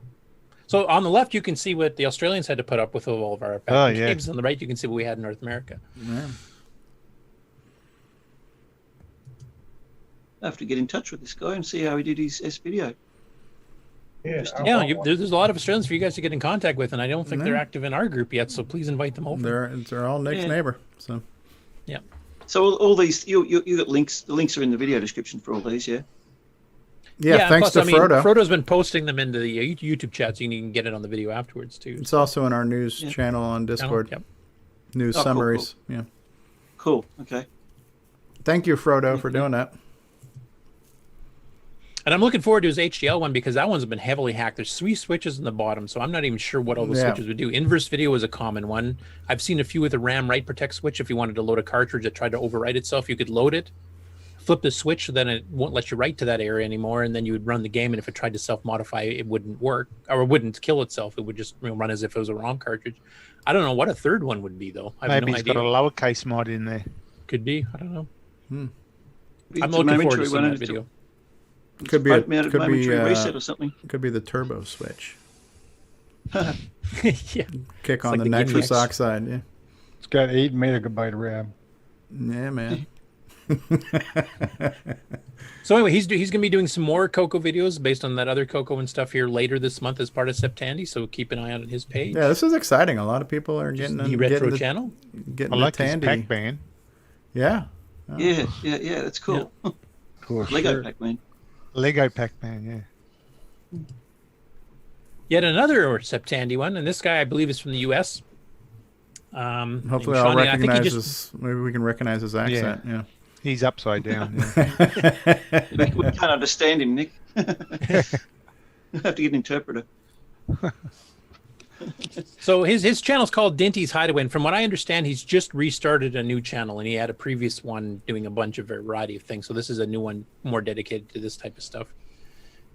So on the left, you can see what the Australians had to put up with all of our games. On the right, you can see what we had in North America. Yeah. I have to get in touch with this guy and see how he did his S video. Yeah. There's a lot of Australians for you guys to get in contact with, and I don't think they're active in our group yet, so please invite them over. They're all next neighbor. So. Yeah. So all these, you got links. The links are in the video description for all these, yeah. Yeah, thanks to Frodo. Frodo's been posting them into the YouTube chat, so you can get it on the video afterwards too. It's also in our news channel on Discord. Yep. News cool, summaries. cool. Yeah. Cool. Okay. Thank you, Frodo, for doing that. And I'm looking forward to his HDL one because that one's been heavily hacked. There's 3 switches in the bottom, so I'm not even sure what all the switches would do. Inverse video is a common one. I've seen a few with a RAM write protect switch. If you wanted to load a cartridge that tried to overwrite itself, you could load it. flip the switch, so then it won't let you write to that area anymore, and then you would run the game, and if it tried to self-modify, it wouldn't work, or it wouldn't kill itself. It would just run as if it was a ROM cartridge. I don't know what a third one would be, though. I have Maybe no it's idea. got a lowercase mod in there. Could be. I don't know. Hmm. I'm looking forward to seeing that video. Could be reset or something. Could be the turbo switch. Yeah. Kick It's on like the the nitrous gimmicks. oxide. Yeah. It's got 8 megabyte RAM. Yeah, man. So anyway, he's going to be doing some more CoCo videos based on that other CoCo and stuff here later this month as part of SepTandy. So keep an eye out on his page. Yeah, this is exciting. A lot of people are getting the retro getting channel. Getting I like the his Tandy. Pac-Man. Yeah. Oh. Yeah, that's cool. Cool. Lego Pac-Man. Lego Pac-Man, yeah. Yet another SepTandy one, and this guy I believe is from the U.S. Hopefully, named I'll Shawnee. I think he recognize just his. Maybe we can recognize his accent. Yeah. He's upside down. Yeah. We can't understand him, Nick. We'll have to get an interpreter. So his channel's called Dinty's Hideaway, and from what I understand, he's just restarted a new channel, and he had a previous one doing a bunch of variety of things. So this is a new one, more dedicated to this type of stuff.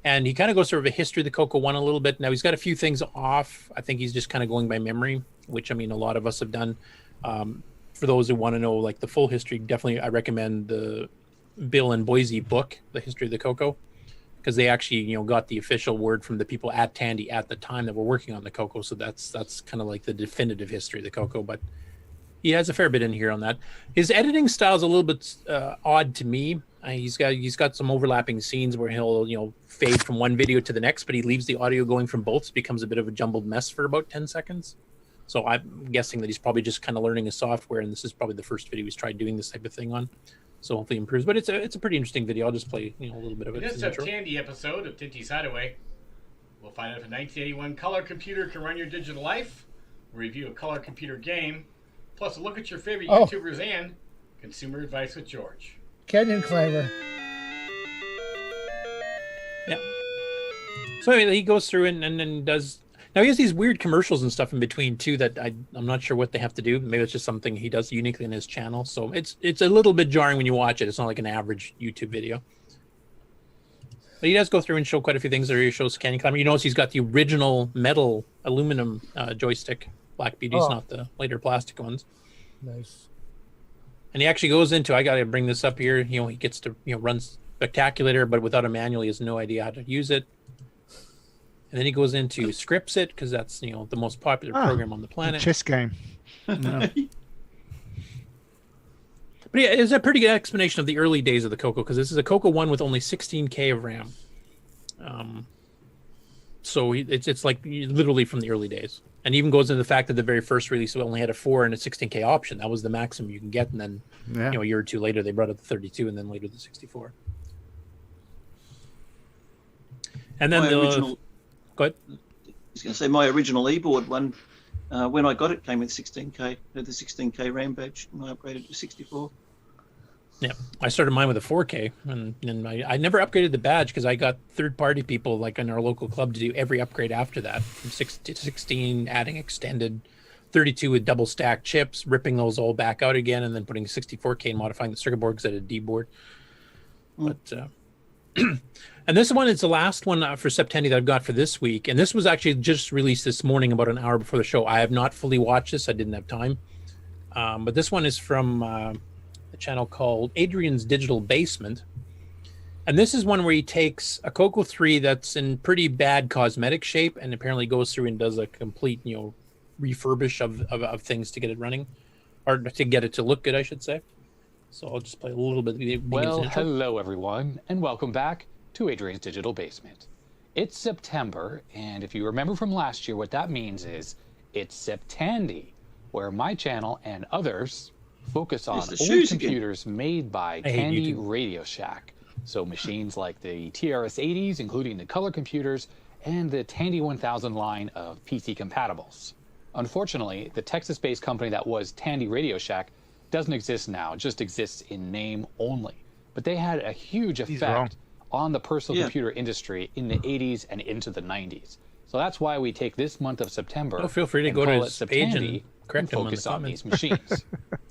And he kind of goes through a history of the CoCo one a little bit. Now he's got a few things off. I think he's just kind of going by memory, which I mean a lot of us have done. For those who want to know like the full history, definitely I recommend the Bill and Boise book, The History of the CoCo, because they actually got the official word from the people at Tandy at the time that were working on the CoCo. So that's kind of like the definitive history of the CoCo. But he has a fair bit in here on that. His editing style is a little bit odd to me. He's got some overlapping scenes where he'll fade from one video to the next, but he leaves the audio going from both. So it becomes a bit of a jumbled mess for about 10 seconds. So I'm guessing that he's probably just kind of learning his software, and this is probably the first video he's tried doing this type of thing on. So hopefully it improves. But it's a pretty interesting video. I'll just play a little bit of it. In this Tandy episode of Dinty's Hideaway, we'll find out if a 1981 color computer can run your digital life, we'll review a color computer game, plus a look at your favorite YouTubers and consumer advice with George. Canyon Climber. Yeah. So anyway, he goes through and then does. Now he has these weird commercials and stuff in between too that I'm not sure what they have to do. Maybe it's just something he does uniquely in his channel. So it's a little bit jarring when you watch it. It's not like an average YouTube video. But he does go through and show quite a few things there. He shows Canyon Climber. You notice he's got the original metal aluminum joystick, Black Beauties, not the later plastic ones. Nice. And he actually goes into, I got to bring this up here. He gets to run Spectaculator, but without a manual, he has no idea how to use it. And then he goes into Scripts It, because that's the most popular program on the planet. Chess game. But yeah, it's a pretty good explanation of the early days of the CoCo, because this is a CoCo 1 with only 16K of RAM. So it's like literally from the early days. And even goes into the fact that the very first release only had a 4 and a 16K option. That was the maximum you can get. And then a year or two later, they brought up the 32 and then later the 64. And then the original... Go ahead. I was going to say my original e-board one, when I got it, came with 16K, had the 16K RAM badge, and I upgraded to 64. Yeah, I started mine with a 4K, and I never upgraded the badge because I got third-party people like in our local club to do every upgrade after that, from 6 to 16, adding extended 32 with double-stacked chips, ripping those all back out again, and then putting 64K and modifying the circuit board because I had a D board. But and this one is the last one for SepTandy that I've got for this week. And this was actually just released this morning, about an hour before the show. I have not fully watched this. I didn't have time. But this one is from a channel called Adrian's Digital Basement. And this is one where he takes a CoCo 3 that's in pretty bad cosmetic shape and apparently goes through and does a complete, refurbish of things to get it running, or to get it to look good, I should say. So I'll just play a little bit of the Well, hello everyone, and welcome back to Adrian's Digital Basement. It's September, and if you remember from last year, what that means is it's SepTandy, where my channel and others focus on old computers made by Tandy Radio Shack. So machines like the TRS-80s, including the color computers, and the Tandy 1000 line of PC compatibles. Unfortunately, the Texas-based company that was Tandy Radio Shack doesn't exist now, it just exists in name only. But they had a huge effect on the personal computer industry in the 80s and into the 90s. So that's why we take this month of September feel free to and go to call his it page SepTandy and correct him on the focus on comments. these machines.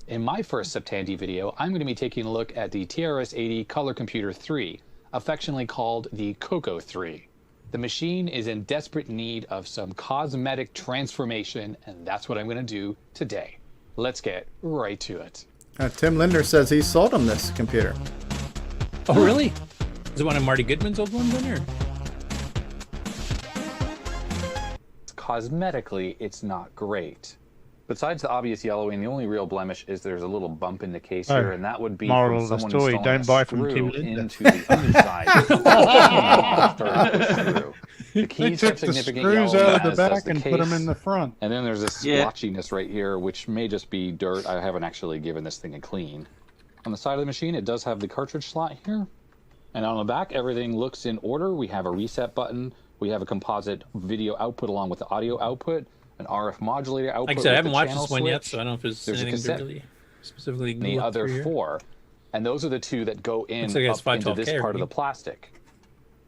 In my first SepTandy video, I'm going to be taking a look at the TRS-80 Color Computer 3, affectionately called the CoCo 3. The machine is in desperate need of some cosmetic transformation, and that's what I'm going to do today. Let's get right to it. Tim Linder says he sold him this computer. Oh, really? Is it one of Marty Goodman's old ones in here? Cosmetically, it's not great. Besides the obvious yellowing, the only real blemish is there's a little bump in the case here, and that would be moral from of the someone story, installing don't a buy from screw Tim Linder. into the underside. The They keys took have the significant screws yellowing, out of the as does back the and put them case. in the front. And then there's this splotchiness right here, which may just be dirt. I haven't actually given this thing a clean. On the side of the machine, it does have the cartridge slot here. And on the back, everything looks in order. We have a reset button. We have a composite video output along with the audio output, an RF modulator output. Like I said, I with haven't the watched channel this one yet, switch. so I don't know if there's a anything to cassette. really specifically The look other through here. 4. And those are the 2 that go in Looks like it's up into 512K, this part of the right? plastic.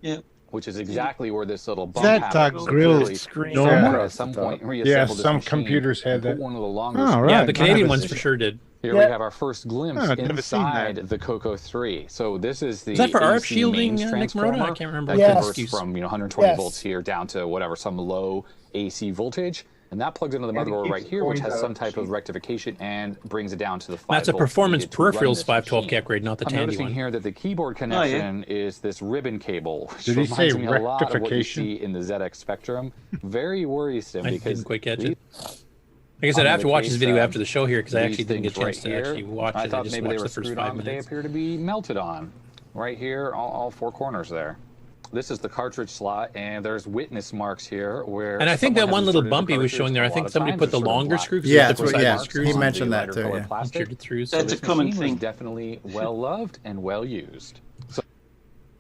Yeah. Which is exactly where this little bump That happens. grilled Clearly, screen. someone Yeah. at some point Yeah, reassembled this some machine computers had and put that. one of the longer Oh, screws. right. Yeah, the I Canadian haven't ones seen for it. sure did. Here Yeah. we have our first glimpse Oh, I've never seen inside that. the CoCo 3. So this is the Is that for RF AC shielding, mains Nick transformer Marotta? I can't remember. that Yes. converts from 120 Yes. volts here down to whatever, some low AC voltage. And that plugs into the motherboard right here, which has some type of rectification and brings it down to the 5 That's a volts performance needed to run peripherals this 512K machine. upgrade, not the I'm Tandy noticing one. here that the keyboard connection is this ribbon cable, which Did he reminds say me a lot of what you rectification? see in the ZX Spectrum. Very worrisome I because didn't quite catch these- it. Like I said, I have to watch this video case, after the show here because I these actually didn't get a things chance to right actually here, watch I it. I thought just maybe they watched were the first screwed 5 on, but they minutes. appear to be melted on. Right here, all 4 corners there. This is the cartridge slot, and there's witness marks here where. And I think that someone one has little inserted the bump he was cartridge. showing there, A I lot think of somebody times put the they're sort of longer black. screw. 'cause Yeah, it's that's what- different yeah, size screws he on the mentioned that lighter too, colored yeah. plastic. inserted through. So That's a this common machine thing. was definitely well loved and well used. So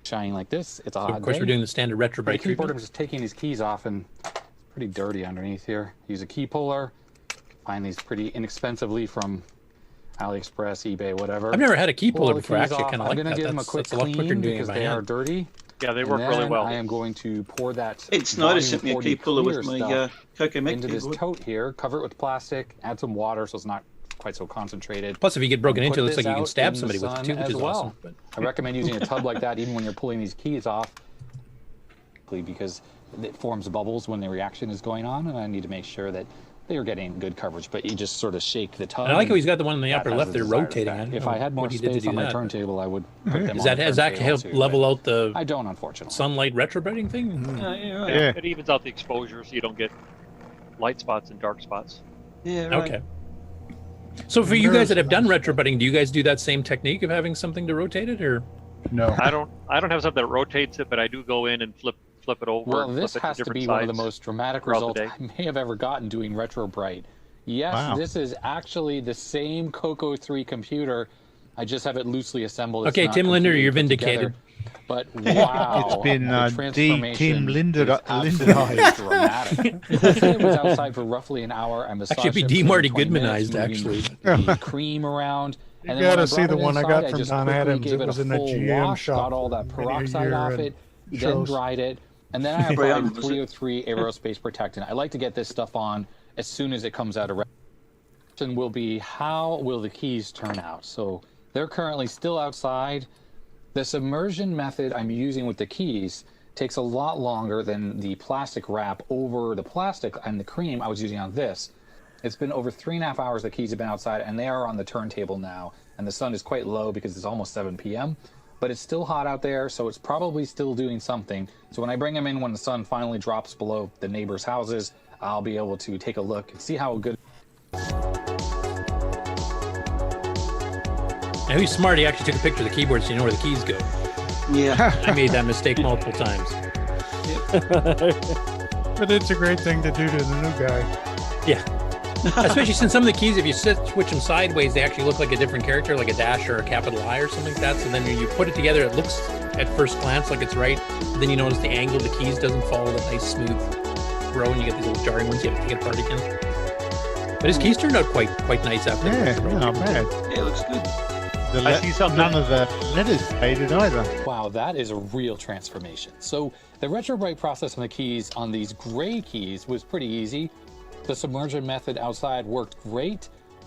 shining like this, it's a hot of course, day. we're doing the standard retro For the brake keyboard, I'm treatment. just taking these keys off, and it's pretty dirty underneath here. Use a key puller. Find these pretty inexpensively from AliExpress, eBay, whatever. I've never had a key Pull puller the before. I keys actually off. kind of I'm like gonna that. give them a That's quick a lot quicker clean than doing it because by they are hand. dirty. Yeah, they And work really then well. I am going to pour that. It's Snyder sent me a volume key puller 40 with clear my stuff CoCo Mech into this keyboard. tote here. Cover it with plastic. Add some water so it's not quite so concentrated. Plus, if you get broken And into, it put looks like this you can out stab in the somebody with it sun too, which as is well. awesome. But I recommend using a tub like that even when you're pulling these keys off, because it forms bubbles when the reaction is going on, and I need to make sure that they are getting good coverage. But you just sort of shake the tub. And I like how and he's got the one in the that upper has left a there desired rotating. effect. I don't If know I had more what he did to space do on my that. turntable, I would put them Does on that the actually help turntable too, level but out the I don't, unfortunately. sunlight retrobrating thing? Yeah, right. Yeah. It evens out the exposure so you don't get light spots and dark spots. Yeah, right. Okay. So for you guys that have done retrobrating, do you guys do that same technique of having something to rotate it, or? No. I don't have something that rotates it, but I do go in and flip it over. Well, and this flip it has to different be one of the sides most dramatic throughout the results day. I may have ever gotten doing Retro Bright. Yes, Wow. this is actually the same CoCo 3 computer. I just have it loosely assembled. It's Okay, not Tim Linder, completely you're put vindicated. together. But wow, It's been the D. transformation Tim Linder. is absolutely dramatic. It was outside for roughly an hour. I massaged Actually, it D. for Marty 20 minutes, Goodmanized, moving actually. the cream around. You And then when gotta I see brought the it one I inside, got from just Don quickly Adams. gave It was a in a full GM wash, shop got all that many a peroxide year off and it, then shows. dried it, and then I Brian, applied was it- 303 aerospace protectant. I like to get this stuff on as soon as it comes out of. Question will be, how will the keys turn out? So they're currently still outside. The submersion method I'm using with the keys takes a lot longer than the plastic wrap over the plastic and the cream I was using on this. It's been over 3.5 hours the keys have been outside, and they are on the turntable now, and the sun is quite low because it's almost 7 p.m. But it's still hot out there, so it's probably still doing something. So when I bring them in when the sun finally drops below the neighbors' houses, I'll be able to take a look and see how good. Now he's smart. He actually took a picture of the keyboard so you know where the keys go. Yeah. I made that mistake multiple times. But it's a great thing to do to the new guy. Yeah. Especially since some of the keys, if you switch them sideways, they actually look like a different character, like a dash or a capital I or something like that. So then when you put it together, it looks at first glance like it's right. Then you notice the angle of the keys doesn't follow that nice smooth row, and you get these little jarring ones. You have to take it apart again. But his keys turned out quite nice after. Yeah, not bad. Yeah, it looks good. I see something. None of the letters faded either. Wow, that is a real transformation. So the retrobrite process on the keys on these gray keys was pretty easy. The submersion method outside worked great.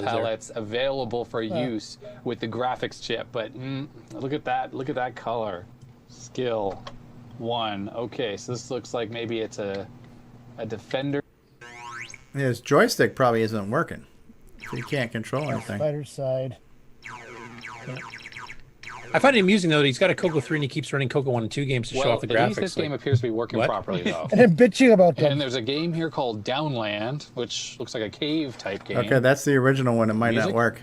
those there. palettes available for use with the graphics chip. But look at that! Look at that color. Skill 1. Okay, so this looks like maybe it's a defender. His joystick probably isn't working. So he can't control anything. Spider side. I find it amusing though that he's got a CoCo 3 and he keeps running CoCo 1 and 2 games to show off the at least graphics. this game appears to be working properly though. And then bitching about them. And there's a game here called Downland, which looks like a cave type game. Okay, that's the original one. It might not work.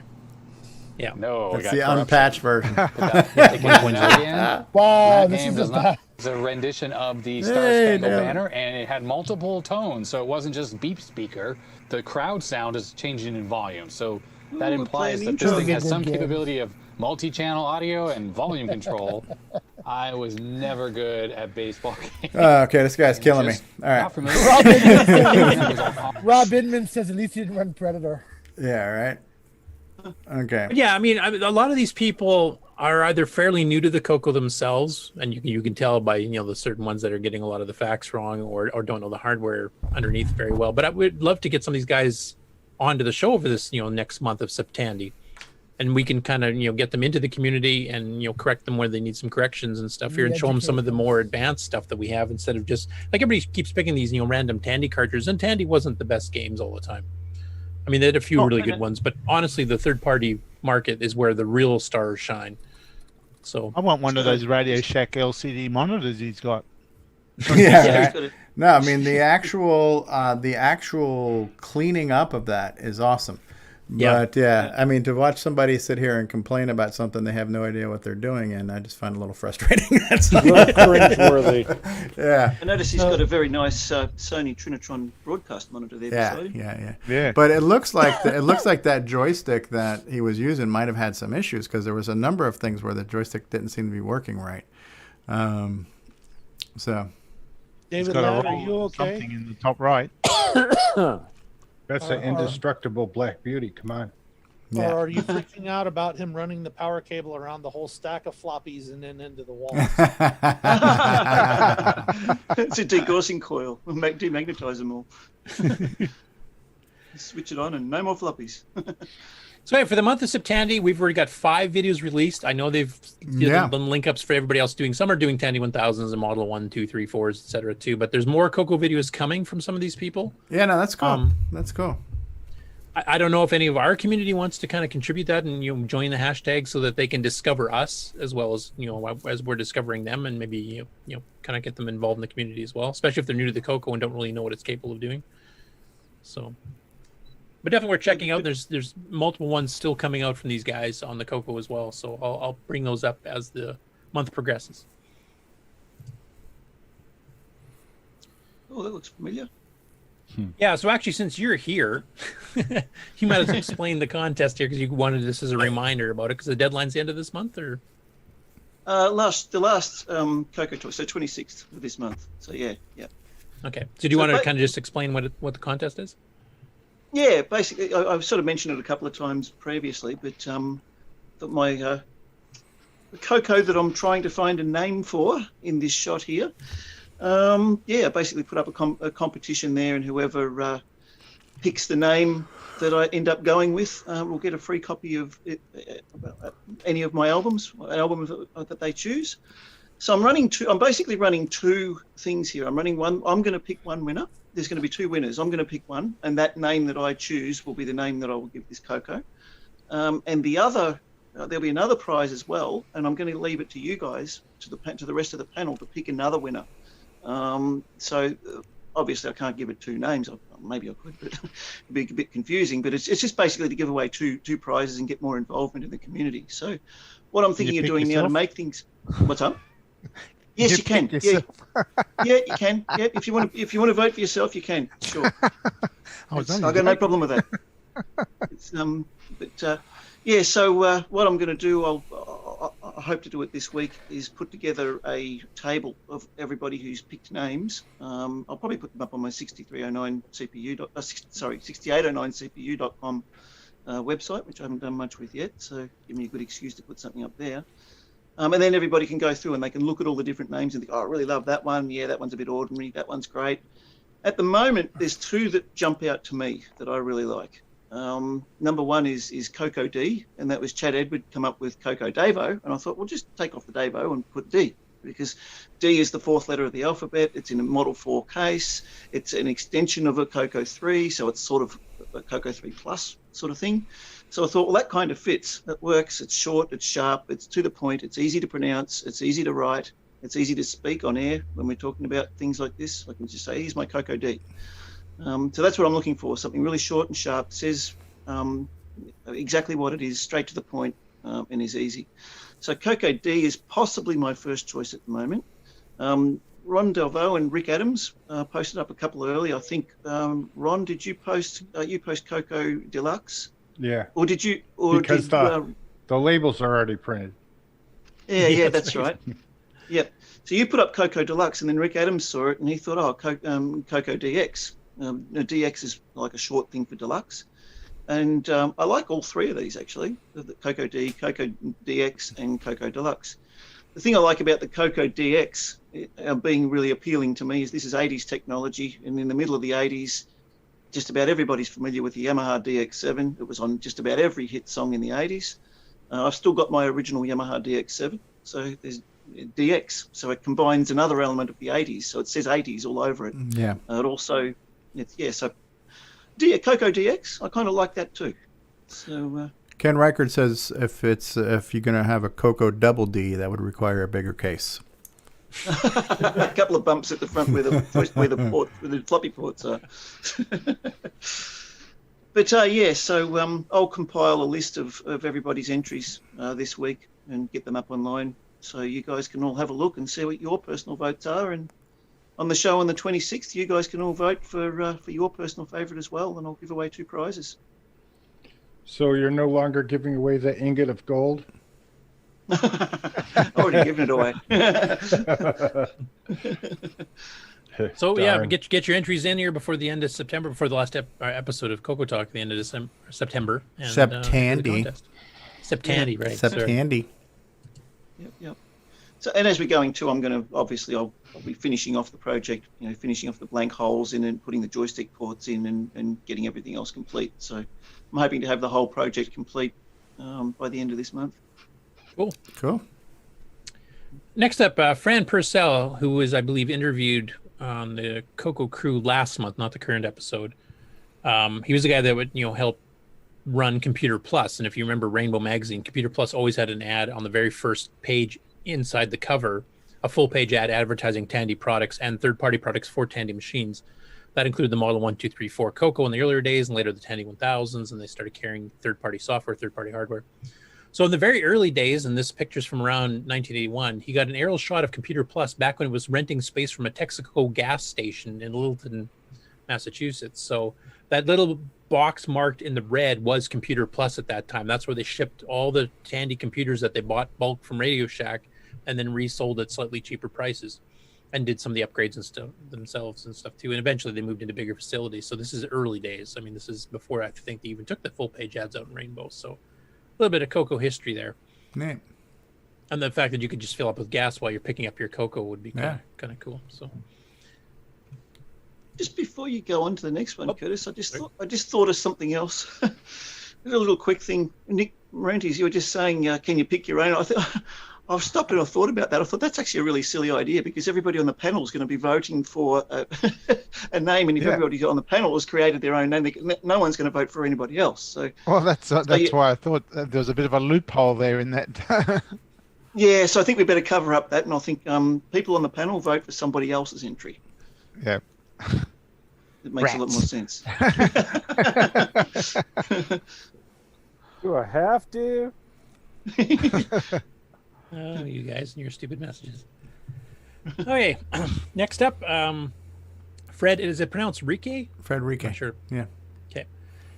Yeah. No, that's the unpatched version. Wow, this game is does a not. It's a rendition of the Star Spangled Banner, and it had multiple tones, so it wasn't just beep speaker. The crowd sound is changing in volume, so that implies that this thing has some capability of multi-channel audio and volume control. I was never good at baseball games. Okay, this guy's killing me. All right. Rob Inman says at least he didn't run Predator. Yeah, right. Okay. Yeah, I mean, a lot of these people are either fairly new to the CoCo themselves, and you can tell by the certain ones that are getting a lot of the facts wrong or don't know the hardware underneath very well. But I would love to get some of these guys onto the show over this next month of SepTandy, and we can kind of get them into the community and correct them where they need some corrections and stuff here, and show them some of the more advanced stuff that we have instead of just like everybody keeps picking these random Tandy cartridges, and Tandy wasn't the best games all the time. I mean, they had a few really good ones, but honestly, the third-party market is where the real stars shine. So I want one of those Radio Shack LCD monitors he's got. Yeah. Right. No, I mean the actual cleaning up of that is awesome. But yeah, I mean to watch somebody sit here and complain about something they have no idea what they're doing, and I just find it a little frustrating. That's cringeworthy. Yeah. I notice he's got a very nice Sony Trinitron broadcast monitor there. Yeah. But it looks like that joystick that he was using might have had some issues because there was a number of things where the joystick didn't seem to be working right. So. David, Ladd, are you okay? Something in the top right. That's an indestructible Black Beauty. Come on. Or are you freaking out about him running the power cable around the whole stack of floppies and then into the wall? It's a degaussing coil. We'll demagnetize them all. Switch it on and no more floppies. So for the month of SepTandy, we've already got 5 videos released. I know they've done link ups for everybody else doing. Some are doing Tandy 1000s and Model 1, 2, 3, 4s, etc. too. But there's more CoCo videos coming from some of these people. Yeah, no, that's cool. That's cool. I don't know if any of our community wants to kind of contribute that and join the hashtag so that they can discover us as well as as we're discovering them, and maybe kind of get them involved in the community as well, especially if they're new to the CoCo and don't really know what it's capable of doing. So. But definitely worth checking out. There's multiple ones still coming out from these guys on the CoCo as well. So I'll bring those up as the month progresses. Oh, that looks familiar. Yeah, so actually, since you're here, you might as well explain the contest here because you wanted this as a reminder about it because the deadline's the end of this month, or? The last CoCo Talk, so 26th of this month. So yeah. Okay. So do you want to kind of just explain what the contest is? Yeah, basically, I've sort of mentioned it a couple of times previously, but my the CoCo that I'm trying to find a name for in this shot here, basically put up a competition there, and whoever picks the name that I end up going with will get a free copy of any of my albums, an album that they choose. So I'm basically running 2 things here. I'm running one. I'm going to pick one winner. There's going to be 2 winners. I'm going to pick one, and that name that I choose will be the name that I will give this CoCo. And the other, there'll be another prize as well, and I'm going to leave it to you guys, to the rest of the panel, to pick another winner. So obviously I can't give it 2 names. Maybe I could, but it'd be a bit confusing. But it's just basically to give away two prizes and get more involvement in the community. So what I'm thinking of doing now to make things. What's up? Yes, you can. Yeah, you can. Yeah, if you want to vote for yourself, you can. Sure. I've got no problem with that. So what I'm going to do, I hope to do it this week, is put together a table of everybody who's picked names. I'll probably put them up on my 6809cpu.com website, which I haven't done much with yet. So give me a good excuse to put something up there. And then everybody can go through and they can look at all the different names and think, oh, I really love that one. Yeah, that one's a bit ordinary. That one's great. At the moment, there's 2 that jump out to me that I really like. Number one is CoCo D, and that was Chad Edward come up with CoCo Davo. And I thought, well, just take off the Davo and put D, because D is the 4th letter of the alphabet. It's in a Model 4 case. It's an extension of a CoCo 3, so it's sort of a CoCo 3 Plus sort of thing. So I thought, well, that kind of fits. It works. It's short, it's sharp, it's to the point, it's easy to pronounce, it's easy to write, it's easy to speak on air when we're talking about things like this. I can just say, here's my CoCo D. So that's what I'm looking for, something really short and sharp, says exactly what it is, straight to the point, and is easy. So CoCo D is possibly my first choice at the moment. Ron Delvaux and Rick Adams posted up a couple early. I think, Ron, did you post CoCo Deluxe? Yeah. Or did you? Or because did, the labels are already printed. Yeah, that's right. Yep. So you put up CoCo Deluxe, and then Rick Adams saw it, and he thought, CoCo DX. DX is like a short thing for Deluxe. And I like all three of these, actually, the CoCo D, CoCo DX, and CoCo Deluxe. The thing I like about the CoCo DX being really appealing to me is this is 80s technology, and in the middle of the 80s, just about everybody's familiar with the Yamaha DX7. It was on just about every hit song in the 80s. I've still got my original Yamaha DX7, so there's DX, so it combines another element of the 80s, so it says 80s all over it. Yeah. It also, so CoCo DX, I kind of like that too. So Ken Reichert says if you're going to have a CoCo Double D, that would require a bigger case. a couple of bumps at the front where the floppy ports are. But so I'll compile a list of everybody's entries this week and get them up online, so you guys can all have a look and see what your personal votes are. And on the show on the 26th, you guys can all vote for your personal favourite as well, and I'll give away 2 prizes. So you're no longer giving away the ingot of gold? Already given it away. So yeah, get your entries in here before the end of September, before the last episode of CoCo Talk, the end of September. And, SepTandy. SepTandy, right? SepTandy. Yep. So, and as we're going to, I'll be finishing off the project, finishing off the blank holes in and putting the joystick ports in and getting everything else complete. So I'm hoping to have the whole project complete by the end of this month. Cool. Next up, Fran Purcell, who was, I believe, interviewed on the CoCo crew last month, not the current episode. He was the guy that would, help run Computer Plus. And if you remember Rainbow Magazine, Computer Plus always had an ad on the very first page inside the cover, a full-page ad advertising Tandy products and third-party products for Tandy machines. That included the Model 1, 2, 3, 4 CoCo in the earlier days, and later the Tandy 1000s, and they started carrying third-party software, third-party hardware. So in the very early days, and this picture's from around 1981, he got an aerial shot of Computer Plus back when it was renting space from a Texaco gas station in Littleton, Massachusetts. So that little box marked in the red was Computer Plus at that time. That's where they shipped all the Tandy computers that they bought bulk from Radio Shack and then resold at slightly cheaper prices and did some of the upgrades and stuff themselves and stuff too. And eventually they moved into bigger facilities. So this is early days. I mean, this is before I think they even took the full page ads out in Rainbow. So a little bit of CoCo history there. Neat. And the fact that you could just fill up with gas while you're picking up your CoCo would be kind of cool. So, just before you go on to the next one, Curtis, I just thought of something else. A little quick thing, Nick Morantes, you were just saying, can you pick your own? I've stopped and I thought about that. I thought that's actually a really silly idea because everybody on the panel is going to be voting for a name, and if everybody on the panel has created their own name, no one's going to vote for anybody else. So, well, that's why I thought there was a bit of a loophole there in that. Yeah, so I think we better cover up that, and I think people on the panel vote for somebody else's entry. Yeah. It makes a lot more sense. Do I have to? Oh, you guys and your stupid messages. Okay, next up, Fred, is it pronounced Rike? Fred Rike. Not sure. Yeah. Okay.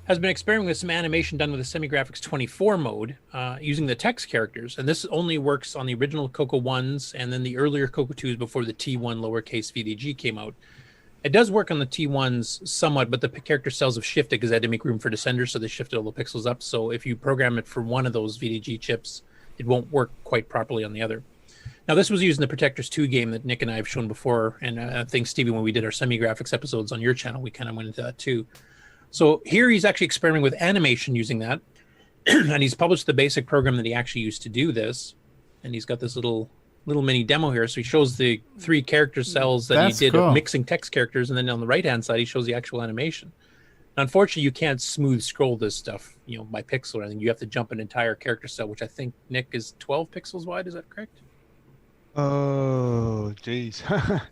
Has been experimenting with some animation done with the Semigraphics 24 mode using the text characters. And this only works on the original CoCo 1s and then the earlier CoCo 2s before the T1 lowercase VDG came out. It does work on the T1s somewhat, but the character cells have shifted because they had to make room for descenders, so they shifted all the pixels up. So if you program it for one of those VDG chips, it won't work quite properly on the other. Now, this was using the Protectors 2 game that Nick and I have shown before, and I think, Stevie, when we did our semi-graphics episodes on your channel, we kind of went into that too. So here he's actually experimenting with animation using that, and he's published the basic program that he actually used to do this, and he's got this little mini demo here. So he shows the 3 character cells that he did of mixing text characters, and then on the right-hand side, he shows the actual animation. Unfortunately, you can't smooth scroll this stuff, by pixel or anything. You have to jump an entire character cell, which I think, Nick, is 12 pixels wide. Is that correct? Oh, geez.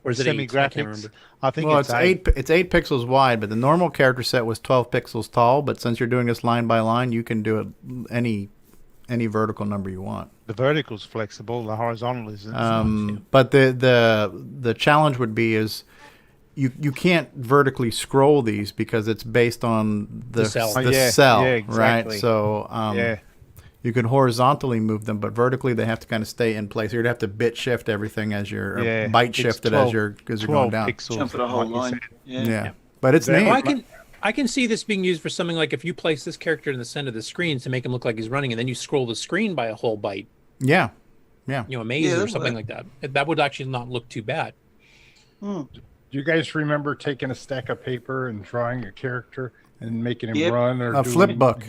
Or is it 8? I can't Semi-graphics. remember. I think Well, it's 8. It's 8 pixels wide, but the normal character set was 12 pixels tall. But since you're doing this line by line, you can do it any vertical number you want. The vertical's flexible. The horizontal isn't. But the challenge would be is you can't vertically scroll these because it's based on the cell. cell, Yeah, exactly. right? So Yeah. you can horizontally move them, but vertically they have to kind of stay in place. You'd have to bit shift everything as you're or Yeah, byte it's shift it 12 as you're going down. pixels, Jump it a whole like you line. said. Yeah. But it's neat. Well, I can see this being used for something like if you place this character in the center of the screen to make him look like he's running, and then you scroll the screen by a whole byte. Yeah. A maze Yeah, or something like that. That would actually not look too bad. Do you guys remember taking a stack of paper and drawing a character and making him Yep. run or A do flip anything? book.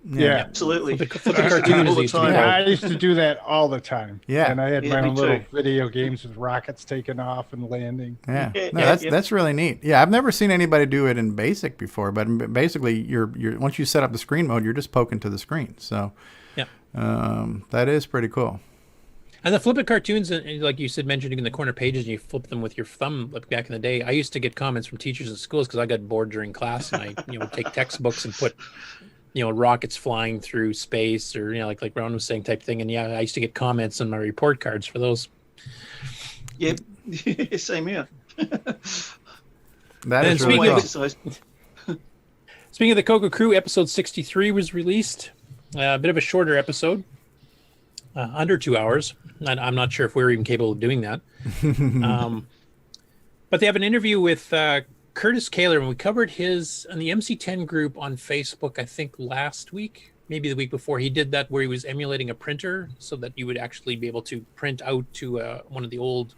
Yeah. Absolutely. Cartoons all the used to be time. Yeah, I used to do that all the time. Yeah. And I had Yeah, my me own little too. video games with rockets taking off and landing. Yeah, Yeah, no, yeah, that's really neat. Yeah, I've never seen anybody do it in BASIC before, but basically, you're once you set up the screen mode, you're just poking to the screen. So, Yeah. that is pretty cool. And the flipping cartoons, like you said, mentioning in the corner pages, and you flip them with your thumb. Like back in the day, I used to get comments from teachers in schools because I got bored during class, and I, would take textbooks and put, rockets flying through space, or like Ron was saying, type thing. And yeah, I used to get comments on my report cards for those. Yep. Same here. That is And really speaking cool. of Exercise. Speaking of the CoCo Crew, episode 63 was released. A bit of a shorter episode, under 2 hours. I'm not sure if we're even capable of doing that. But they have an interview with Curtis Kaler, and we covered his on the MC10 group on Facebook, I think last week, maybe the week before. He did that where he was emulating a printer so that you would actually be able to print out to one of the old,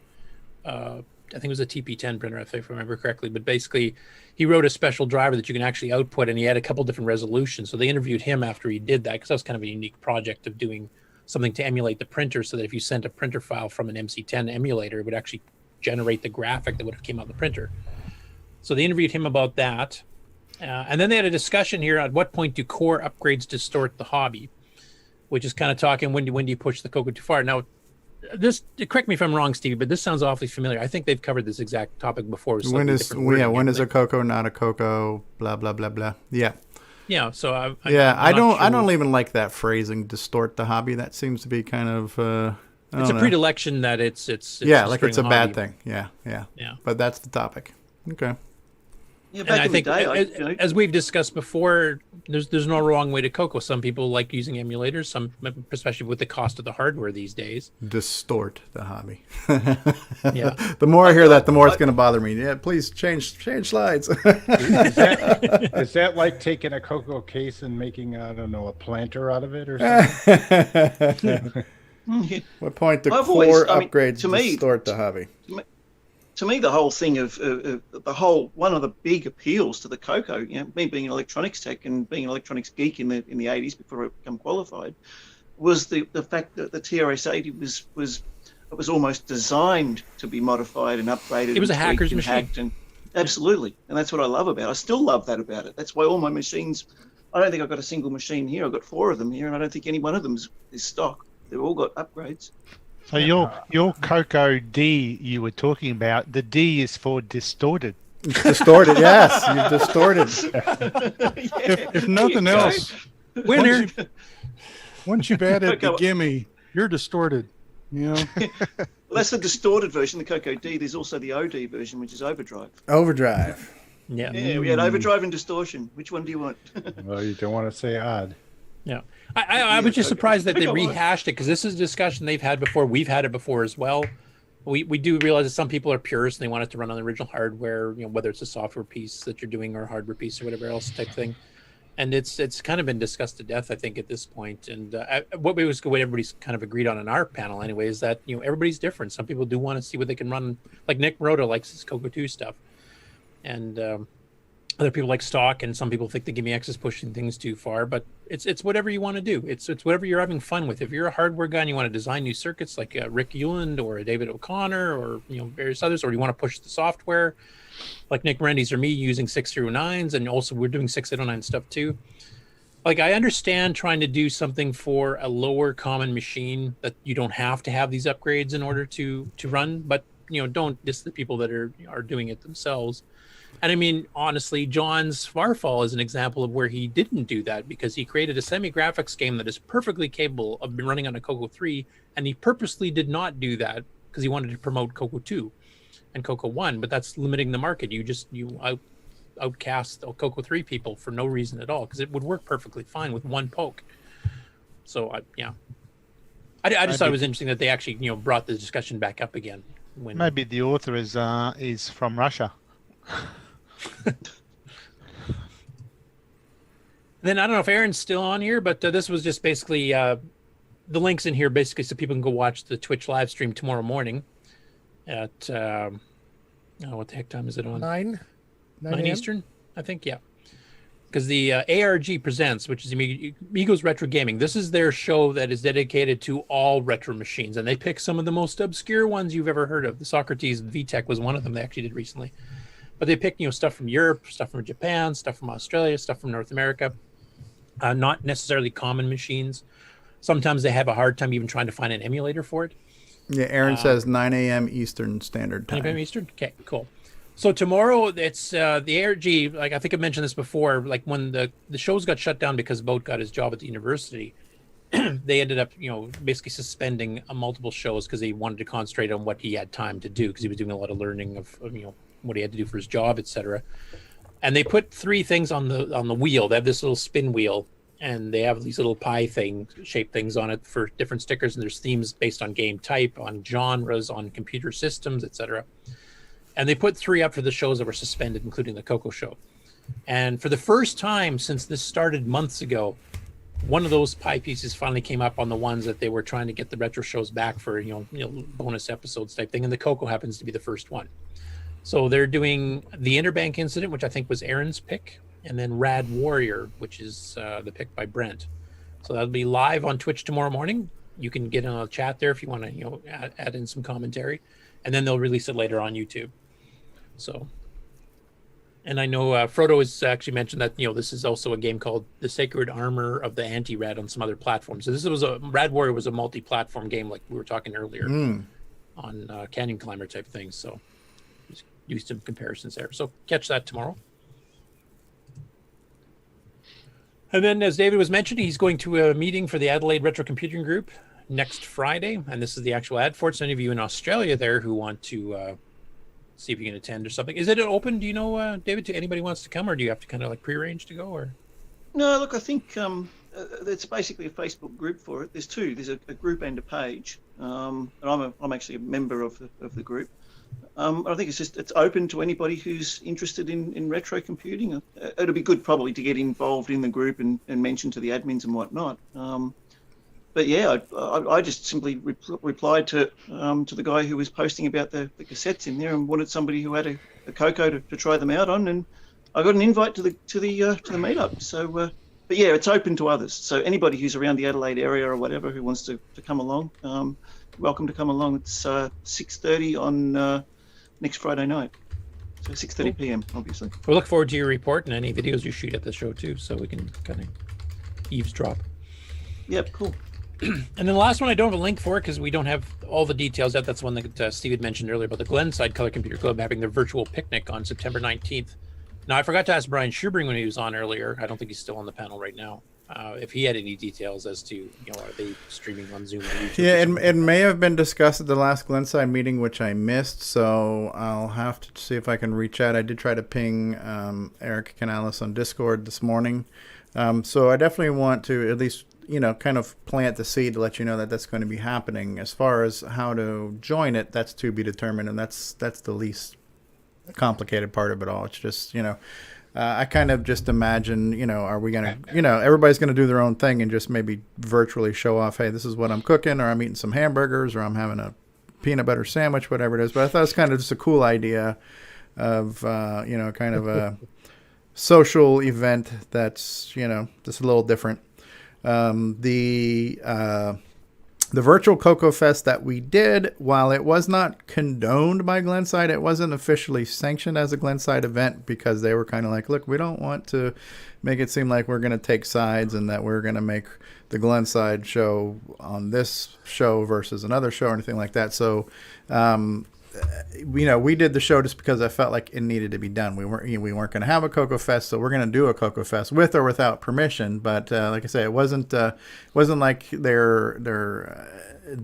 I think it was a TP10 printer, if I remember correctly. But basically, he wrote a special driver that you can actually output, and he had a couple different resolutions. So they interviewed him after he did that, because that was kind of a unique project of doing something to emulate the printer, so that if you sent a printer file from an MC10 emulator, it would actually generate the graphic that would have came out of the printer. So they interviewed him about that. And then they had a discussion here, at what point do core upgrades distort the hobby? Which is kind of talking, when do you push the CoCo too far? Now, this, correct me if I'm wrong, Stevie, but this sounds awfully familiar. I think they've covered this exact topic before. When is a CoCo not a CoCo? Blah blah blah blah. Yeah. Yeah. So I don't even like that phrasing, distort the hobby. That seems to be kind of. It's a predilection that it's yeah, like it's a bad hobby. thing. Yeah. But that's the topic. Okay. Yeah, And back I in think, the day, as we've discussed before, there's no wrong way to CoCo. Some people like using emulators, some, especially with the cost of the hardware these days. Distort the hobby. Yeah. The more I hear that, the more it's going to bother me. Yeah, please change slides. Is that like taking a CoCo case and making, I don't know, a planter out of it or something? What point do I've core always- upgrades to me- distort the hobby? To me, the whole thing of the whole one of the big appeals to the CoCo, me being an electronics tech and being an electronics geek in the 80s before I became qualified, was the fact that the TRS-80 was almost designed to be modified and upgraded. It was a and hacker's tweaked and machine. hacked and absolutely, and that's what I love about it. I still love that about it. That's why all my machines. I don't think I've got a single machine here. I've got 4 of them here, and I don't think any one of them is stock. They've all got upgrades. So your CoCo D you were talking about, the D is for distorted. It's distorted, yes. You've distorted. If nothing else, winner. Once you've added the gimme, you're distorted. You know. Well, that's the distorted version, the CoCo D. There's also the OD version, which is overdrive. Overdrive. Yeah. Yeah, we had overdrive and distortion. Which one do you want? Well, you don't want to say odd. Yeah. I was just surprised that they Pick a one. rehashed it, because this is a discussion they've had before. We've had it before as well. We do realize that some people are purists and they want it to run on the original hardware, whether it's a software piece that you're doing or a hardware piece or whatever else type thing. And it's kind of been discussed to death, I think, at this point. And what everybody's kind of agreed on in our panel anyway is that everybody's different. Some people do want to see what they can run. Like Nick Rhoda likes his CoCo 2 stuff, and other people like stock, and some people think the Gimme X is pushing things too far. But it's whatever you want to do. It's whatever you're having fun with. If you're a hardware guy and you want to design new circuits like Rick Euland or a David O'Connor or various others, or you want to push the software, like Nick Rendies or me using 609s, and also we're doing 6809 stuff too. Like, I understand trying to do something for a lower common machine that you don't have to have these upgrades in order to run, but don't diss the people that are doing it themselves. And I mean, honestly, John's Farfall is an example of where he didn't do that, because he created a semi-graphics game that is perfectly capable of running on a CoCo 3, and he purposely did not do that because he wanted to promote CoCo 2 and CoCo 1, but that's limiting the market. You outcast the CoCo 3 people for no reason at all, because it would work perfectly fine with one poke. So, I just thought it was interesting that they actually, brought the discussion back up again. Maybe the author is from Russia. Then I don't know if Aaron's still on here, but this was just basically the links in here, basically, so people can go watch the Twitch live stream tomorrow morning at what the heck time is it on? 9 Eastern, I think. Yeah, because the ARG Presents, which is Amigos Retro Gaming, this is their show that is dedicated to all retro machines, and they pick some of the most obscure ones you've ever heard of. The Socrates VTech was one of them they actually did recently. But they pick, stuff from Europe, stuff from Japan, stuff from Australia, stuff from North America. Not necessarily common machines. Sometimes they have a hard time even trying to find an emulator for it. Yeah, Aaron says 9 a.m. Eastern Standard Time. 9 a.m. Eastern? Okay, cool. So tomorrow, it's the ARG, like I think I mentioned this before, like when the shows got shut down because Boat got his job at the university, they ended up, basically suspending multiple shows because they wanted to concentrate on what he had time to do, because he was doing a lot of learning of what he had to do for his job, etc. And they put 3 things on the wheel. They have this little spin wheel, and they have these little pie shaped things on it for different stickers, and there's themes based on game type, on genres, on computer systems, etc. And they put 3 up for the shows that were suspended, including the CoCo show. And for the first time since this started months ago, one of those pie pieces finally came up on the ones that they were trying to get the retro shows back for, bonus episodes type thing. And the CoCo happens to be the first one. So they're doing the Interbank Incident, which I think was Aaron's pick, and then Rad Warrior, which is the pick by Brent. So that'll be live on Twitch tomorrow morning. You can get in a chat there if you want to, add in some commentary, and then they'll release it later on YouTube. So, and I know Frodo has actually mentioned that this is also a game called The Sacred Armor of the Anti-Rad on some other platforms. So this was Rad Warrior was a multi-platform game, like we were talking earlier on Canyon Climber type things. So just use some comparisons there. So catch that tomorrow. And then, as David was mentioning, he's going to a meeting for the Adelaide Retro Computing Group next Friday, and this is the actual ad for it. So any of you in Australia there who want to see if you can attend or something. Is it open, do you know, David, to anybody who wants to come, or do you have to kind of like prearrange to go? Or No, look, I think it's basically a Facebook group for it. There's 2. There's a group and a page, and I'm actually a member of the group. I think it's open to anybody who's interested in retro computing. It'll be good probably to get involved in the group and mention to the admins and whatnot. But yeah, I just simply replied to the guy who was posting about the cassettes in there and wanted somebody who had a CoCo to try them out on, and I got an invite to the meetup. So, but yeah, it's open to others. So anybody who's around the Adelaide area or whatever who wants to come along, welcome to come along. It's 6:30 on next Friday night. So 6:30 p.m. obviously. We'll look forward to your report and any videos you shoot at the show too, so we can kind of eavesdrop. Yep, cool. And then the last one I don't have a link for because we don't have all the details yet. That's one that Steve had mentioned earlier about the Glenside Color Computer Club having their virtual picnic on September 19th. Now, I forgot to ask Brian Schubring when he was on earlier. I don't think he's still on the panel right now. If he had any details as to, are they streaming on Zoom or YouTube? Yeah, it may have been discussed at the last Glenside meeting, which I missed, so I'll have to see if I can reach out. I did try to ping Eric Canales on Discord this morning. So I definitely want to at least, kind of plant the seed to let you know that that's going to be happening. As far as how to join it, that's to be determined, and that's the least complicated part of it all. It's just, I kind of just imagine, are we going to, everybody's going to do their own thing and just maybe virtually show off, hey, this is what I'm cooking, or I'm eating some hamburgers, or I'm having a peanut butter sandwich, whatever it is. But I thought it's kind of just a cool idea of, kind of a social event that's, just a little different. The the virtual CoCo Fest that we did, while it was not condoned by Glenside, it wasn't officially sanctioned as a Glenside event because they were kind of like, look, we don't want to make it seem like we're going to take sides and that we're going to make the Glenside show on this show versus another show or anything like that. So, we did the show just because I felt like it needed to be done. We weren't going to have a CoCo Fest, so we're going to do a CoCo Fest with or without permission. But like I say, it wasn't like they're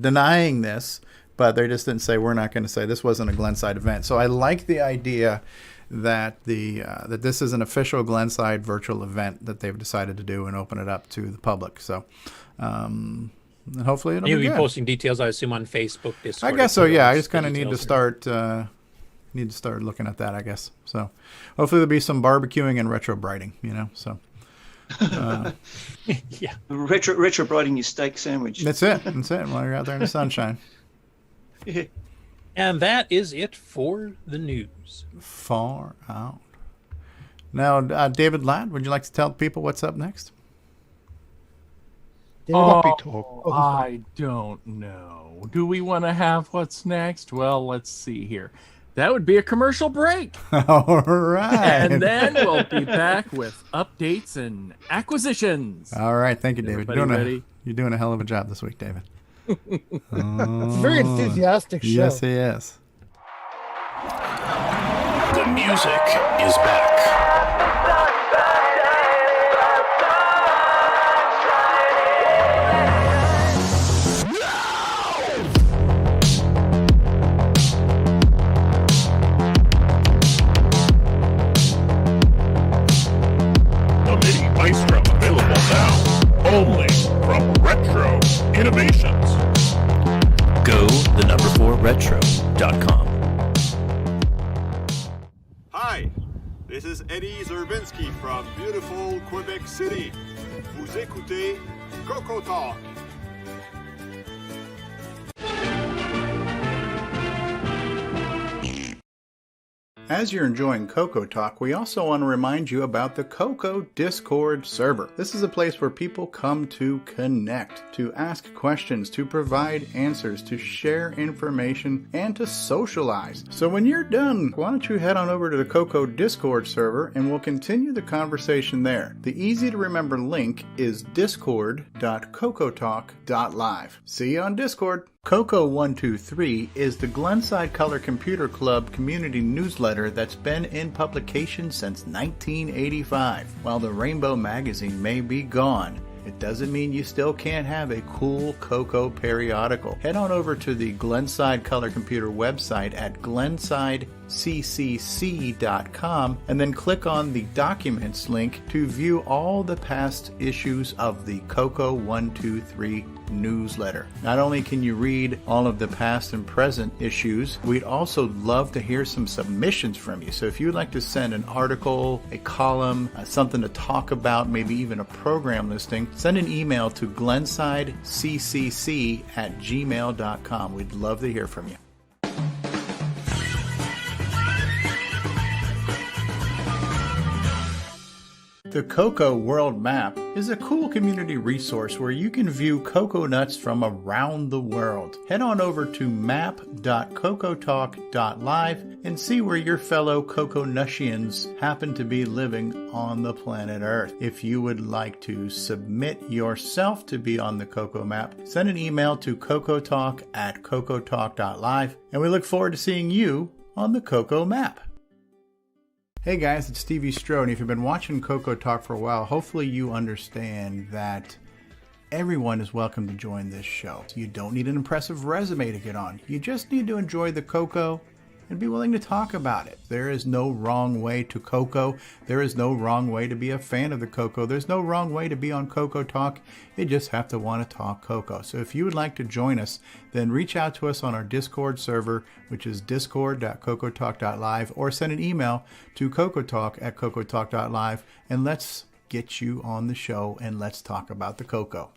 denying this, but they just didn't say we're not going to say this wasn't a Glenside event. So I like the idea that that this is an official Glenside virtual event that they've decided to do and open it up to the public. So. And hopefully it'll You'll be be good. posting details, I assume, on Facebook, Discord. I guess so. Yeah, I just kind of the need to details start looking at that, I guess. So hopefully there'll be some barbecuing and retro briding. So yeah, retro briding your steak sandwich. That's it. While you're out there in the sunshine. Yeah. And that is it for the news. Far out. Now, David Ladd, would you like to tell people what's up next? I don't know. Do we want to have what's next? Well, let's see here. That would be a commercial break. All right. And then we'll be back with updates and acquisitions. All right. Thank you, David. Everybody You're doing a hell of a job this week, David. It's a very enthusiastic show. Yes, he is. The music is back. Maestro available now, only from Retro Innovations. Go 4retro.com. Hi, this is Eddie Zerbinski from beautiful Quebec City. Vous écoutez CoCo Talk. As you're enjoying CoCo Talk, we also want to remind you about the CoCo Discord server. This is a place where people come to connect, to ask questions, to provide answers, to share information, and to socialize. So when you're done, why don't you head on over to the CoCo Discord server and we'll continue the conversation there. The easy to remember link is discord.cocotalk.live. See you on Discord. CoCo123 is the Glenside Color Computer Club community newsletter that's been in publication since 1985. While the Rainbow magazine may be gone, it doesn't mean you still can't have a cool CoCo periodical. Head on over to the Glenside Color Computer website at glensideccc.com and then click on the Documents link to view all the past issues of the CoCo123 newsletter. Not only can you read all of the past and present issues, we'd also love to hear some submissions from you. So if you'd like to send an article, a column, something to talk about, maybe even a program listing, send an email to glensideccc@gmail.com. We'd love to hear from you. The CoCo World Map is a cool community resource where you can view coconuts from around the world. Head on over to map.cocotalk.live and see where your fellow coconutians happen to be living on the planet Earth. If you would like to submit yourself to be on the CoCo map, send an email to cocotalk@cocotalk.live, and we look forward to seeing you on the CoCo map. Hey guys, it's Stevie Strode. If you've been watching CoCo Talk for a while, hopefully you understand that everyone is welcome to join this show. You don't need an impressive resume to get on. You just need to enjoy the CoCo and be willing to talk about it. There is no wrong way to CoCo. There is no wrong way to be a fan of the CoCo. There's no wrong way to be on CoCo Talk. You just have to want to talk CoCo. So if you would like to join us, then reach out to us on our Discord server, which is discord.cocotalk.live, or send an email to cocotalk@cocotalk.live, and let's get you on the show and let's talk about the CoCo.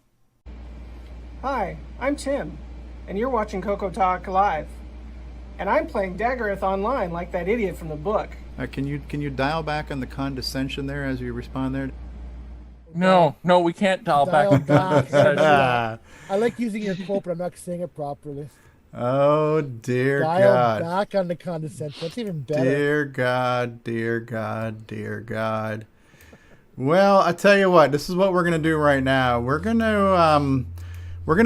Hi, I'm Tim, and you're watching CoCo Talk Live. And I'm playing Daggereth online like that idiot from the book. Can you dial back on the condescension there as you respond there? No, we can't dial back on condescension. I like using your quote, but I'm not saying it properly. Oh, dear Dial God. back on the condescension. That's even better. Dear God, dear God, dear God. Well, I tell you what, this is what we're gonna do right now. We're gonna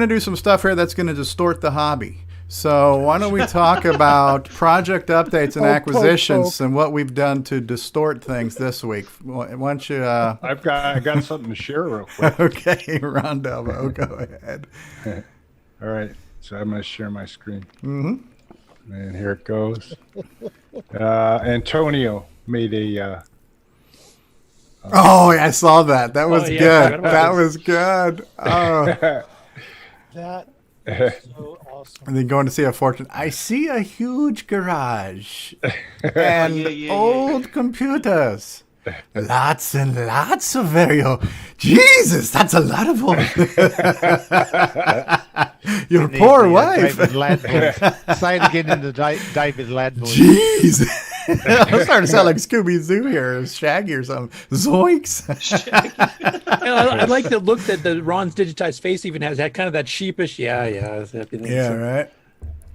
do some stuff here that's gonna distort the hobby. So why don't we talk about project updates and acquisitions and what we've done to distort things this week? Why don't you? I got something to share real quick. Okay, Rondo, go ahead. All right, so I'm going to share my screen. Mm-hmm. And here it goes. Antonio made a. Oh, I saw that. That was yeah, good. That was good. Oh. That is so awesome. And then going to see a fortune. I see a huge garage and old computers. Lots and lots of very old. Jesus, that's a lot of old. Your poor wife. David Ladd. Say it again in the David Ladd voice. Jeez. I'm starting to sound like Scooby-Doo here, or Shaggy or something. Zoinks. I like the look that the Ron's digitized face even has. That kind of that sheepish. Yeah. Yeah, right.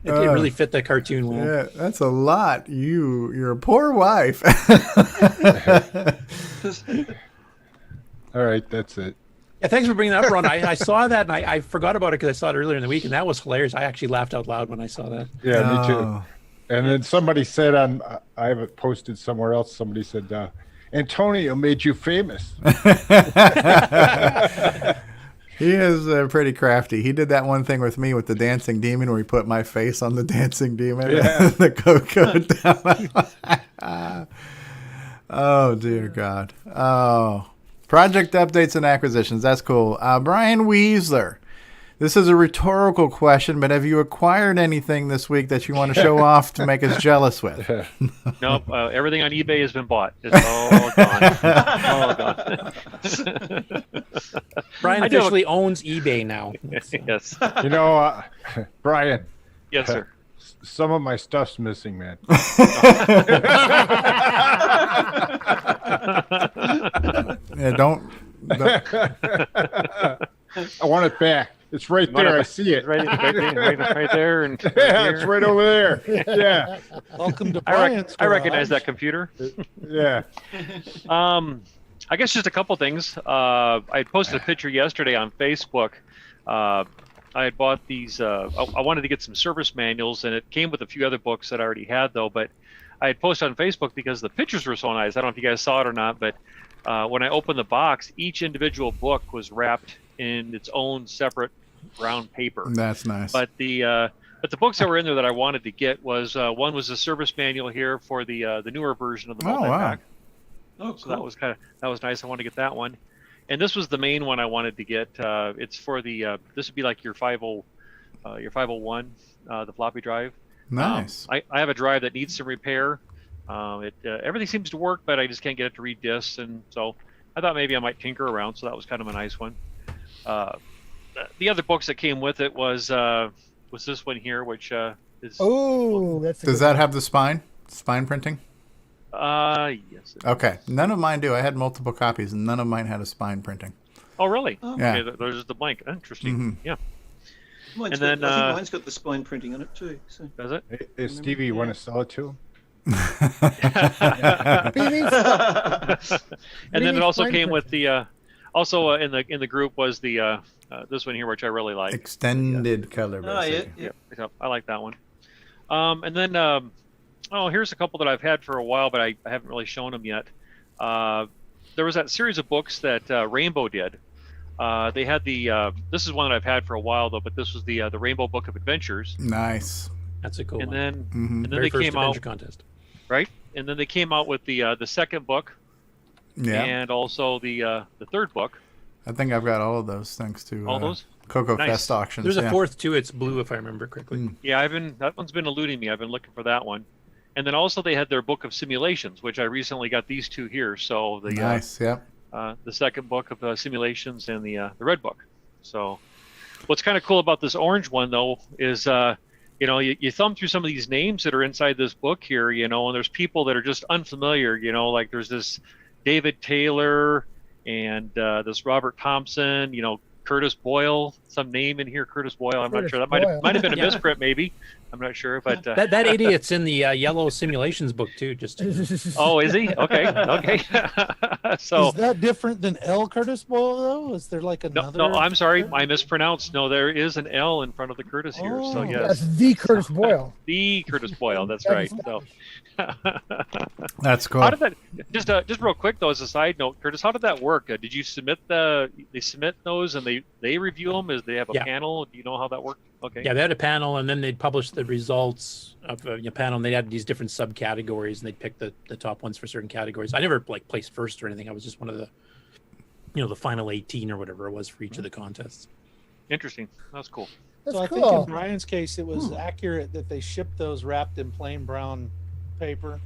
It really fit the cartoon well. Yeah, that's a lot. You're a poor wife. All right, that's it. Yeah, thanks for bringing that up, Ron. I saw that and I forgot about it because I saw it earlier in the week, and that was hilarious. I actually laughed out loud when I saw that. Yeah, me too. And then somebody said I have it posted somewhere else. Somebody said, Antonio made you famous. He is pretty crafty. He did that one thing with me with the dancing demon where he put my face on the dancing demon. Yeah. The CoCo down. Oh, dear God. Oh. Project updates and acquisitions. That's cool. Brian Weasler. This is a rhetorical question, but have you acquired anything this week that you want to show off to make us jealous with? Nope. Everything on eBay has been bought. It's all gone. All gone. Brian officially owns eBay now. Yes. You know, Brian. Yes, sir. Some of my stuff's missing, man. Yeah, don't. I want it back. It's right there. I see it. Right there. And yeah, it's right over there. Yeah. Welcome to I Brian's recognize garage. that computer. Yeah. I guess just a couple things. I had posted a picture yesterday on Facebook. I had bought these. I wanted to get some service manuals, and it came with a few other books that I already had, though. But I had posted on Facebook because the pictures were so nice. I don't know if you guys saw it or not, but when I opened the box, each individual book was wrapped in its own separate brown paper. That's nice. But the books that were in there that I wanted to get was one was a service manual here for the newer version of the multi-pack. Oh, so that was nice. I wanted to get that one, and this was the main one I wanted to get. It's for the this would be like your 501, the floppy drive. Nice. I have a drive that needs some repair. Everything seems to work, but I just can't get it to read discs, and so I thought maybe I might tinker around. So that was kind of a nice one. The other books that came with it was this one here, which is. Oh, that's. Does that have the spine printing? Yes. Okay, none of mine do. I had multiple copies, and none of mine had a spine printing. Oh, really? Yeah. Okay, there's the blank. Interesting. Mm-hmm. Yeah. I think mine's got the spine printing on it too. So. Does it? Hey, Stevie, you want to sell it to him? And then it also came with the also in the group was the this one here, which I really like. Extended color. Yeah. I like that one. And then here's a couple that I've had for a while, but I haven't really shown them yet. There was that series of books that Rainbow did. They had the this is one that I've had for a while though, but this was the Rainbow Book of Adventures. Nice. That's a cool and one. Then Mm-hmm. and then Very they came first out adventure contest. right, and then they came out with the second book. Yeah. And also the third book. I think I've got all of those thanks to All those? CoCo Nice. Fest auctions. There's a yeah. fourth too. It's blue, if I remember correctly. Yeah, that one's been eluding me. I've been looking for that one. And then also they had their book of simulations, which I recently got these two here. So the Nice. Yep. the second book of simulations and the red book. So what's kind of cool about this orange one though is you thumb through some of these names that are inside this book here, and there's people that are just unfamiliar, like there's this David Taylor and this Robert Thompson, Curtis Boyle, some name in here, Curtis Boyle. I'm not Curtis sure. That Boyle. might have been a Yeah. misprint, maybe. I'm not sure, but That idiot's in the yellow simulations book too. Just oh, is he? Okay, okay. So Is that different than L. Curtis Boyle, though? Is there like no, another? no, I'm sorry, I mispronounced. No, there is an L in front of the Curtis here. So Oh. yes, That's the Curtis Boyle. the Curtis Boyle. That's right. So. That's cool. How did that? Just real quick though, as a side note, Curtis, how did that work? Did you submit they submit those and they review them? Is they have a Yeah. panel? Do you know how that worked? Okay. Yeah, they had a panel, and then they'd publish the results of a panel. And they'd have these different subcategories, and they'd pick the top ones for certain categories. I never like placed first or anything. I was just one of the, the final 18 or whatever it was for each of the contests. Interesting. That's cool. That's So I cool. think in Brian's case, it was accurate that they shipped those wrapped in plain brown paper.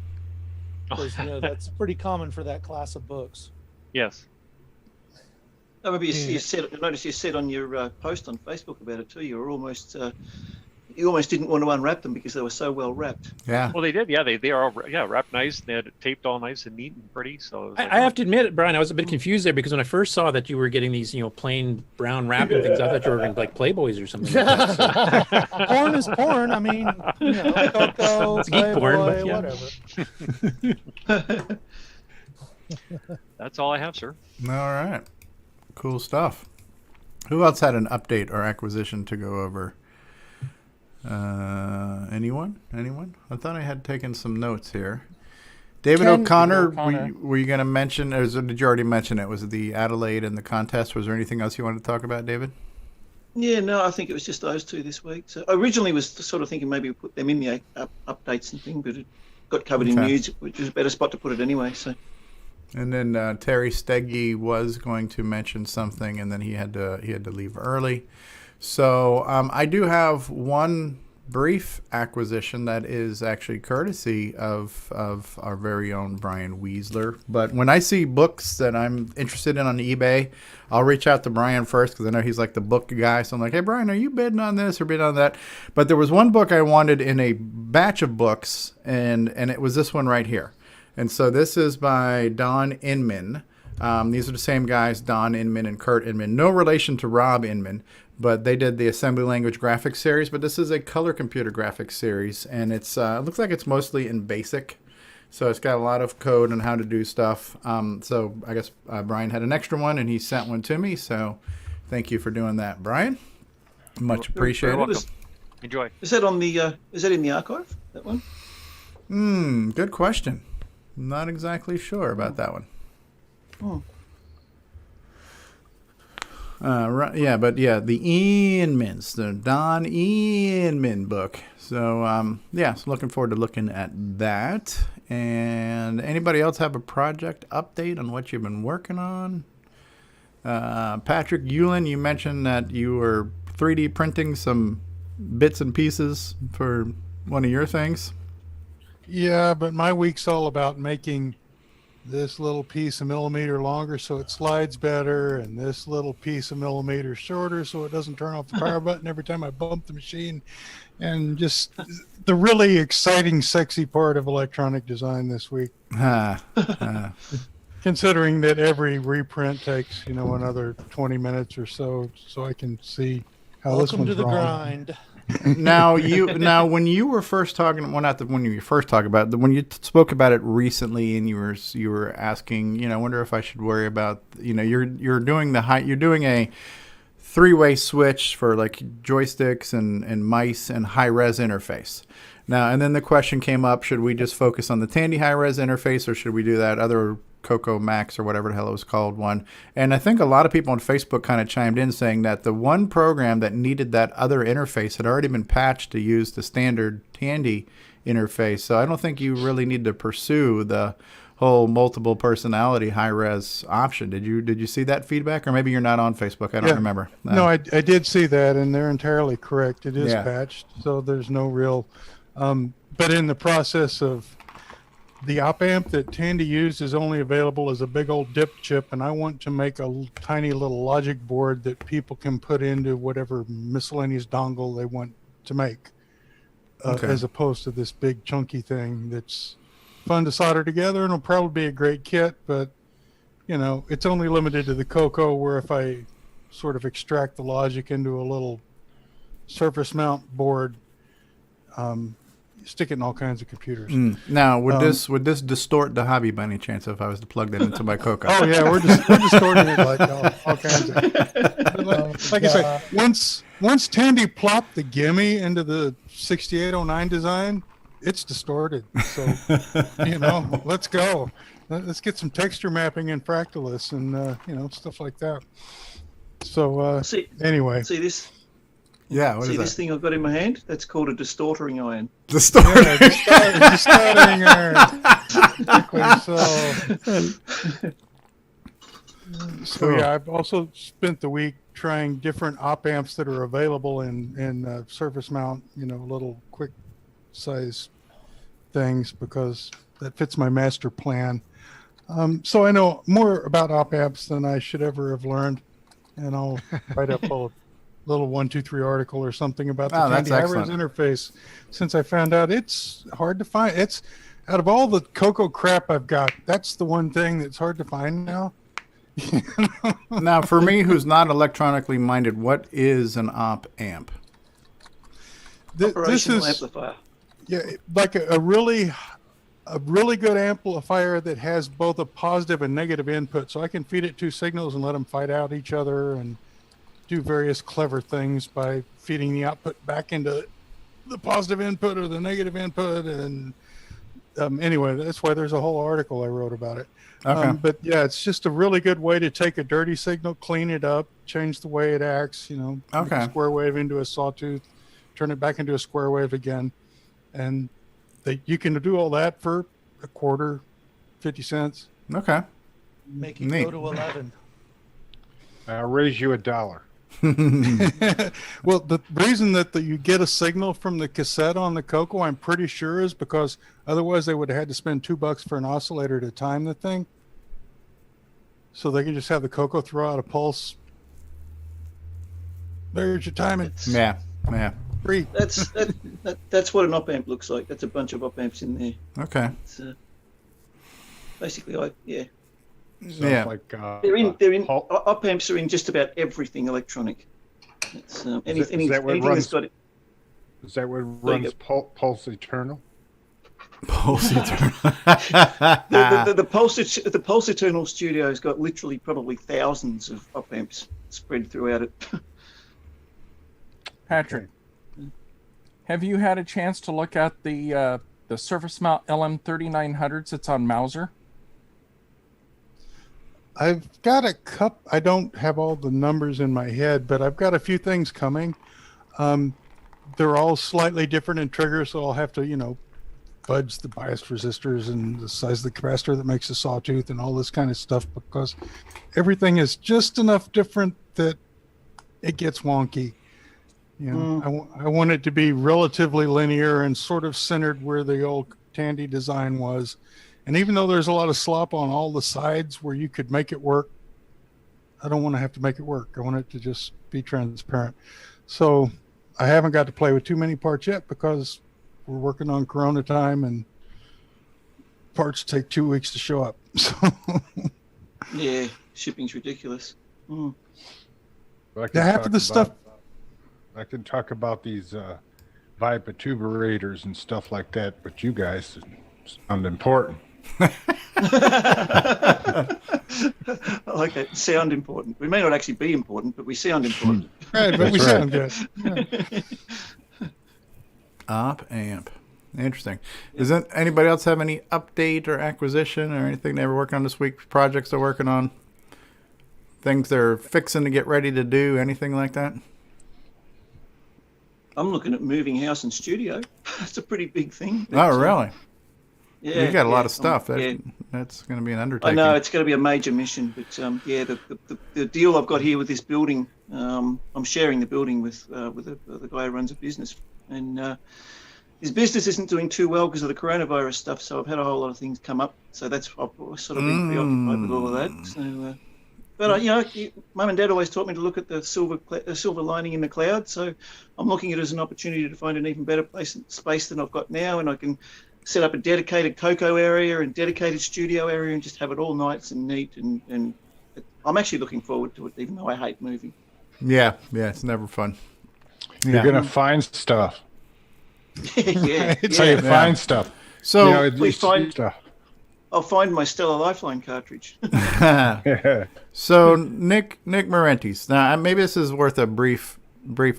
'Cause, that's pretty common for that class of books. Yes. Oh, maybe you said. I noticed you said on your post on Facebook about it too. You were almost. You almost didn't want to unwrap them because they were so well wrapped. Yeah. Well, they did. Yeah, they are all wrapped nice. They had it taped all nice and neat and pretty. So it was I have to admit it, Brian. I was a bit confused there because when I first saw that you were getting these, plain brown wrapping things, I thought you were ordering like Playboys or something. Like that, so. Porn is porn. I mean, CoCo, It's geek porn, but Playboy, yeah. whatever. That's all I have, sir. All right. Cool stuff. Who else had an update or acquisition to go over? Anyone? I thought I had taken some notes here. David O'Connor, were you going to mention, or did you already mention it? Was it the Adelaide and the contest? Was there anything else you wanted to talk about, David? Yeah, no, I think it was just those two this week. So originally was sort of thinking maybe we put them in the updates and thing, but it got covered in news, which was a better spot to put it anyway. So. And then Terry Steggy was going to mention something, and then he had to leave early. So I do have one brief acquisition that is actually courtesy of our very own Brian Weasler. But when I see books that I'm interested in on eBay, I'll reach out to Brian first because I know he's like the book guy. So I'm like, hey, Brian, are you bidding on this or bidding on that? But there was one book I wanted in a batch of books, and it was this one right here. And so this is by Don Inman. These are the same guys, Don Inman and Kurt Inman. No relation to Rob Inman, but they did the assembly language graphics series. But this is a color computer graphics series, and it looks like it's mostly in BASIC. So it's got a lot of code on how to do stuff. So I guess Brian had an extra one, and he sent one to me. So thank you for doing that, Brian. Much appreciated. You're welcome. Enjoy. Is that on the? Is that in the archive? That one? Good question. Not exactly sure about that one. Right, yeah, but yeah, the Inmans, the Don Inman book. So so looking forward to looking at that. And anybody else have a project update on what you've been working on? Patrick Eulin, you mentioned that you were 3D printing some bits and pieces for one of your things. Yeah, but my week's all about making this little piece a millimeter longer so it slides better, and this little piece a millimeter shorter so it doesn't turn off the power button every time I bump the machine. And just the really exciting, sexy part of electronic design this week. Considering that every reprint takes, another 20 minutes or so I can see how this one's Welcome to the wrong. grind. Now when you were first talking, well, not the, when you first talked about it, when you spoke about it recently, and you were asking, I wonder if I should worry about, you're doing you're doing a 3-way switch for like joysticks and mice and high res interface. Now, and then the question came up: should we just focus on the Tandy high res interface, or should we do that other CoCo Max or whatever the hell it was called one? And I think a lot of people on Facebook kind of chimed in saying that the one program that needed that other interface had already been patched to use the standard Tandy interface. So I don't think you really need to pursue the whole multiple personality high res option. Did you see that feedback? Or maybe you're not on Facebook. I don't remember. No, I did see that, and they're entirely correct. It is Yeah. patched, so there's no real but in the process of the op amp that Tandy used is only available as a big old dip chip, and I want to make a tiny little logic board that people can put into whatever miscellaneous dongle they want to make, as opposed to this big chunky thing that's fun to solder together, and it'll probably be a great kit, but it's only limited to the CoCo, where if I sort of extract the logic into a little surface mount board. Stick it in all kinds of computers. Now, would this distort the hobby by any chance if I was to plug that into my CoCo? Oh yeah, we're distorting it like all kinds of. But like I say, once Tandy plopped the gimme into the 6809 design, it's distorted. So let's go. Let's get some texture mapping in Fractalus and stuff like that. So anyway, See this? Yeah, what See is this that? thing I've got in my hand? That's called a distorting iron. Distorting iron. Exactly. So yeah, I've also spent the week trying different op amps that are available in surface mount, little quick size things, because that fits my master plan. So I know more about op amps than I should ever have learned, and I'll write up a little 1, 2, 3 article or something about the Tandy High-Res interface, since I found out it's hard to find. It's out of all the CoCo crap I've got, that's the one thing that's hard to find now. Now, for me, who's not electronically minded, what is an op amp? This is amplifier. Yeah, like a really good amplifier that has both a positive and negative input, so I can feed it 2 signals and let them fight out each other and do various clever things by feeding the output back into the positive input or the negative input. And anyway, that's why there's a whole article I wrote about it. Okay. But yeah, it's just a really good way to take a dirty signal, clean it up, change the way it acts, make a square wave into a sawtooth, turn it back into a square wave again. And you can do all that for a quarter, 50 cents. Okay. Make it go to 11. I'll raise you $1. Well, the reason that you get a signal from the cassette on the CoCo, I'm pretty sure, is because otherwise they would have had to spend $2 for an oscillator to time the thing. So they can just have the CoCo throw out a pulse. There's your timing. Yeah. Free. That's what an op amp looks like. That's a bunch of op amps in there. Okay. It's, basically, Like, they're in. Op amps are in just about everything electronic. It's, anything that's got it. Is that what runs Pulse Eternal? Pulse Eternal. the Pulse Eternal studio's got literally probably thousands of op amps spread throughout it. Patrick, have you had a chance to look at the surface mount LM3900s that's on Mauser? I've got a I don't have all the numbers in my head, but I've got a few things coming. They're all slightly different in triggers, so I'll have to, fudge the biased resistors and the size of the capacitor that makes the sawtooth and all this kind of stuff, because everything is just enough different that it gets wonky. I want it to be relatively linear and sort of centered where the old Tandy design was. And even though there's a lot of slop on all the sides where you could make it work, I don't want to have to make it work. I want it to just be transparent. So I haven't got to play with too many parts yet because we're working on Corona time and parts take 2 weeks to show up. So yeah, shipping's ridiculous. Half of the stuff. I can talk about these vibratubrators and stuff like that, but you guys sound important. I like that. Sound important. We may not actually be important, but we sound important. Right, but we sound good. Yeah. Op amp. Interesting. Does anybody else have any update or acquisition or anything they were working on this week? Projects they're working on? Things they're fixing to get ready to do? Anything like that? I'm looking at moving house and studio. That's a pretty big thing. Oh, really? Yeah, you got a lot of stuff. That's going to be an undertaking. I know it's going to be a major mission, but the deal I've got here with this building, I'm sharing the building with the guy who runs a business, and his business isn't doing too well because of the coronavirus stuff. So I've had a whole lot of things come up. So I've sort of been preoccupied with all of that. So, but Mum and Dad always taught me to look at the silver lining in the cloud. So I'm looking at it as an opportunity to find an even better space than I've got now, and I can set up a dedicated CoCo area and dedicated studio area and just have it all nice and neat. And I'm actually looking forward to it, even though I hate moving. Yeah, it's never fun. You're gonna find stuff. Yeah, That's how you find stuff. So I'll find my Stellar Lifeline cartridge. So Nick Marentes. Now maybe this is worth a brief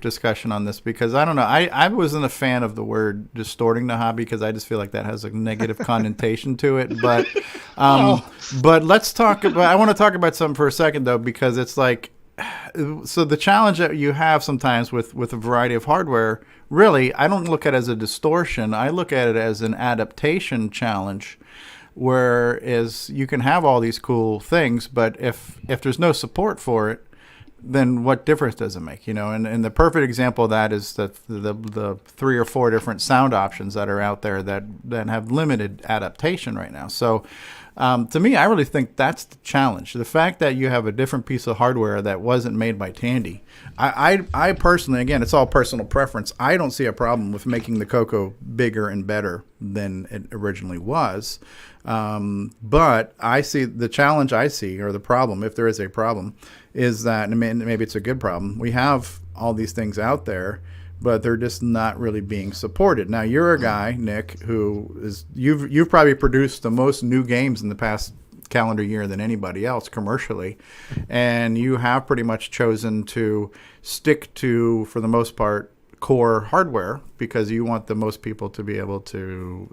discussion on this, because I don't know. I wasn't a fan of the word distorting the hobby, because I just feel like that has a negative connotation to it. But but let's talk about. I want to talk about something for a second though, because it's like, so the challenge that you have sometimes with a variety of hardware, really, I don't look at it as a distortion. I look at it as an adaptation challenge. Whereas you can have all these cool things, but if there's no support for it, then what difference does it make? You know, and the perfect example of that is the 3 or 4 different sound options that are out there that have limited adaptation right now. So to me, I really think that's the challenge. The fact that you have a different piece of hardware that wasn't made by Tandy. I personally, again, it's all personal preference. I don't see a problem with making the CoCo bigger and better than it originally was. But I see the challenge or the problem, if there is a problem, is that, and maybe it's a good problem, we have all these things out there, but they're just not really being supported. Now, you're a guy, Nick, who is you've probably produced the most new games in the past calendar year than anybody else commercially, and you have pretty much chosen to stick to, for the most part, core hardware, because you want the most people to be able to,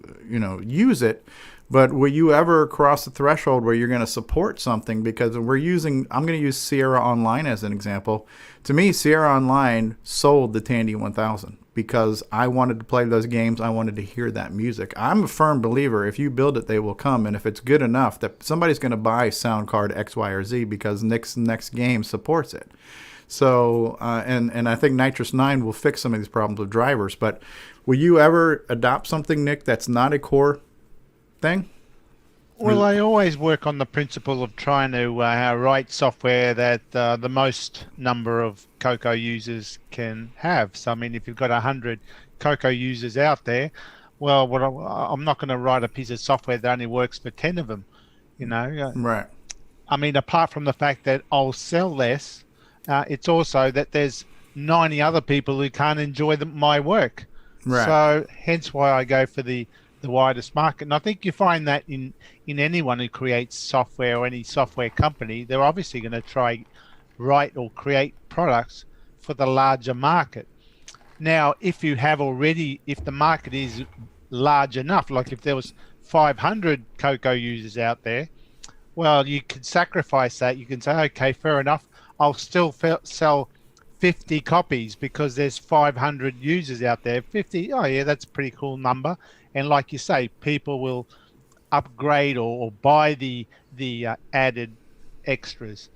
use it. But will you ever cross the threshold where you're going to support something? Because I'm going to use Sierra Online as an example. To me, Sierra Online sold the Tandy 1000 because I wanted to play those games. I wanted to hear that music. I'm a firm believer, if you build it, they will come. And if it's good enough, that somebody's going to buy sound card X, Y, or Z because Nick's next game supports it. So, and I think Nitrous 9 will fix some of these problems with drivers. But will you ever adopt something, Nick, that's not a core thing? Well, I always work on the principle of trying to write software that the most number of CoCo users can have. So, I mean, if you've got 100 CoCo users out there, well, I'm not going to write a piece of software that only works for 10 of them, Right. I mean, apart from the fact that I'll sell less, it's also that there's 90 other people who can't enjoy my work. Right. So, hence why I go for the widest market. And I think you find that in anyone who creates software or any software company, they're obviously going to try write or create products for the larger market. Now, if the market is large enough, like if there was 500 CoCo users out there, well, you could sacrifice that. You can say, okay, fair enough, I'll still sell 50 copies because there's 500 users out there. 50, oh yeah, that's a pretty cool number. And like you say, people will upgrade or buy the added extras.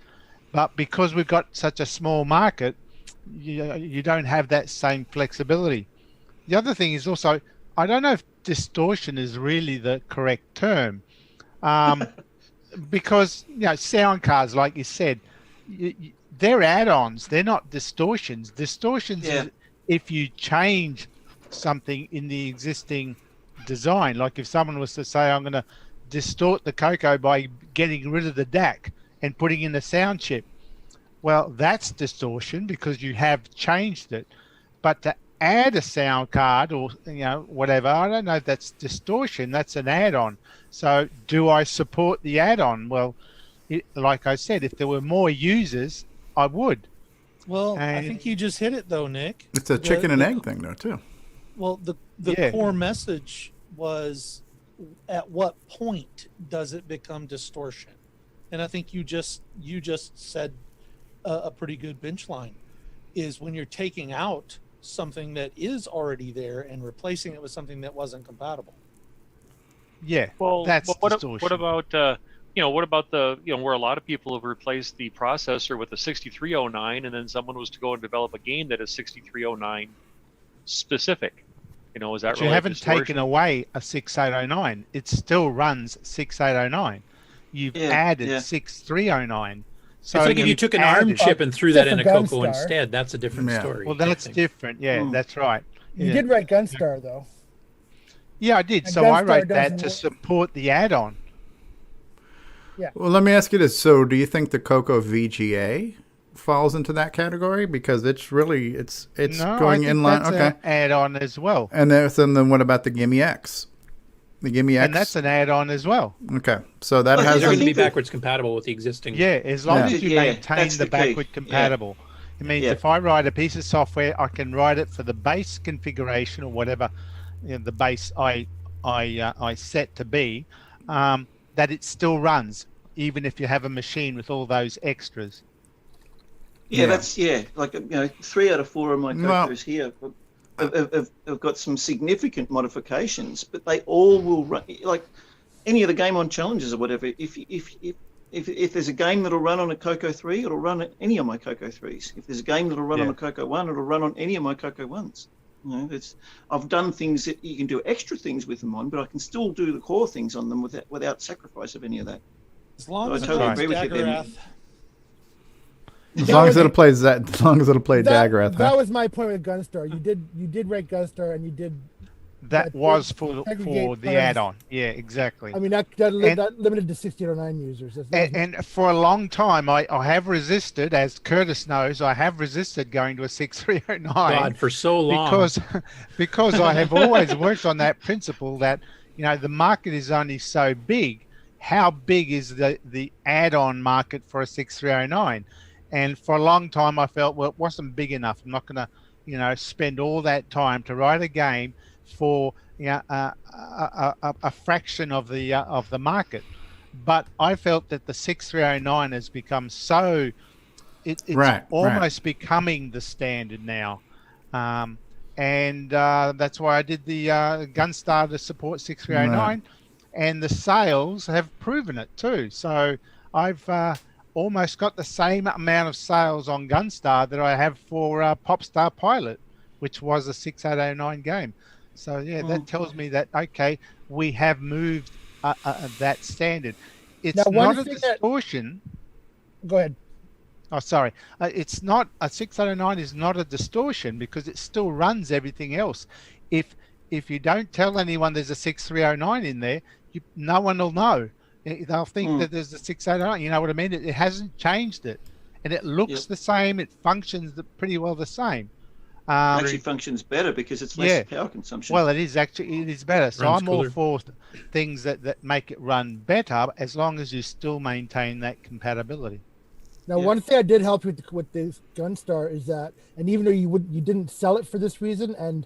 But because we've got such a small market, you don't have that same flexibility. The other thing is also, I don't know if distortion is really the correct term, because sound cards, like you said, they're add-ons. They're not distortions. Distortions is if you change something in the existing design. Like if someone was to say, I'm going to distort the CoCo by getting rid of the DAC and putting in the sound chip. Well, that's distortion because you have changed it. But to add a sound card or whatever, I don't know if that's distortion. That's an add-on. So do I support the add-on? Well, like I said, if there were more users, I would. Well, I think you just hit it though, Nick. It's a chicken and egg thing though too. Well, the core message was, at what point does it become distortion? And I think you just said a pretty good bench line, is when you're taking out something that is already there and replacing it with something that wasn't compatible. Yeah, well, that's distortion. What about where a lot of people have replaced the processor with a 6309, and then someone was to go and develop a game that is 6309 specific. Is that but you haven't taken away a 6809. It still runs 6809. You've added 6309. So it's like if you took an ARM chip and threw that in a CoCo instead. That's a different story. Well, that's different. Yeah, that's right. You did write Gunstar, though. Yeah, I did. And so I Gunstar wrote that doesn't to work. support the add-on. Yeah. Well, let me ask you this. So do you think the CoCo VGA falls into that category because it's really it's No, going I think in line. that's Okay, an add-on as well. and then what about the Gimme X? The Gimme X, And that's an add-on as well. okay. So that They're has going to be backwards compatible with the existing. Yeah, as long as you Yeah, maintain that's the the key. backward compatible. It means Yeah. if I write a piece of software, I can write it for the base configuration or whatever the base I set to be, that it still runs, even if you have a machine with all those extras. Yeah, that's like 3 out of 4 of my Well- CoCos here have got some significant modifications, but they all will run like any of the GameON challenges or whatever. If there's a game that'll run on a CoCo 3, it'll run on any of my CoCo 3s. If there's a game that'll run on a CoCo 1, it'll run on any of my CoCo 1s. I've done things that you can do extra things with them on, but I can still do the core things on them without sacrifice of any of that. As long So as I it totally runs agree with you there. Daggerath. as long as it'll play that. As long as it'll play Daggerath. That Huh? was my point with Gunstar. You did write Gunstar, and you did. That was for segregate the kind of- add-on. Yeah, exactly. I mean, that limited to 1609 users. And for a long time, I have resisted, as Curtis knows, I have resisted going to a 6309. God, for so long. Because I have always worked on that principle that, the market is only so big. How big is the add-on market for a 6309? And for a long time, I felt, well, it wasn't big enough. I'm not going to, spend all that time to write a game for a fraction of the market. But I felt that the 6309 has become so it's almost becoming the standard now, and that's why I did the Gunstar to support 6309, and the sales have proven it too. So I've almost got the same amount of sales on Gunstar that I have for Popstar Pilot, which was a 6809 game. So that tells me that we have moved that standard. It's not a distortion. Go ahead. Oh, sorry. It's not a 6809 is not a distortion because it still runs everything else. If you don't tell anyone there's a 6309 in there, no one will know. They'll think that there's a 6809. You know what I mean? It hasn't changed it, and it looks the same. It functions pretty well the same. It actually functions better because it's less power consumption. Well, it is better. So Runs I'm cooler. all for things that make it run better as long as you still maintain that compatibility. Now, one thing I did help with this Gunstar is that, and even though you didn't sell it for this reason and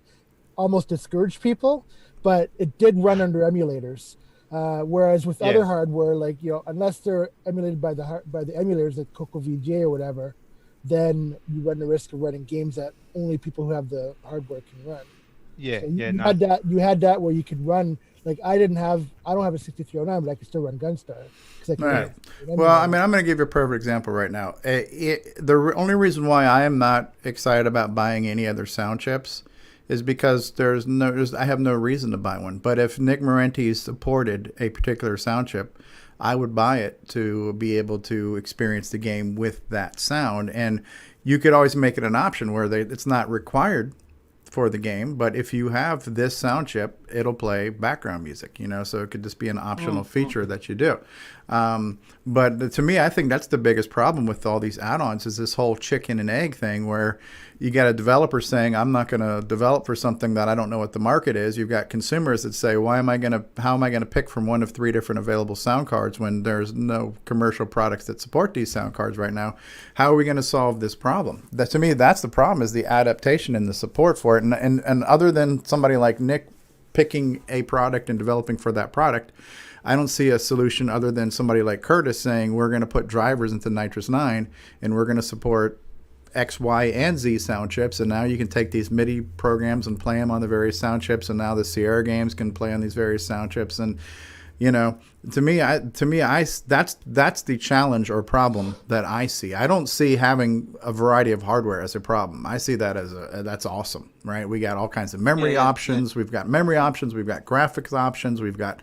almost discouraged people, but it did run under emulators. Whereas with other hardware, like unless they're emulated by the emulators like CoCo VGA or whatever, then you run the risk of running games that only people who have the hardware can run. Yeah, So you had that where you could run. Like I don't have a 6309, but I could still run Gunstar. Right. Well, I mean, I'm going to give you a perfect example right now. The only reason why I am not excited about buying any other sound chips is because I have no reason to buy one. But if Nick Marenti supported a particular sound chip, I would buy it to be able to experience the game with that sound. And you could always make it an option where it's not required for the game, but if you have this sound chip, it'll play background music, so it could just be an optional feature that you do. But to me, I think that's the biggest problem with all these add-ons is this whole chicken and egg thing where you got a developer saying, I'm not going to develop for something that I don't know what the market is. You've got consumers that say, how am I going to pick from one of 3 different available sound cards when there's no commercial products that support these sound cards right now? How are we going to solve this problem? To me, that's the problem, is the adaptation and the support for it. And other than somebody like Nick picking a product and developing for that product, I don't see a solution other than somebody like Curtis saying, we're going to put drivers into Nitrous 9 and we're going to support X, Y, and Z sound chips, and now you can take these MIDI programs and play them on the various sound chips, and now the Sierra games can play on these various sound chips. And to me, that's the challenge or problem that I see. I don't see having a variety of hardware as a problem. I see that as that's awesome, right? We got all kinds of memory options. We've got memory options. We've got graphics options. We've got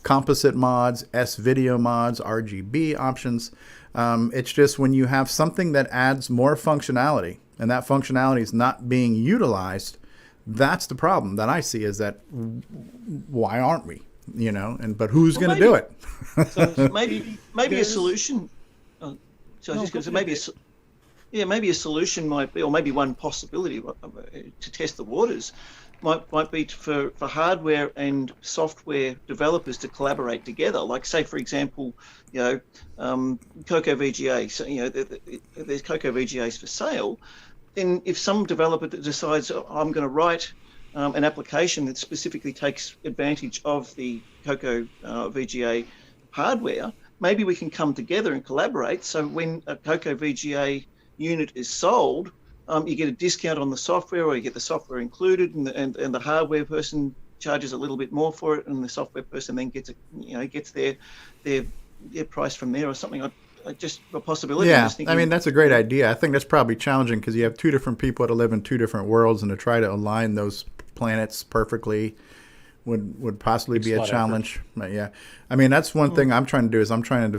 composite mods, S-video mods, RGB options. It's just when you have something that adds more functionality and that functionality is not being utilized, that's the problem that I see, is that why aren't we? But who's going to do it? So maybe a solution. So I was just going to say Yeah, maybe a solution might be, or maybe one possibility to test the waters might be for hardware and software developers to collaborate together. Like, say, for example, CoCo VGA. So, there's CoCo VGAs for sale. Then if some developer decides, I'm going to write an application that specifically takes advantage of the CoCo VGA hardware, maybe we can come together and collaborate. So when a CoCo VGA unit is sold, you get a discount on the software, or you get the software included, and the hardware person charges a little bit more for it, and the software person then gets their price from there or something. Just a possibility. Yeah, I mean, that's a great idea. I think that's probably challenging because you have two different people that live in two different worlds, and to try to align those planets perfectly would possibly be a challenge. But yeah, I mean, that's one thing I'm trying to do.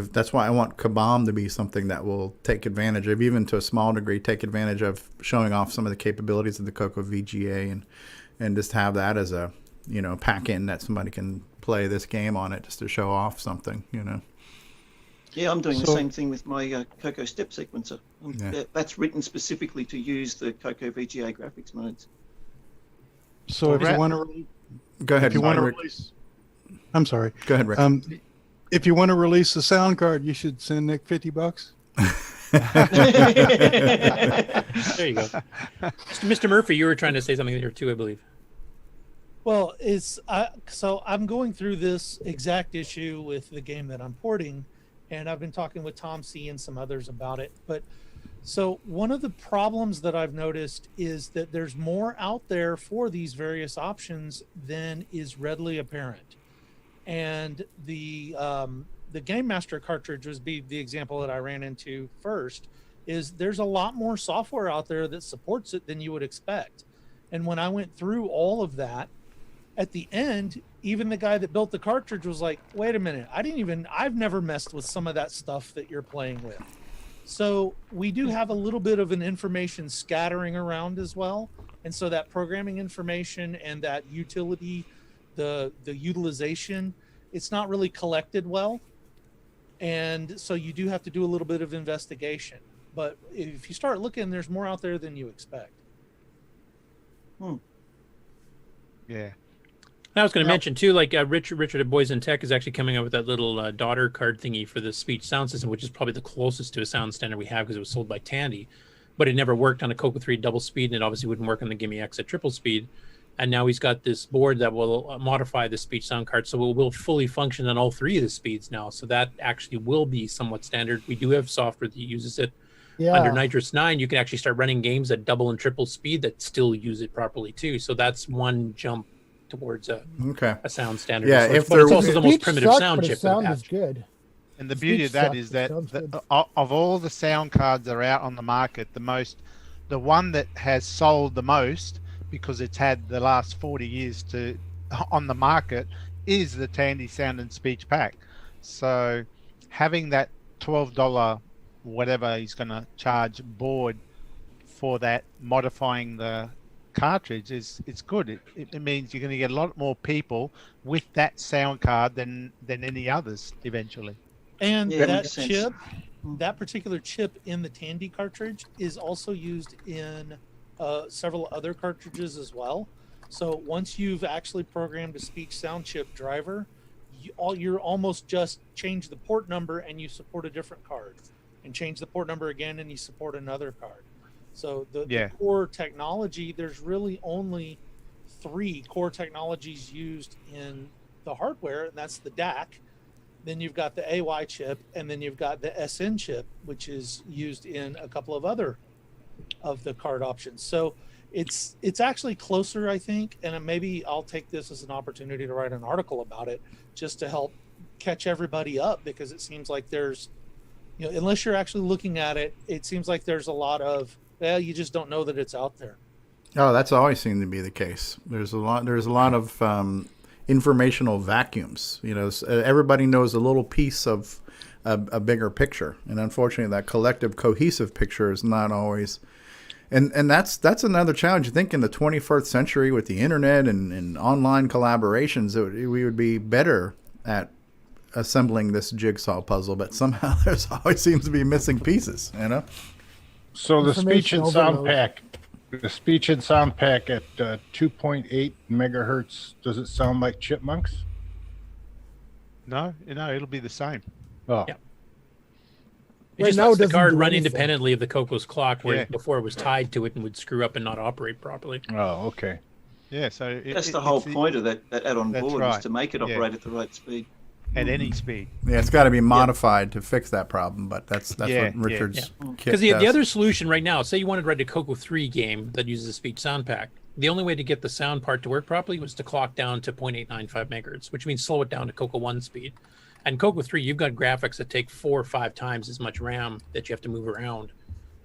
That's why I want Kabam to be something that will take advantage of, even to a small degree, take advantage of showing off some of the capabilities of the CoCo VGA, and just have that as a pack-in that somebody can play this game on it just to show off something. Yeah, I'm doing the same thing with my CoCo step sequencer. That's written specifically to use the CoCo VGA graphics modes. So if you want to, go ahead. If you want to release, I'm sorry. Go ahead, Rick. If you want to release the sound card, you should send Nick $50. There you go. Mr. Murphy, you were trying to say something there too, I believe. Well, so I'm going through this exact issue with the game that I'm porting, and I've been talking with Tom C. and some others about it. But so one of the problems that I've noticed is that there's more out there for these various options than is readily apparent. And the Game Master cartridge was the example that I ran into first. Is there's a lot more software out there that supports it than you would expect. And when I went through all of that, at the end, even the guy that built the cartridge was like, wait a minute, I've never messed with some of that stuff that you're playing with. So we do have a little bit of an information scattering around as well. And so that programming information and that utility, the utilization, it's not really collected well. And so you do have to do a little bit of investigation. But if you start looking, there's more out there than you expect. Yeah. I was going to mention too, like Richard at Boys in Tech is actually coming up with that little daughter card thingy for the speech sound system, which is probably the closest to a sound standard we have because it was sold by Tandy, but it never worked on a CoCo 3 double speed, and it obviously wouldn't work on the Gimme X at triple speed. And now he's got this board that will modify the speech sound card, so it will fully function on all three of the speeds now. So that actually will be somewhat standard. We do have software that uses it. Yeah. Under Nitrous 9, you can actually start running games at double and triple speed that still use it properly too. So that's one jump towards a sound standard. Yeah, it's also the most primitive sound chip. The sound is good. And the beauty of that is that of all the sound cards that are out on the market, the one that has sold the most because it's had the last 40 years on the market is the Tandy Sound and Speech Pack. So having that $12 whatever he's going to charge board for that modifying the cartridge it's good. It means you're going to get a lot more people with that sound card than any others eventually. And that chip, that particular chip in the Tandy cartridge is also used in several other cartridges as well. So once you've actually programmed a speech sound chip driver, you're almost just change the port number and you support a different card, and change the port number again and you support another card. So the core technology, there's really only 3 core technologies used in the hardware, and that's the DAC. Then you've got the AY chip, and then you've got the SN chip, which is used in a couple of other of the card options. So it's actually closer, I think, and maybe I'll take this as an opportunity to write an article about it just to help catch everybody up, because it seems like there's, unless you're actually looking at it, it seems like there's a lot of, you just don't know that it's out there. Oh, that's always seemed to be the case. There's a lot of informational vacuums. Everybody knows a little piece of a bigger picture, and unfortunately, that collective, cohesive picture is not always. And that's another challenge. You think in the 21st century with the internet and online collaborations, we would be better at assembling this jigsaw puzzle, but somehow there's always seems to be missing pieces. So the speech and Information sound overload. pack, the speech and sound pack at 2.8 megahertz, does it sound like chipmunks? No, it'll be the same. Oh. Yeah. It Right just now, lets it the doesn't card do run anything. independently of the CoCo's clock, where Yeah. before it was tied to it and would screw up and not operate properly. Oh, okay. Yeah, so That's the whole point of that add-on That's board right. is to make it Yeah. operate at the right speed. at any speed. Yeah, it's got to be modified to fix that problem, but that's Yeah, what Richard's kit Because the does. other solution right now, say you wanted to write a CoCo 3 game that uses a speech sound pack, the only way to get the sound part to work properly was to clock down to 0.895 megahertz, which means slow it down to CoCo 1 speed. And CoCo 3, you've got graphics that take 4 or 5 times as much RAM that you have to move around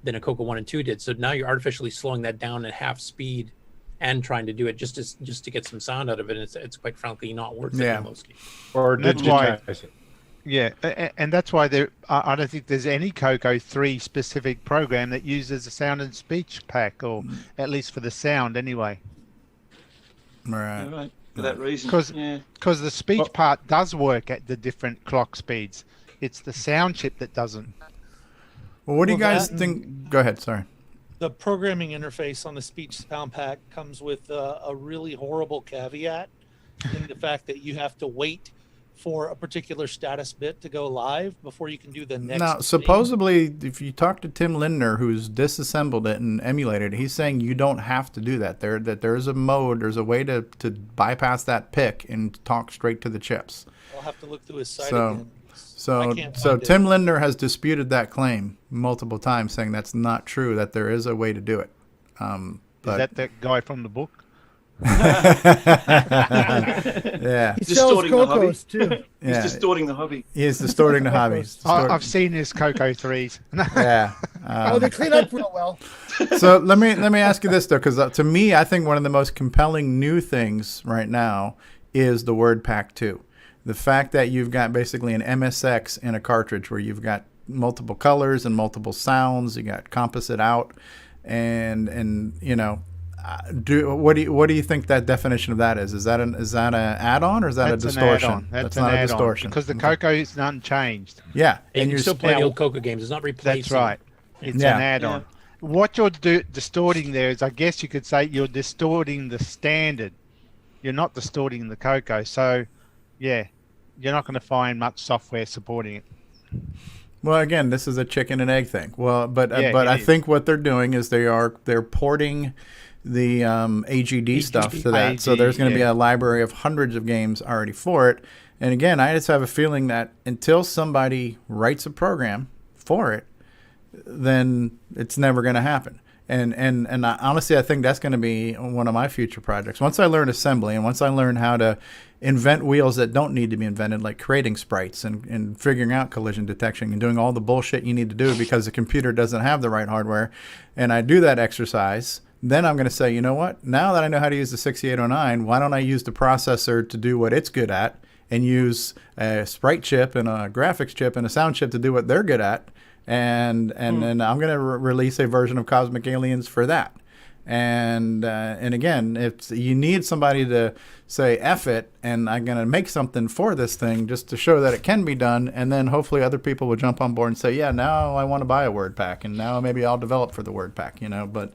than a CoCo 1 and 2 did. So now you're artificially slowing that down at half speed and trying to do it just to get some sound out of it. And it's quite frankly not worth it in most cases. Or That's why, digitize it. yeah, and that's why I don't think there's any CoCo 3 specific program that uses a sound and speech pack, or at least for the sound anyway. Right. Yeah, right. For that reason. Because the speech part does work at the different clock speeds. It's the sound chip that doesn't. Well, what do you Well, guys that- think? Go ahead. Sorry. The programming interface on the speech sound pack comes with a really horrible caveat in the fact that you have to wait for a particular status bit to go live before you can do the next Now, thing. supposedly, if you talk to Tim Lindner, who's disassembled it and emulated it, he's saying you don't have to do that. There's a mode, there's a way to bypass that PIC and talk straight to the chips. I'll have to look through his site So, again. so, I can't so find it. Tim Lindner has disputed that claim multiple times, saying that's not true. That there is a way to do it. Is that guy from the book? Yeah. He sells Cocos too. He's distorting the hobby. He is distorting the hobby. He's distorting- I've seen his CoCo 3s. Yeah. Oh, they clean up real well. So let me ask you this though, because to me, I think one of the most compelling new things right now is the Word Pack 2. The fact that you've got basically an MSX in a cartridge where you've got multiple colors and multiple sounds. You got composite out, and you know, what do you think that definition of that is? Is that an add-on or is that That's a an distortion? add-on. That's not an a add-on, distortion because the CoCo is unchanged. Yeah, And you're still playing now- old CoCo games. It's not replacing. That's right. It's Yeah. an add-on. What you're distorting there is, I guess you could say, you're distorting the standard. You're not distorting the CoCo. So, yeah, you're not going to find much software supporting it. Well, again, this is a chicken and egg thing. Well, but Yeah, but it I is. think what they're doing is they're porting the AGD stuff to that. So there's going to be a library of hundreds of games already for it. And again, I just have a feeling that until somebody writes a program for it, then it's never going to happen. And honestly, I think that's going to be one of my future projects. Once I learn assembly and once I learn how to invent wheels that don't need to be invented, like creating sprites and figuring out collision detection and doing all the bullshit you need to do because the computer doesn't have the right hardware, and I do that exercise, then I'm going to say, you know what? Now that I know how to use the 6809, why don't I use the processor to do what it's good at and use a sprite chip and a graphics chip and a sound chip to do what they're good at? And then I'm going to release a version of Cosmic Aliens for that. And again, if you need somebody to say F it, and I'm going to make something for this thing just to show that it can be done, and then hopefully other people will jump on board and say, yeah, now I want to buy a Word Pack, and now maybe I'll develop for the Word Pack, you know. But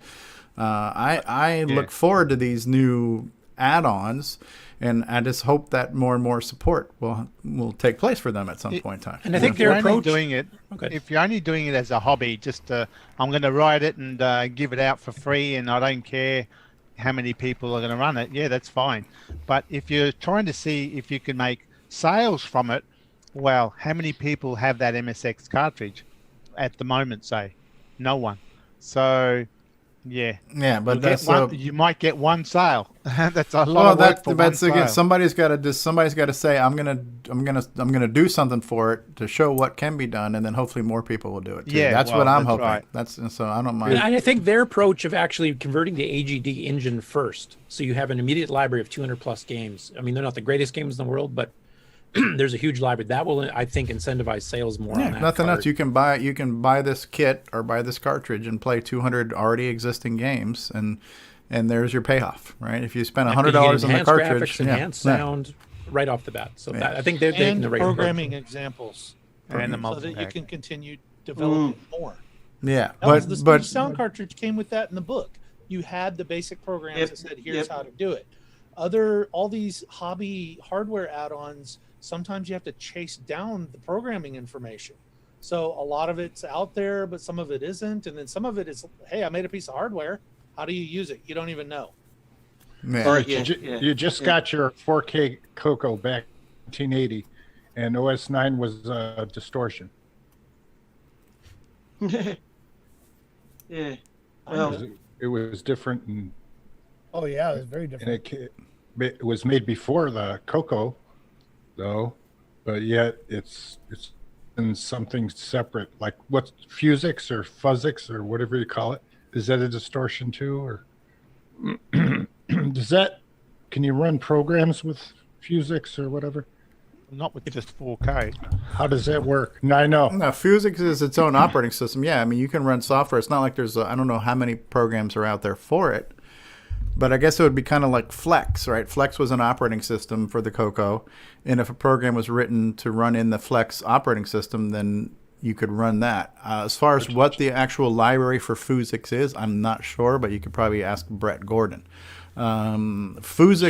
I look forward to these new add-ons, and I just hope that more and more support will take place for them at some point in time. And I think If you're their only approach. doing it, if you're only doing it as a hobby, just I'm going to write it and give it out for free, and I don't care how many people are going to run it. Yeah, that's fine. But if you're trying to see if you can make sales from it, well, how many people have that MSX cartridge at the moment? Say, no one. So. Yeah, but You'll that's get one, you might get one sale. That's a lot Well, of work for one that's again, sale. somebody's got to say I'm gonna do something for it to show what can be done, and then hopefully more people will do it too. Yeah, that's well, what I'm that's hoping. right. That's so I don't mind. And I think their approach of actually converting the AGD engine first, so you have an immediate library of 200 plus games. I mean, they're not the greatest games in the world, but there's a huge library that will, I think, incentivize sales more. Yeah, on that nothing card. else. You can buy this kit or buy this cartridge and play 200 already existing games, and there's your payoff, right? If you spend $100 on the Enhanced cartridge, graphics, enhanced sound, right off the bat. So that, I think they're taking and the right programming approach. examples, And the so that you multi-pack. can continue developing more. Yeah, That was the speech but sound cartridge came with that in the book. You had the basic programs that said, here's how to do it. All these hobby hardware add-ons, sometimes you have to chase down the programming information. So a lot of it's out there, but some of it isn't. And then some of it is, hey, I made a piece of hardware. How do you use it? You don't even know. All right, you just got your 4K CoCo back in 1980, and OS 9 was distortion. Yeah. Well, it was different, and Oh yeah, it was very different. it was made before the CoCo, though, but yet it's in something separate, like what's Fusix or Fuzzix or whatever you call it. Is that a distortion too, or can you run programs with Fusix or whatever? Not with just 4K. How does that work? I know. No, Fusix is its own operating system. Yeah, I mean, you can run software. It's not like there's I don't know how many programs are out there for it, but I guess it would be kind of like Flex, right? Flex was an operating system for the CoCo, and if a program was written to run in the Flex operating system, then you could run that. As far as what the actual library for Fusix is, I'm not sure, but you could probably ask Brett Gordon. Fusix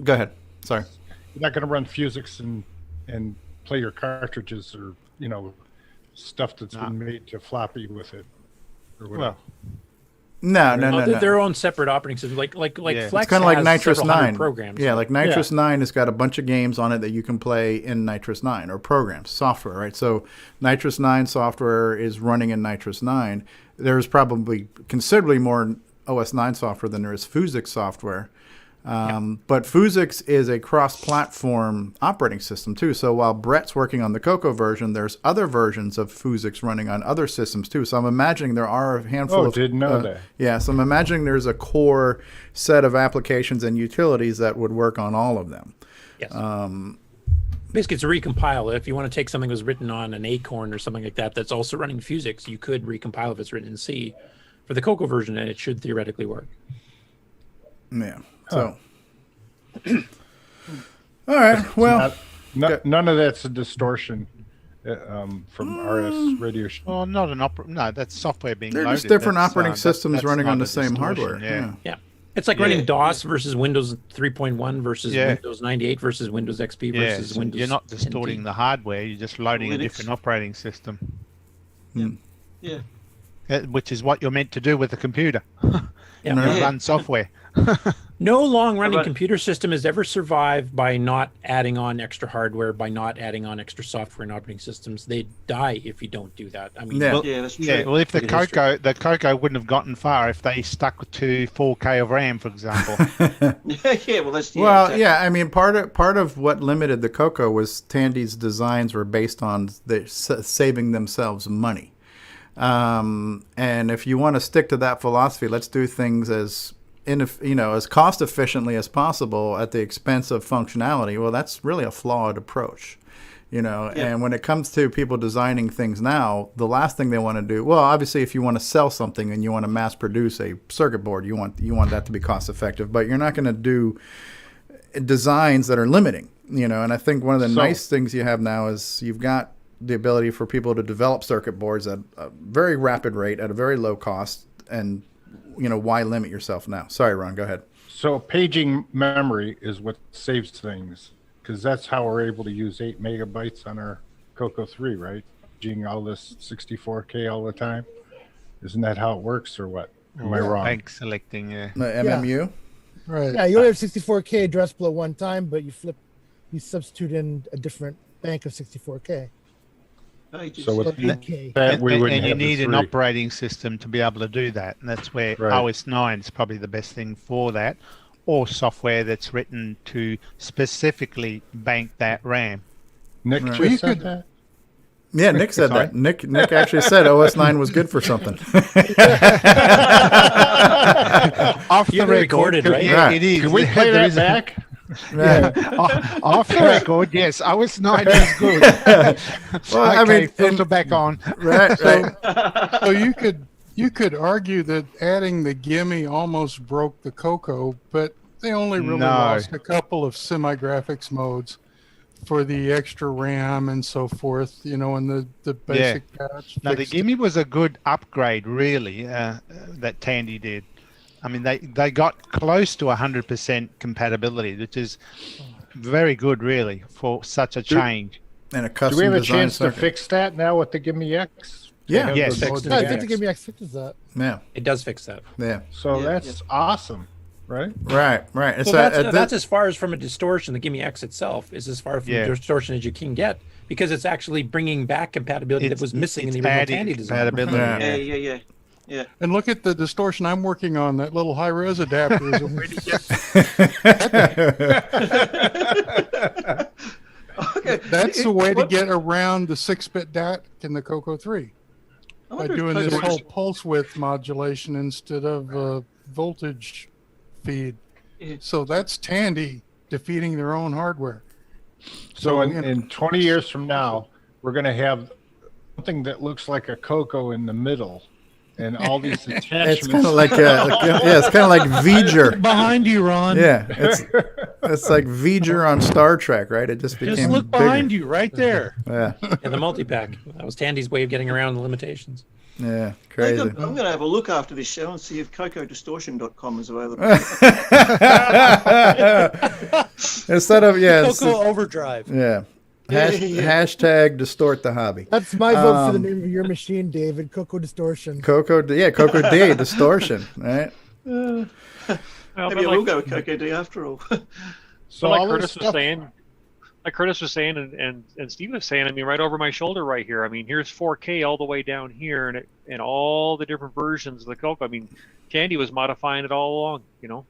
go ahead. Sorry. You're not going to run Fusix and play your cartridges or, stuff that's been made to floppy with it or whatever. No. Their own separate operating system, like Flex. It's kind of like has Nitrous several hundred 9 programs. Yeah, like Nitrous 9 has got a bunch of games on it that you can play in Nitrous 9 or programs, software, right? So Nitrous 9 software is running in Nitrous 9. There's probably considerably more OS 9 software than there is Fusix software. But Fusix is a cross-platform operating system too. So while Brett's working on the CoCo version, there's other versions of Fusix running on other systems too. So I'm imagining there are a handful of. Didn't know that. Yeah, so I'm imagining there's a core set of applications and utilities that would work on all of them. Yes. Basically, it's a recompile. If you want to take something that was written on an Acorn or something like that that's also running Fusix, you could recompile if it's written in C for the CoCo version, and it should theoretically work. Yeah. So, all right. Well, none of that's a distortion from RS radio. Oh, not an no, that's software being they're loaded. just different That's, operating systems that's running not on the a same distortion, hardware. Yeah. It's like running DOS versus Windows 3.1 versus Yeah. Windows 98 versus Windows XP versus so Windows. you're not distorting the hardware. You're just loading a Linux. different operating system, Yeah. which is what you're meant to do with a computer. Yeah. You run software. No long-running computer system has ever survived by not adding on extra hardware, by not adding on extra software and operating systems. They die if you don't do that. I mean, that's true. Well, if the CoCo wouldn't have gotten far if they stuck to 4K of RAM, for example. I mean, part of what limited the CoCo was Tandy's designs were based on saving themselves money. And if you want to stick to that philosophy, let's do things as cost efficiently as possible at the expense of functionality. Well, that's really a flawed approach, And when it comes to people designing things now, the last thing they want to do, well, obviously, if you want to sell something and you want to mass produce a circuit board, you want that to be cost effective, but you're not going to do designs that are limiting, And I think one of the nice things you have now is you've got the ability for people to develop circuit boards at a very rapid rate at a very low cost, and why limit yourself now? Sorry, Ron, go ahead. So paging memory is what saves things, because that's how we're able to use 8 megabytes on our CoCo 3, right? Paging all this 64K all the time. Isn't that how it works, or what? Am I wrong? Bank selecting, MMU? Right. Yeah, you only have 64K addressable at one time, but you substitute in a different bank of 64K. So with and you need an operating system to be able to do that, and that's where OS 9 is probably the best thing for that, or software that's written to specifically bank that RAM. Nick said that? Yeah, Nick said that. Nick actually said OS 9 was good for something. Off the record, right? Yeah, it is. Can we play that back? Yeah. Off the record, yes. OS 9 is good. Well, okay, filter back on. Right. So you could argue that adding the gimme almost broke the CoCo, but they only really lost a couple of semi-graphics modes. for the extra RAM and so forth, and the basic patch. No, the Gimme was a good upgrade, really, that Tandy did. I mean, they got close to 100% compatibility, which is very good, really, for such a change. And a custom Do we have a design chance circuit. to fix that now with the Gimme X? Yeah. Yes. I think the Gimme X fixes that. Yeah. It does fix that. Yeah. So that's awesome, right? Right. It's So that's as far as from a distortion. The Gimme X itself is as far from distortion as you can get, because it's actually bringing back compatibility that was missing in the original Tandy design. Yeah. And look at the distortion I'm working on. That little high-res adapter is a way to get. That's the way to get around the 6-bit DAC in the CoCo 3 by doing this whole pulse width modulation instead of voltage feed. So that's Tandy defeating their own hardware. So in 20 years from now, we're going to have something that looks like a CoCo in the middle, and all these attachments. It's kind of like it's kind of like V'ger behind you, Ron. Yeah, it's like V'ger on Star Trek, right? It just became. Just look behind you, right there. Yeah. And the multi-pack. That was Tandy's way of getting around the limitations. Yeah, crazy. I'm going to have a look after this show and see if CoCoDistortion.com is available. Instead of CoCo Overdrive. Yeah. Hashtag distort the hobby. That's my vote for the name of your machine, David. CoCo Distortion. CoCo D distortion, right? Maybe I will go with CoCo D after all. So like Curtis was saying, and Steve was saying, I mean, right over my shoulder right here. I mean, here's 4K all the way down here, and all the different versions of the CoCo. I mean, Tandy was modifying it all along,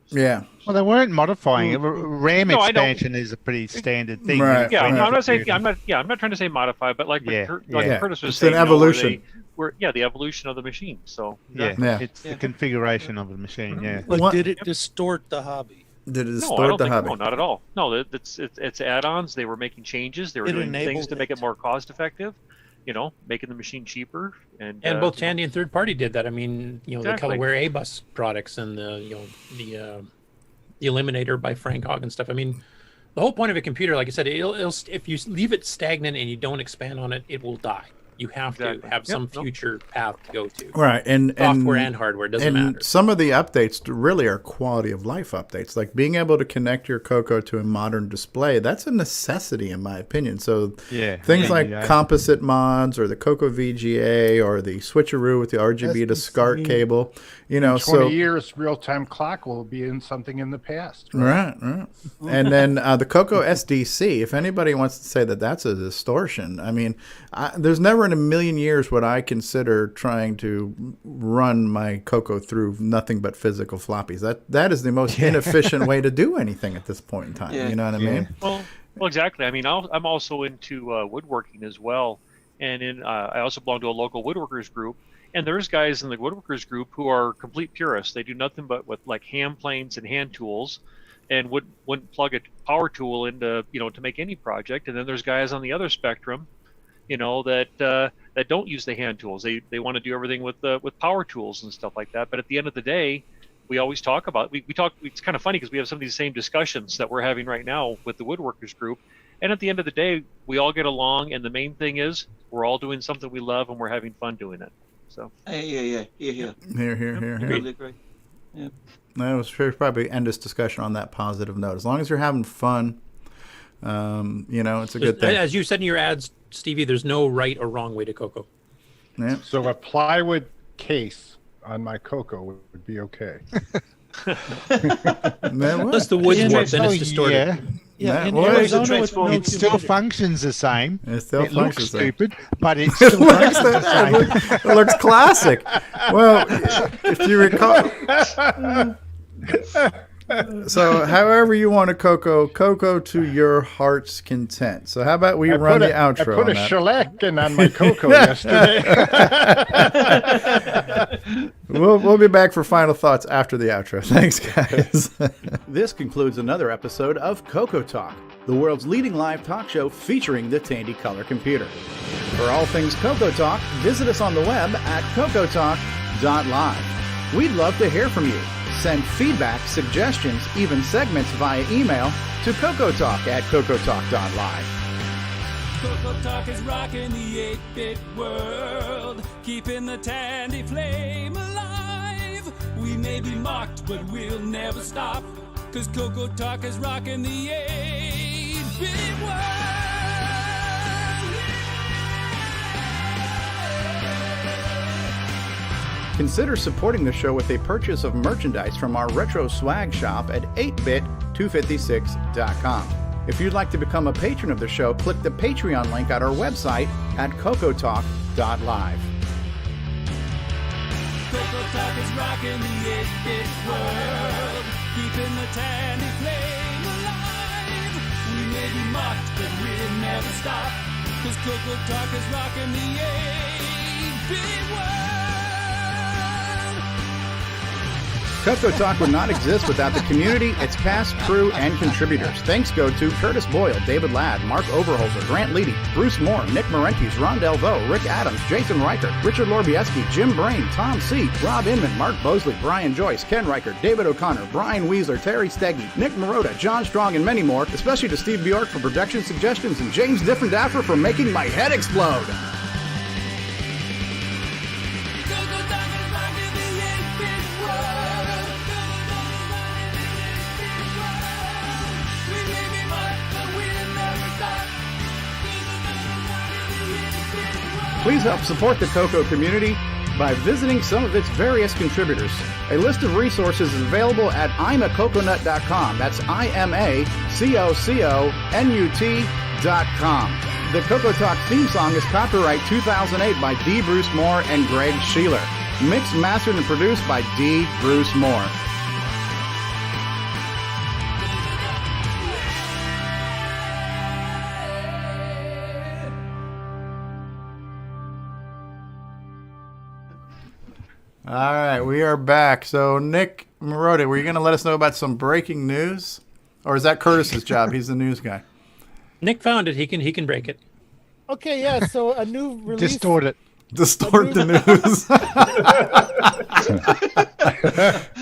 Yeah. Well, they weren't modifying it. RAM expansion is a pretty standard thing. Right. Yeah, I'm not saying. I'm not trying to say modify, but like Curtis was It's saying, an evolution. the evolution of the machine. So it's the configuration of the machine. Yeah. But did it distort the hobby? Did it No, I distort don't the think, hobby? no, not at all. No, it's add-ons. They were making changes. They were doing things enabled to make it more cost-effective. Making the machine cheaper. And both Tandy and third party did that. I mean, the Exactly. Colorware A-Bus products and the Eliminator by Frank Hogg and stuff. I mean, the whole point of a computer, like I said, it'll if you leave it stagnant and you don't expand on it, it will die. You have to have some future path to go to. Right, and software and hardware doesn't matter. Some of the updates really are quality of life updates, like being able to connect your CoCo to a modern display. That's a necessity, in my opinion. So things like composite mods, or the CoCo VGA, or the switcheroo with the RGB to SCART cable. In 20 years, real-time clock will be in something in the past. Right. And then the CoCo SDC. If anybody wants to say that that's a distortion, I mean, there's never in a million years would I consider trying to run my CoCo through nothing but physical floppies. That is the most inefficient way to do anything at this point in time. You know what I mean? Well, exactly. I mean, I'm also into woodworking as well, and I also belong to a local woodworkers group. And there's guys in the woodworkers group who are complete purists. They do nothing but with like hand planes and hand tools, and wouldn't plug a power tool into to make any project. And then there's guys on the other spectrum, that don't use the hand tools. They want to do everything with power tools and stuff like that. But at the end of the day, we always talk about we talk. It's kind of funny because we have some of these same discussions that we're having right now with the woodworkers group. And at the end of the day, we all get along. And the main thing is we're all doing something we love and we're having fun doing it. So Here. Totally agree. Yeah. No, should probably end this discussion on that positive note. As long as you're having fun, it's a good thing. As you said in your ads, Stevie, there's no right or wrong way to CoCo. Yeah. So a plywood case on my CoCo would be okay. Plus the wood's warped and it's distorted. Yeah, it still functions the same. It looks stupid, but it still functions the same. It looks classic. Well, if you recall, so however you want to CoCo to your heart's content. So how about we run the outro? I put a shellac on my CoCo yesterday. We'll be back for final thoughts after the outro. Thanks, guys. This concludes another episode of CoCo Talk, the world's leading live talk show featuring the Tandy color computer. For all things CoCo Talk, visit us on the web at CoCoTalk.live. We'd love to hear from you. Send feedback, suggestions, even segments via email to CoCoTALK at CoCoTALK.live. CoCoTALK is rocking the 8-bit world, keeping the Tandy flame alive. We may be mocked, but we'll never stop, cause CoCoTALK is rocking the 8-bit world. Consider supporting the show with a purchase of merchandise from our retro swag shop at 8bit256.com. If you'd like to become a patron of the show, click the Patreon link at our website at CoCoTalk.live. CoCoTALK is rocking the 8-bit world, keeping the Tandy flame alive. We may be mocked, but we'll never stop, cause CoCoTALK is rocking the 8-bit world. CoCoTALK would not exist without the community, its cast, crew, and contributors. Thanks go to Curtis Boyle, David Ladd, Mark Overholzer, Grant Leedy, Bruce Moore, Nick Marentes, Ron Delvaux, Rick Adams, Jason Reichert, Richard Lorbieski, Jim Brain, Tom C., Rob Inman, Mark Bosley, Brian Joyce, Ken Reichert, David O'Connor, Brian Weasler, Terry Steggy, Nick Marotta, John Strong, and many more, especially to Steve Bjork for production suggestions and James Diffendaffer for making my head explode. Please help support the CoCo community by visiting some of its various contributors. A list of resources is available at imacoconut.com. That's IMACOCONUT.com. The CoCoTALK theme song is copyright 2008 by D. Bruce Moore and Greg Sheeler. Mixed, mastered, and produced by D. Bruce Moore. All right, we are back. So, Nick Marotta, were you going to let us know about some breaking news? Or is that Curtis's job? He's the news guy. Nick found it. He can break it. Okay, yeah. So a new release. Distort it. Distort the news.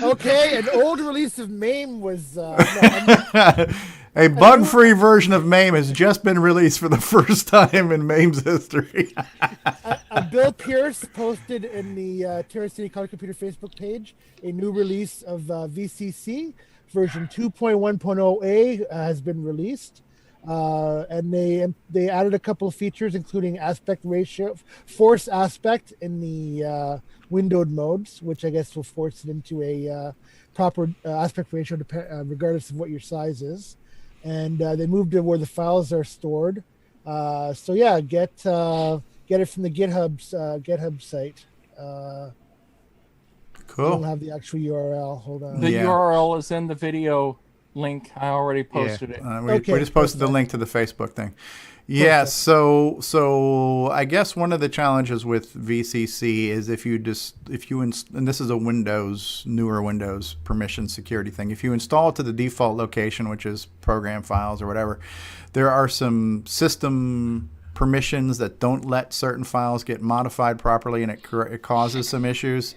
Okay, an old release of MAME was. A bug-free version of MAME has just been released for the first time in MAME's history. Bill Pierce posted in the Terra City Color Computer Facebook page a new release of VCC. Version 2.1.0a has been released. And they added a couple of features, including aspect ratio, force aspect in the windowed modes, which I guess will force it into a proper aspect ratio regardless of what your size is. And they moved to where the files are stored. So yeah, get it from the GitHub site. Cool. I don't have the actual URL. Hold on. The URL is in the video link. I already posted it. We just posted the link to the Facebook thing. Yeah, so I guess one of the challenges with VCC is and this is a newer Windows permission security thing. If you install it to the default location, which is program files or whatever, there are some system permissions that don't let certain files get modified properly, and it causes some issues.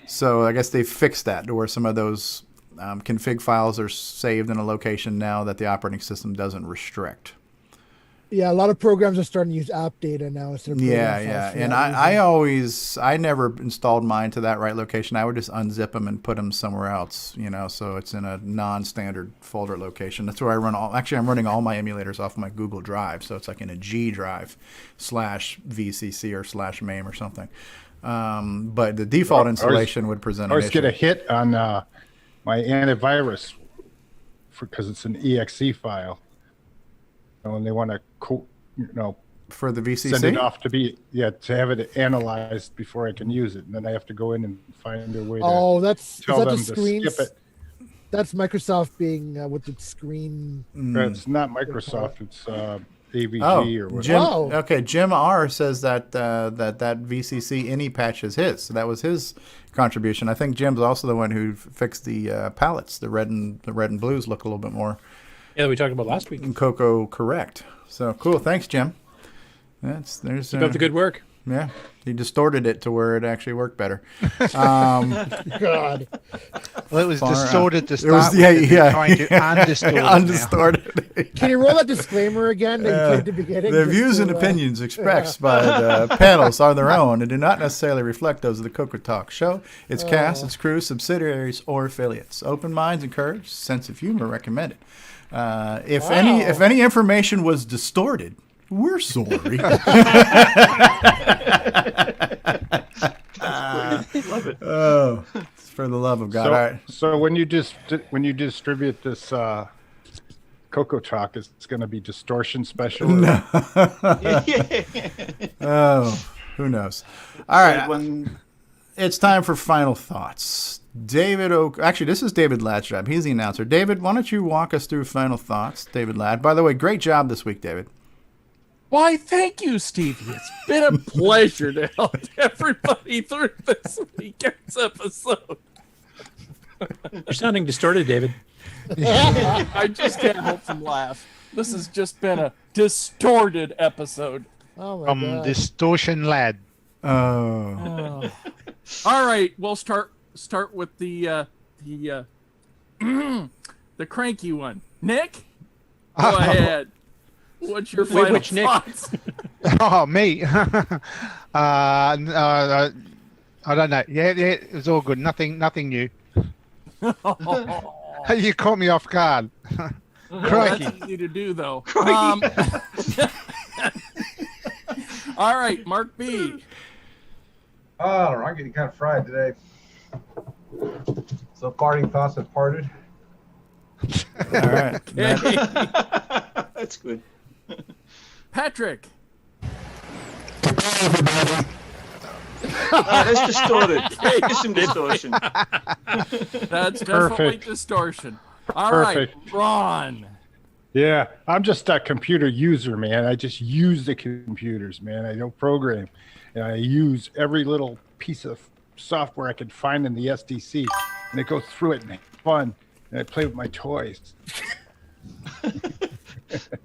So I guess they fixed that to where some of those config files are saved in a location now that the operating system doesn't restrict. Yeah, a lot of programs are starting to use app data now instead of program files. And I never installed mine to that right location. I would just unzip them and put them somewhere else, so it's in a non-standard folder location. That's where I run I'm running all my emulators off my Google Drive, so it's like in a G drive /VCC or /MAME or something. But the default installation would present an issue. I always get a hit on my antivirus because it's an exe file. And they want to, for the VCC, send it off to have it analyzed before I can use it, and then I have to go in and find a way to tell them to skip it. That's Microsoft being with its screen. It's not Microsoft. It's AVG or whatever. Jim R says that VCC any patch is his. So that was his contribution. I think Jim's also the one who fixed the palettes. The red and blues look a little bit more. Yeah, we talked about last week. CoCo correct. So cool. Thanks, Jim. Keep up the good work. Yeah, he distorted it to where it actually worked better. God. Well, it was distorted to It start was, with. yeah, and yeah. they're trying to undistort it now. Undistorted. Can you roll that disclaimer again that you played at the beginning? The just views to, and opinions expressed by the panels are their own and do not necessarily reflect those of the CoCoTALK show, its cast, its crew, subsidiaries, or affiliates. Open minds encouraged, sense of humor recommended. If any information was distorted, we're sorry. Love it. Oh, for the love of God! So, All right. so when you distribute this CoCoTALK, it's going to be distortion special. No. Oh, who knows? All right. It's time for final thoughts. David actually, this is David Ladd's job. He's the announcer. David, why don't you walk us through final thoughts, David Ladd? By the way, great job this week, David. Why, thank you, Stevie. It's been a pleasure to help everybody through this weekend's episode. You're sounding distorted, David. I just can't help from laugh. This has just been a distorted episode. Oh my God. Distortion Lad. Oh. All right, we'll start with the the cranky one. Nick, go ahead. What's your final Which Nick? thoughts? Oh, me. I don't know. Yeah, it was all good. Nothing new. You caught me off guard. Crikey. That's easy to do, though. All right, Mark B. Oh, I'm getting kind of fried today. So parting thoughts have parted. All right. That's good. Patrick. That's distorted. There's some distortion. That's definitely distortion. All right, Ron. Yeah, I'm just a computer user, man. I just use the computers, man. I don't program. And I use every little piece of software I can find in the SDC. And I go through it and it's fun. And I play with my toys.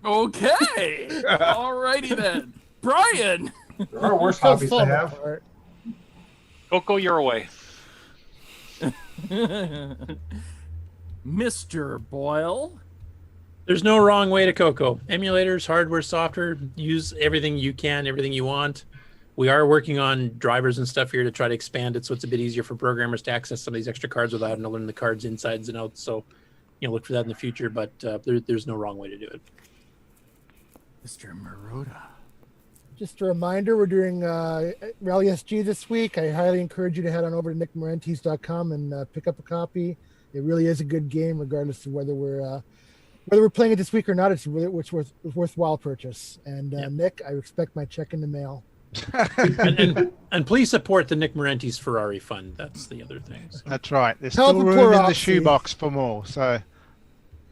Okay. All righty then. Brian. There are worse hobbies to have. CoCo, you're away. Mr. Boyle. There's no wrong way to CoCo. Emulators, hardware, software, use everything you can, everything you want. We are working on drivers and stuff here to try to expand it so it's a bit easier for programmers to access some of these extra cards without having to learn the cards insides and outs. So, look for that in the future, but there's no wrong way to do it. Mr. Maroda. Just a reminder, we're doing Rally SG this week. I highly encourage you to head on over to nickmorantes.com and pick up a copy. It really is a good game, regardless of whether we're playing it this week or not. It's really worthwhile purchase. And Nick, I expect my check in the mail. and please support the Nick Marentes Ferrari Fund. That's the other thing. So. That's right. There's still room in the shoebox for more. So,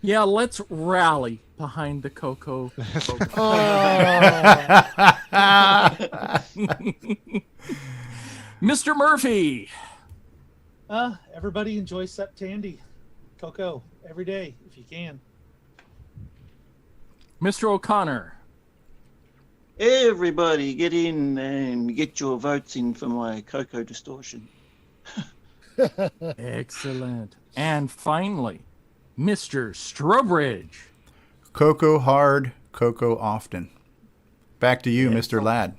yeah, let's rally behind the CoCo. Mr. Murphy. Everybody enjoy SepTandy. CoCo every day if you can. Mr. O'Connor. Everybody get in and get your votes in for my CoCo distortion. Excellent. And finally, Mr. Strobridge. CoCo hard, CoCo often. Back to you, Mr. Ladd.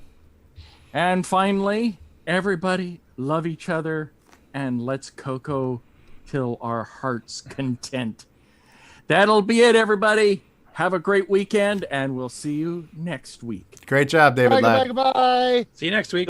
And finally, everybody love each other and let's CoCo till our heart's content. That'll be it, everybody. Have a great weekend, and we'll see you next week. Great job, David Ladd. Bye. See you next week.